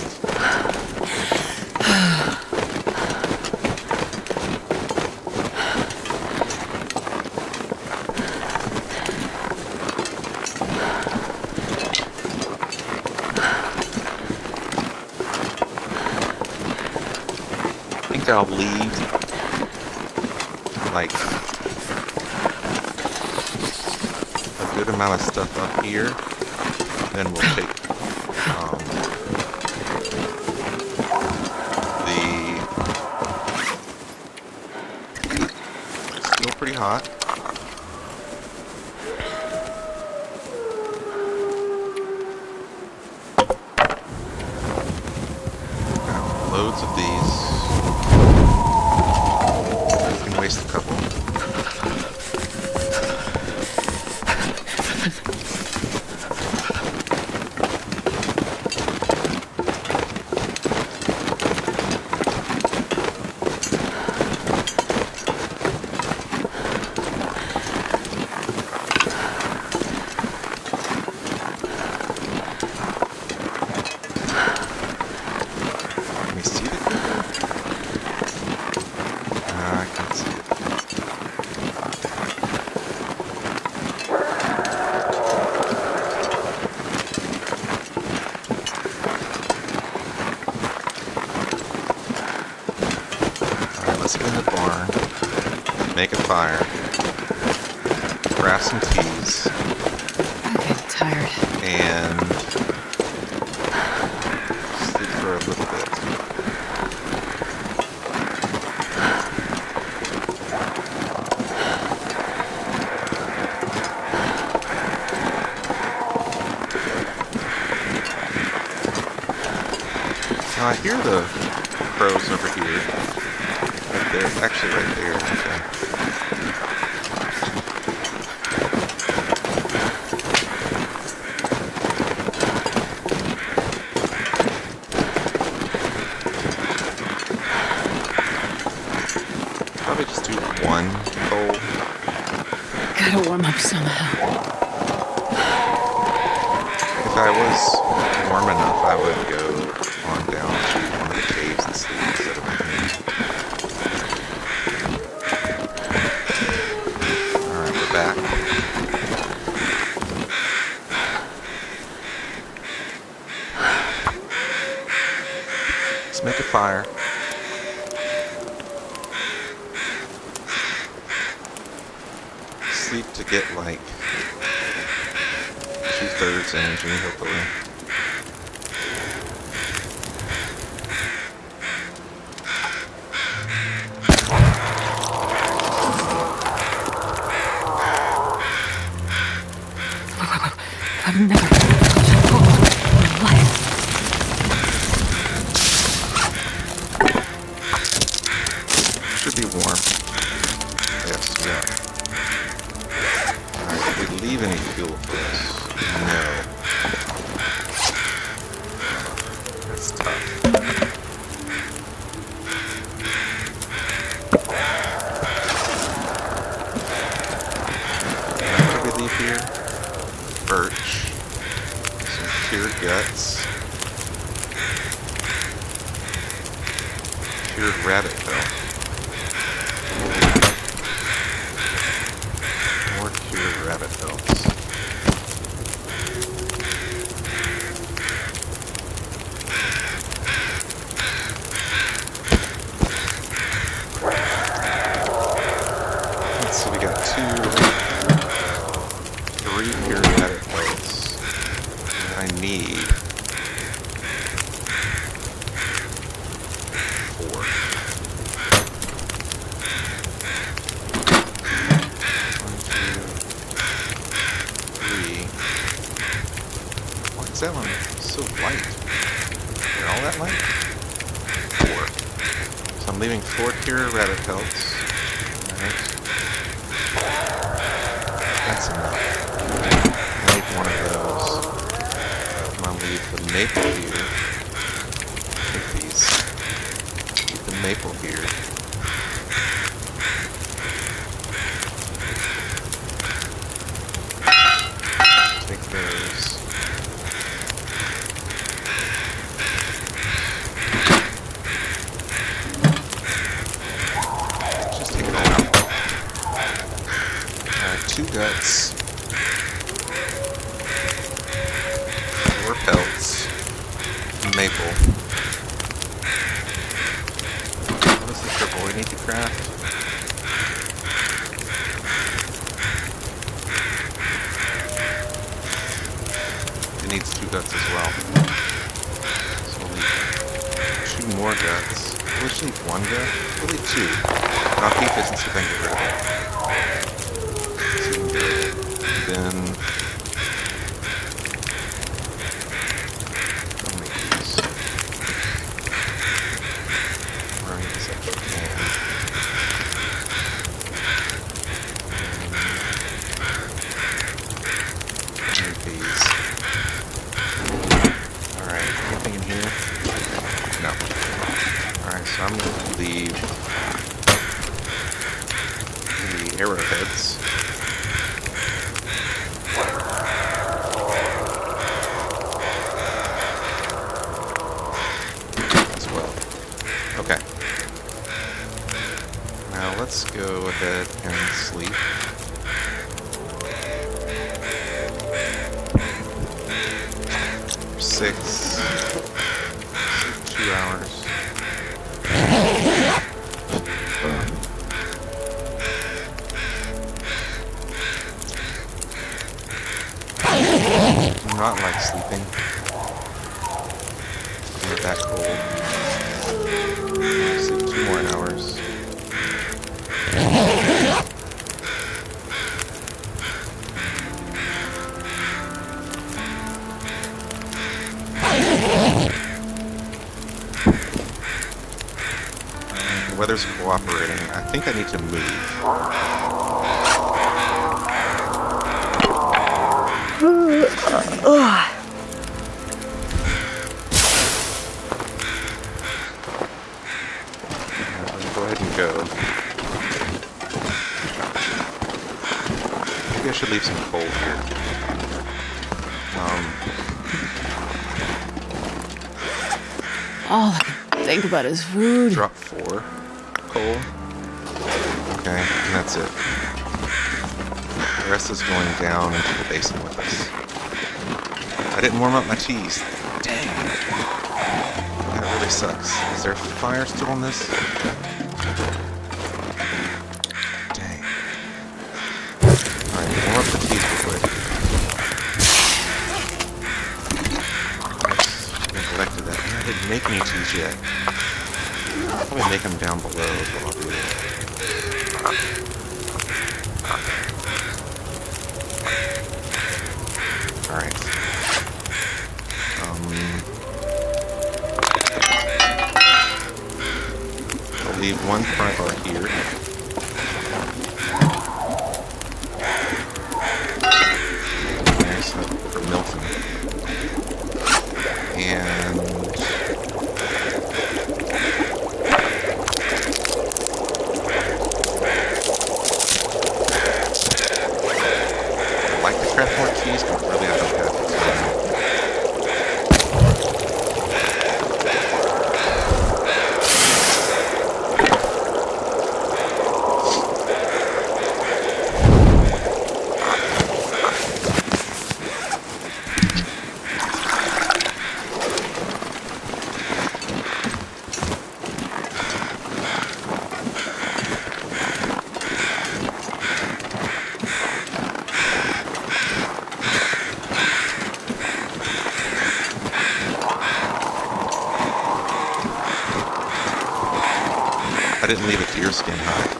I think I'll leave like a good amount of stuff up here, then we'll take still pretty hot. Loads of these. I can waste a couple. Let's get in the barn, make a fire, grab some teas. I'm getting tired. And sleep for a little bit. Now I hear the crows over here. Right there, actually right there. Okay. Probably just do one coal. Gotta warm up somehow. If I was warm enough, I would go on down to one of the caves and sleep instead of in here. Alright, we're back. Let's make a fire. Sleep to get like 2/3 energy, hopefully. I've never felt so cold in my life. Should be warm. Yes, yeah. Alright, did we leave any fuel for this? No. That's tough. What did we leave here? Birch. Some cured guts. Cured rabbit felt. More cured rabbit pelts. Let's see, we got 3 cured rabbit pelts. And I need 4. 3. What's that one? It's so light. They're all that light? 4. So I'm leaving 4 cured rabbit pelts. Alright. That's enough. I need one of those. I'm gonna leave the maple here. Take these. Keep the maple here. Take those. guts. 4 pelts. Maple. What is the triple we need to craft? It needs 2 guts as well. So we'll need 2 more guts. We should need 1 gut? We'll need 2. And I'll keep this and see if I can get rid of it. So we can do it. Then I'll make these. Where I need this extra can. Need these. Alright, anything in here? No. Alright, so I'm going to leave the arrowheads. As well. Okay. Now let's go ahead and sleep. Six, 2 hours. Do not like sleeping. It's not that cold. Sleep 2 more hours. The weather's cooperating. I think I need to move. Go ahead and go. Maybe I should leave some coal here. All I can think about is food. Drop 4 coal. Okay, and that's it. The rest is going down into the basin with us. I didn't warm up my teas. Dang. That really sucks. Is there fire still on this? Dang. Alright, warm up the teas real quick. Neglected that. I didn't make any teas yet. I'll probably make them down below is what I'll do. Alright. I'll leave 1 pry bar here. There's for Milton. And I'd like to craft more cheese, but really I don't have the time. I didn't leave a deer skin hide.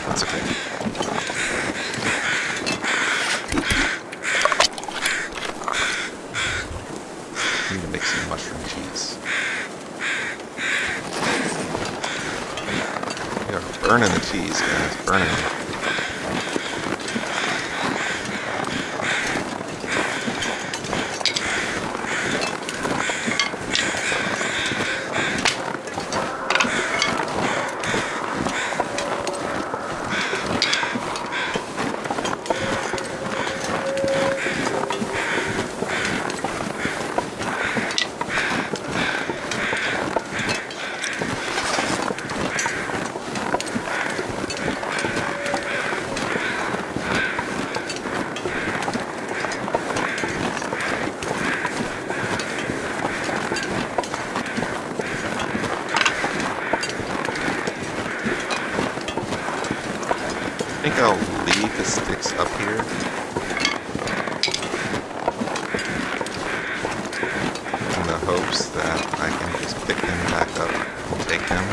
That's okay. I need to make some mushroom cheese. Yeah, burning the cheese, guys. Burning it. think I'll leave the sticks up here. In the hopes that I can just pick them back up and take them.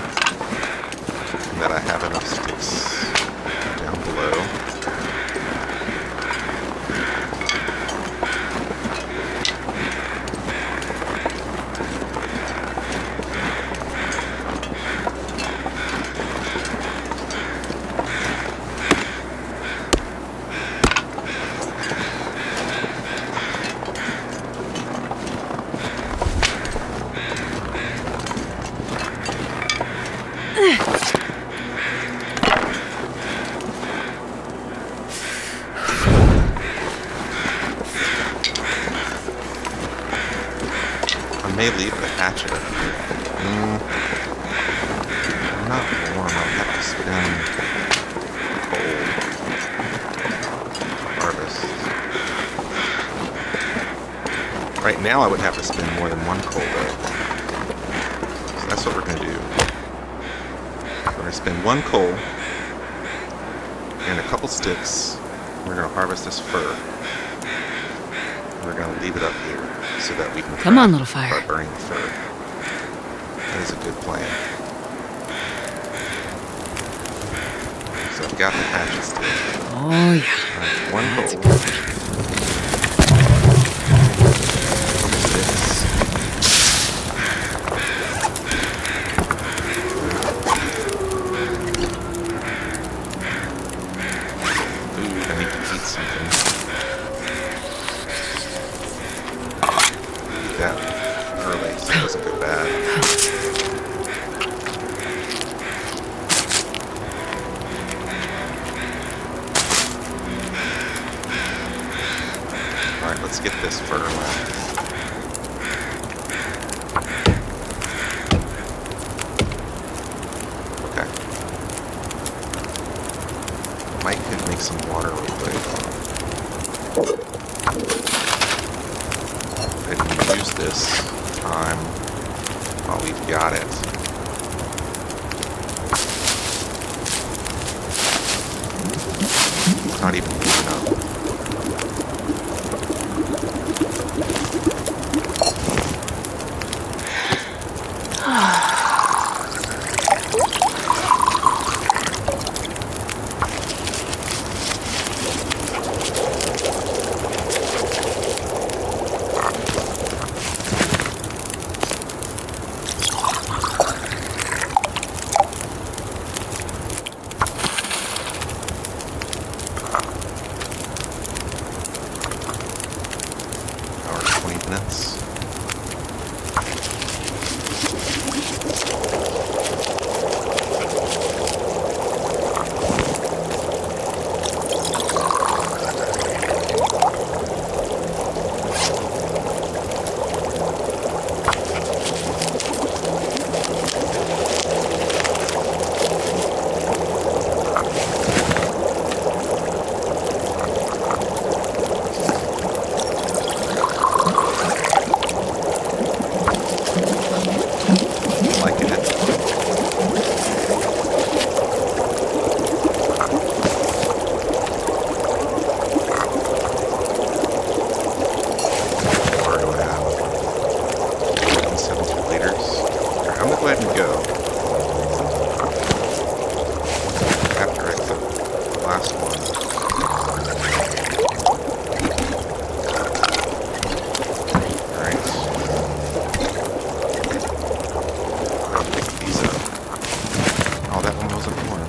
And that I have enough sticks down below. I may leave the hatchet up here. I'm not warm. I'll have to spend coal to harvest. Right now I would have to spend more than one coal though. So that's what we're going to do. We're going to spend one coal and a couple sticks. We're going to harvest this fir. We're going to leave it up here so that we can Come on, little fire. start burning the fir. That is a good plan. So I've got the hatchet still. Oh, yeah. Alright, one That's coal. good. Couple sticks. Ooh, I need to eat something. Eat that early so it doesn't go bad. Alright, let's get this fir left. Okay. Mike could make some water real quick. I can use this time while we've got it. It's not even deep enough. Hour 20 minutes. Liking it. Water do I have? 172 liters. Alright, I'm gonna go ahead and go. After I took the last one. Alright. I'll pick these up. Oh, that one wasn't warm.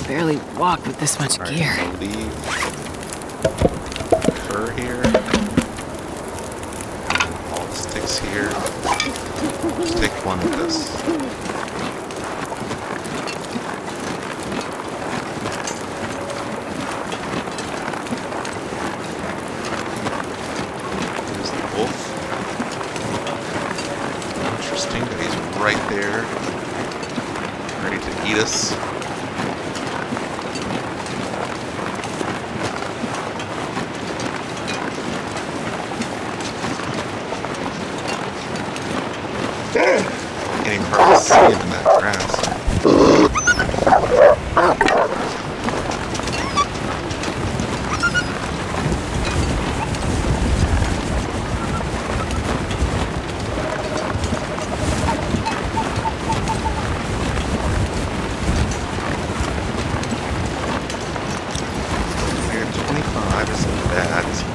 Barely walk with this much Alright, gear. I'll leave fur here. All the sticks here. Just take one with us. eat us. Can't even hardly see him in that grass.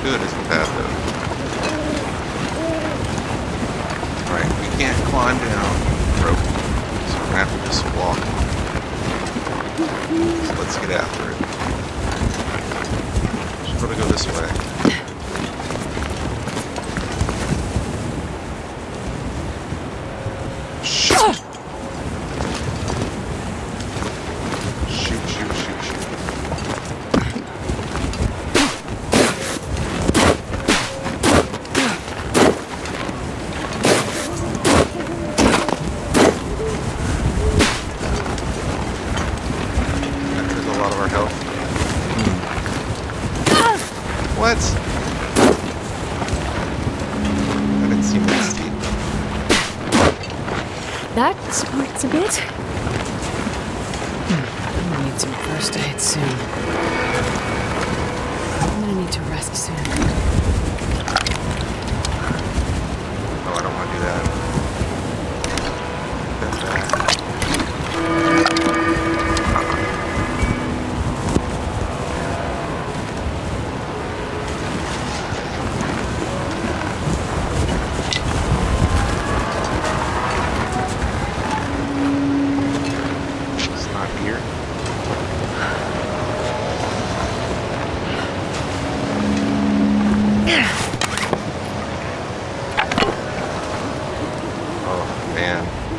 Good, isn't bad though. Right, we can't climb down the rope, so we're gonna have to just walk. So let's get after it. Should probably go this way. Shoot! Shoot, shoot, shoot, shoot. What? I didn't see that steep. That sparks a bit. I'm gonna need some first aid soon. I'm gonna need to rest soon. Oh, I don't want to do that.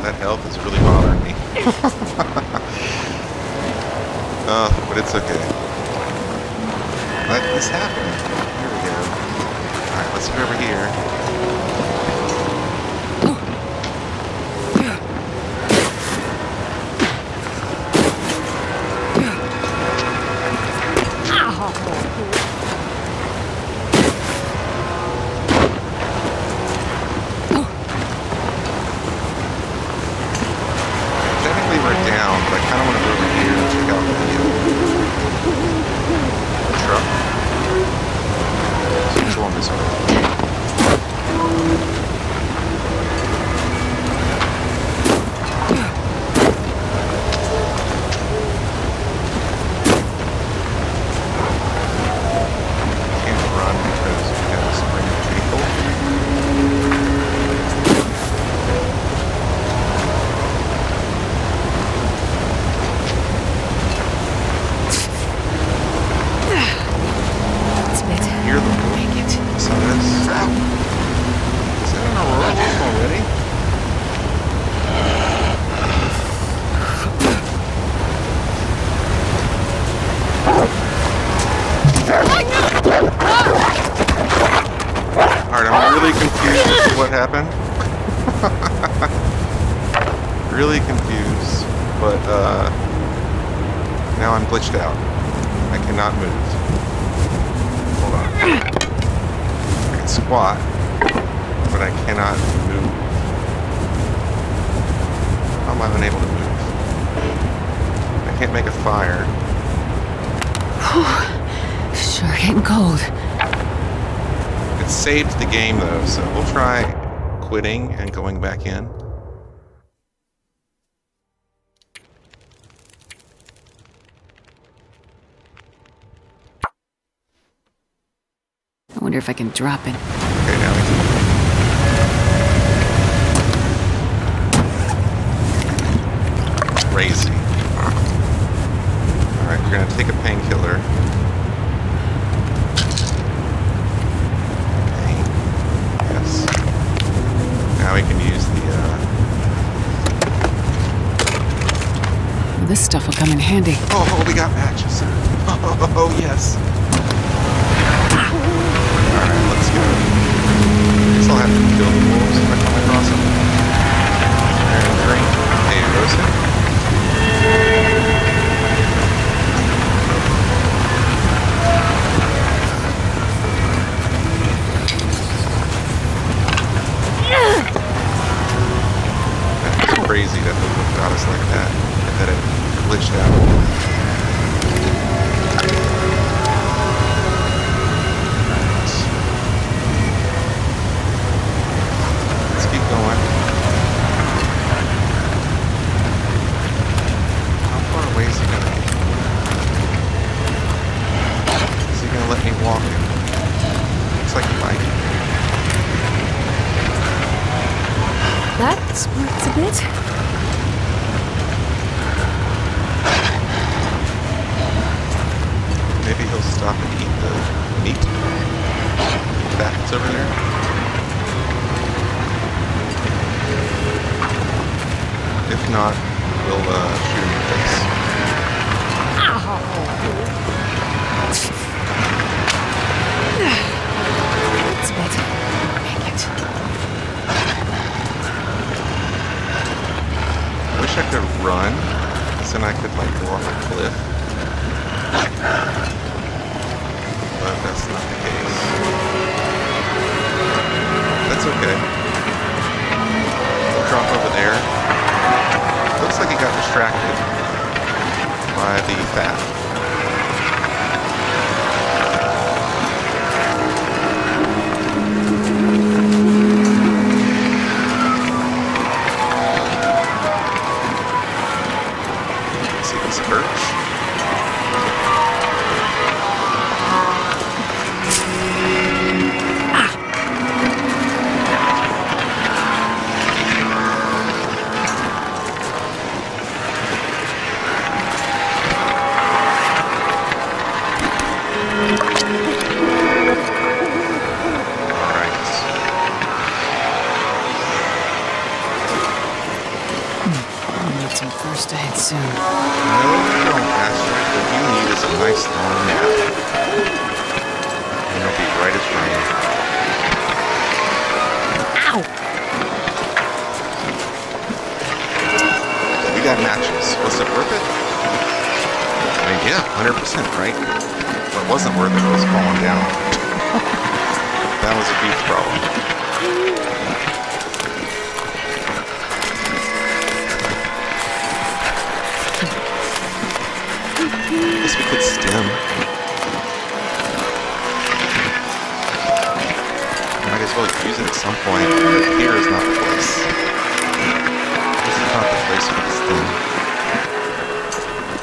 That health is really bothering me. Oh, but it's okay. Let this happen. Here we go. Alright, let's go over here. Happened. Really confused, but now I'm glitched out. I cannot move. Hold on. I can squat, but I cannot move. How am I unable to move? I can't make a fire. Sure getting cold. It saved the game though, so we'll try quitting and going back in. I wonder if I can drop it. Okay, now we can. Crazy. Alright, we're gonna take a painkiller. Now we can use the, Well, this stuff will come in handy. Oh, we got matches. Oh, yes. Alright, let's go. Guess I'll have to kill the wolves if I come across them. And drink a roasted. That's crazy that the book got us like that, and that it glitched out. Let's keep going. How far away is he gonna? Is he gonna let me walk him? Looks like he might. That sparks a bit. Maybe he'll stop and eat the meat that's over there. If not, we'll shoot him in the face. That's a bit. Make it. I wish I could run, because then I could like go off a cliff. But that's not the case. That's okay. We'll drop over there. Looks like he got distracted by the fat. See this perch? First aid soon. No, you don't, Astrid. What you need is a nice long nap. And it'll be right as rain. Ow! We got matches. Was it worth it? I mean, yeah, 100%, right? What wasn't worth it was falling down. That was a huge problem. I guess we could stem. Might as well use it at some point, but here is not the place. This is not the place for the stem.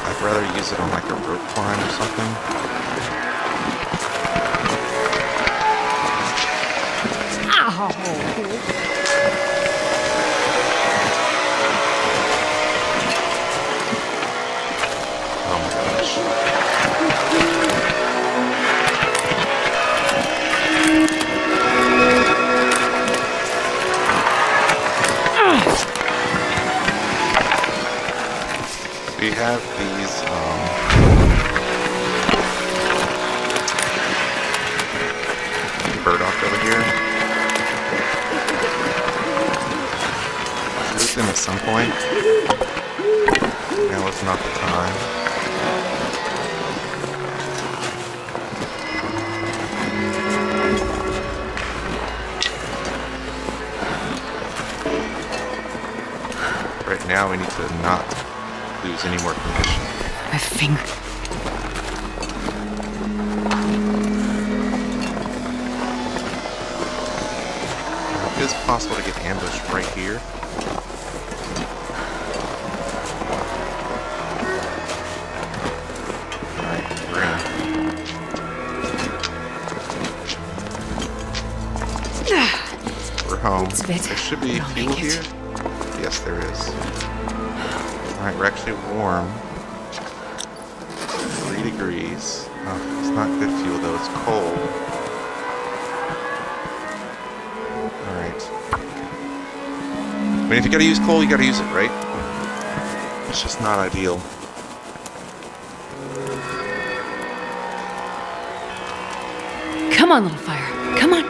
I'd rather use it on like a rope climb or something. Oh my gosh. We have these burdock over here. Use them at some point. Now is not the time. Right now we need to not lose any more condition. My finger. It is possible to get ambushed right here. Alright, we're in. We're home. There should be fuel here. Yes, there is. Alright, we're actually warm. 3 degrees. Oh, it's not good fuel though, it's cold. Alright. I mean, if you gotta use coal, you gotta use it, right? It's just not ideal. Come on, little fire. Come on.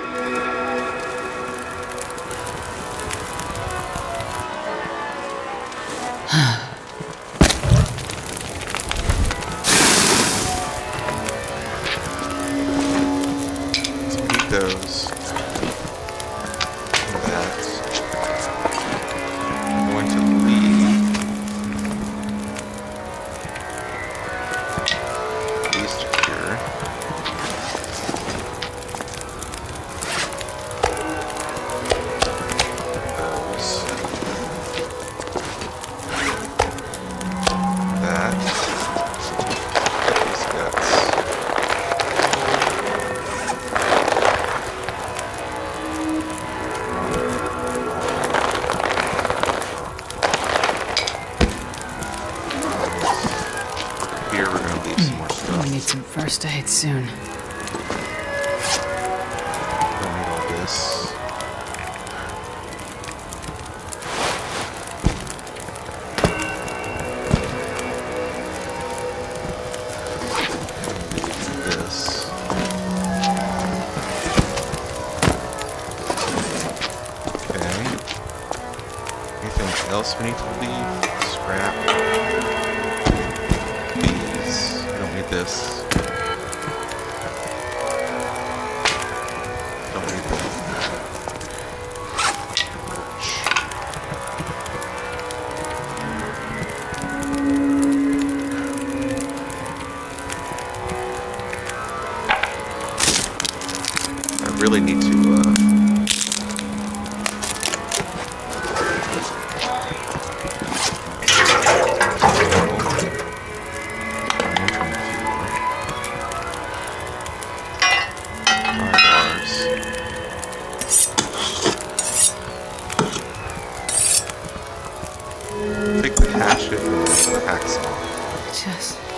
here, we're gonna leave some more stuff. We need some first aid soon. Don't need all this. This. Okay. Anything else we need to leave? Scrap. These. We don't need this. Don't need that. I really need to, take the hatchet and the hacksaw.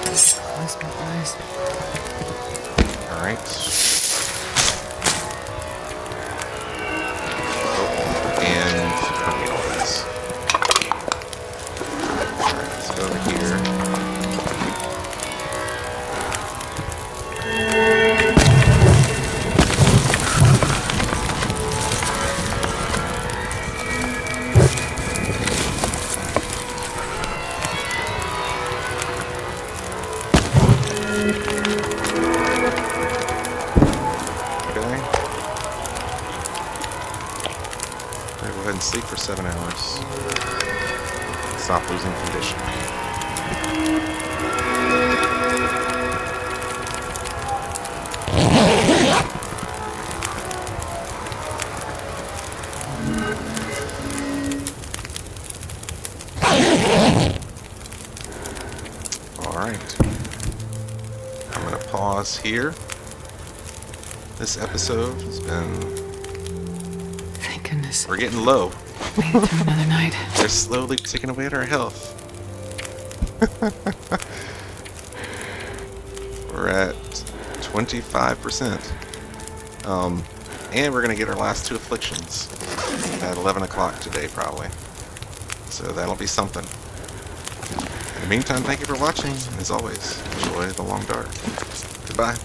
Just close my eyes. Alright. Oh, and permeate all this. Alright, let's go over here. Go ahead and sleep for 7 hours. Stop losing condition. Alright. I'm going to pause here. This episode has been... Goodness. We're getting low. Made it through another night. They're slowly taking away at our health. We're at 25%. And we're going to get our last 2 afflictions at 11 o'clock today, probably. So that'll be something. In the meantime, thank you for watching. As always, enjoy the long dark. Goodbye.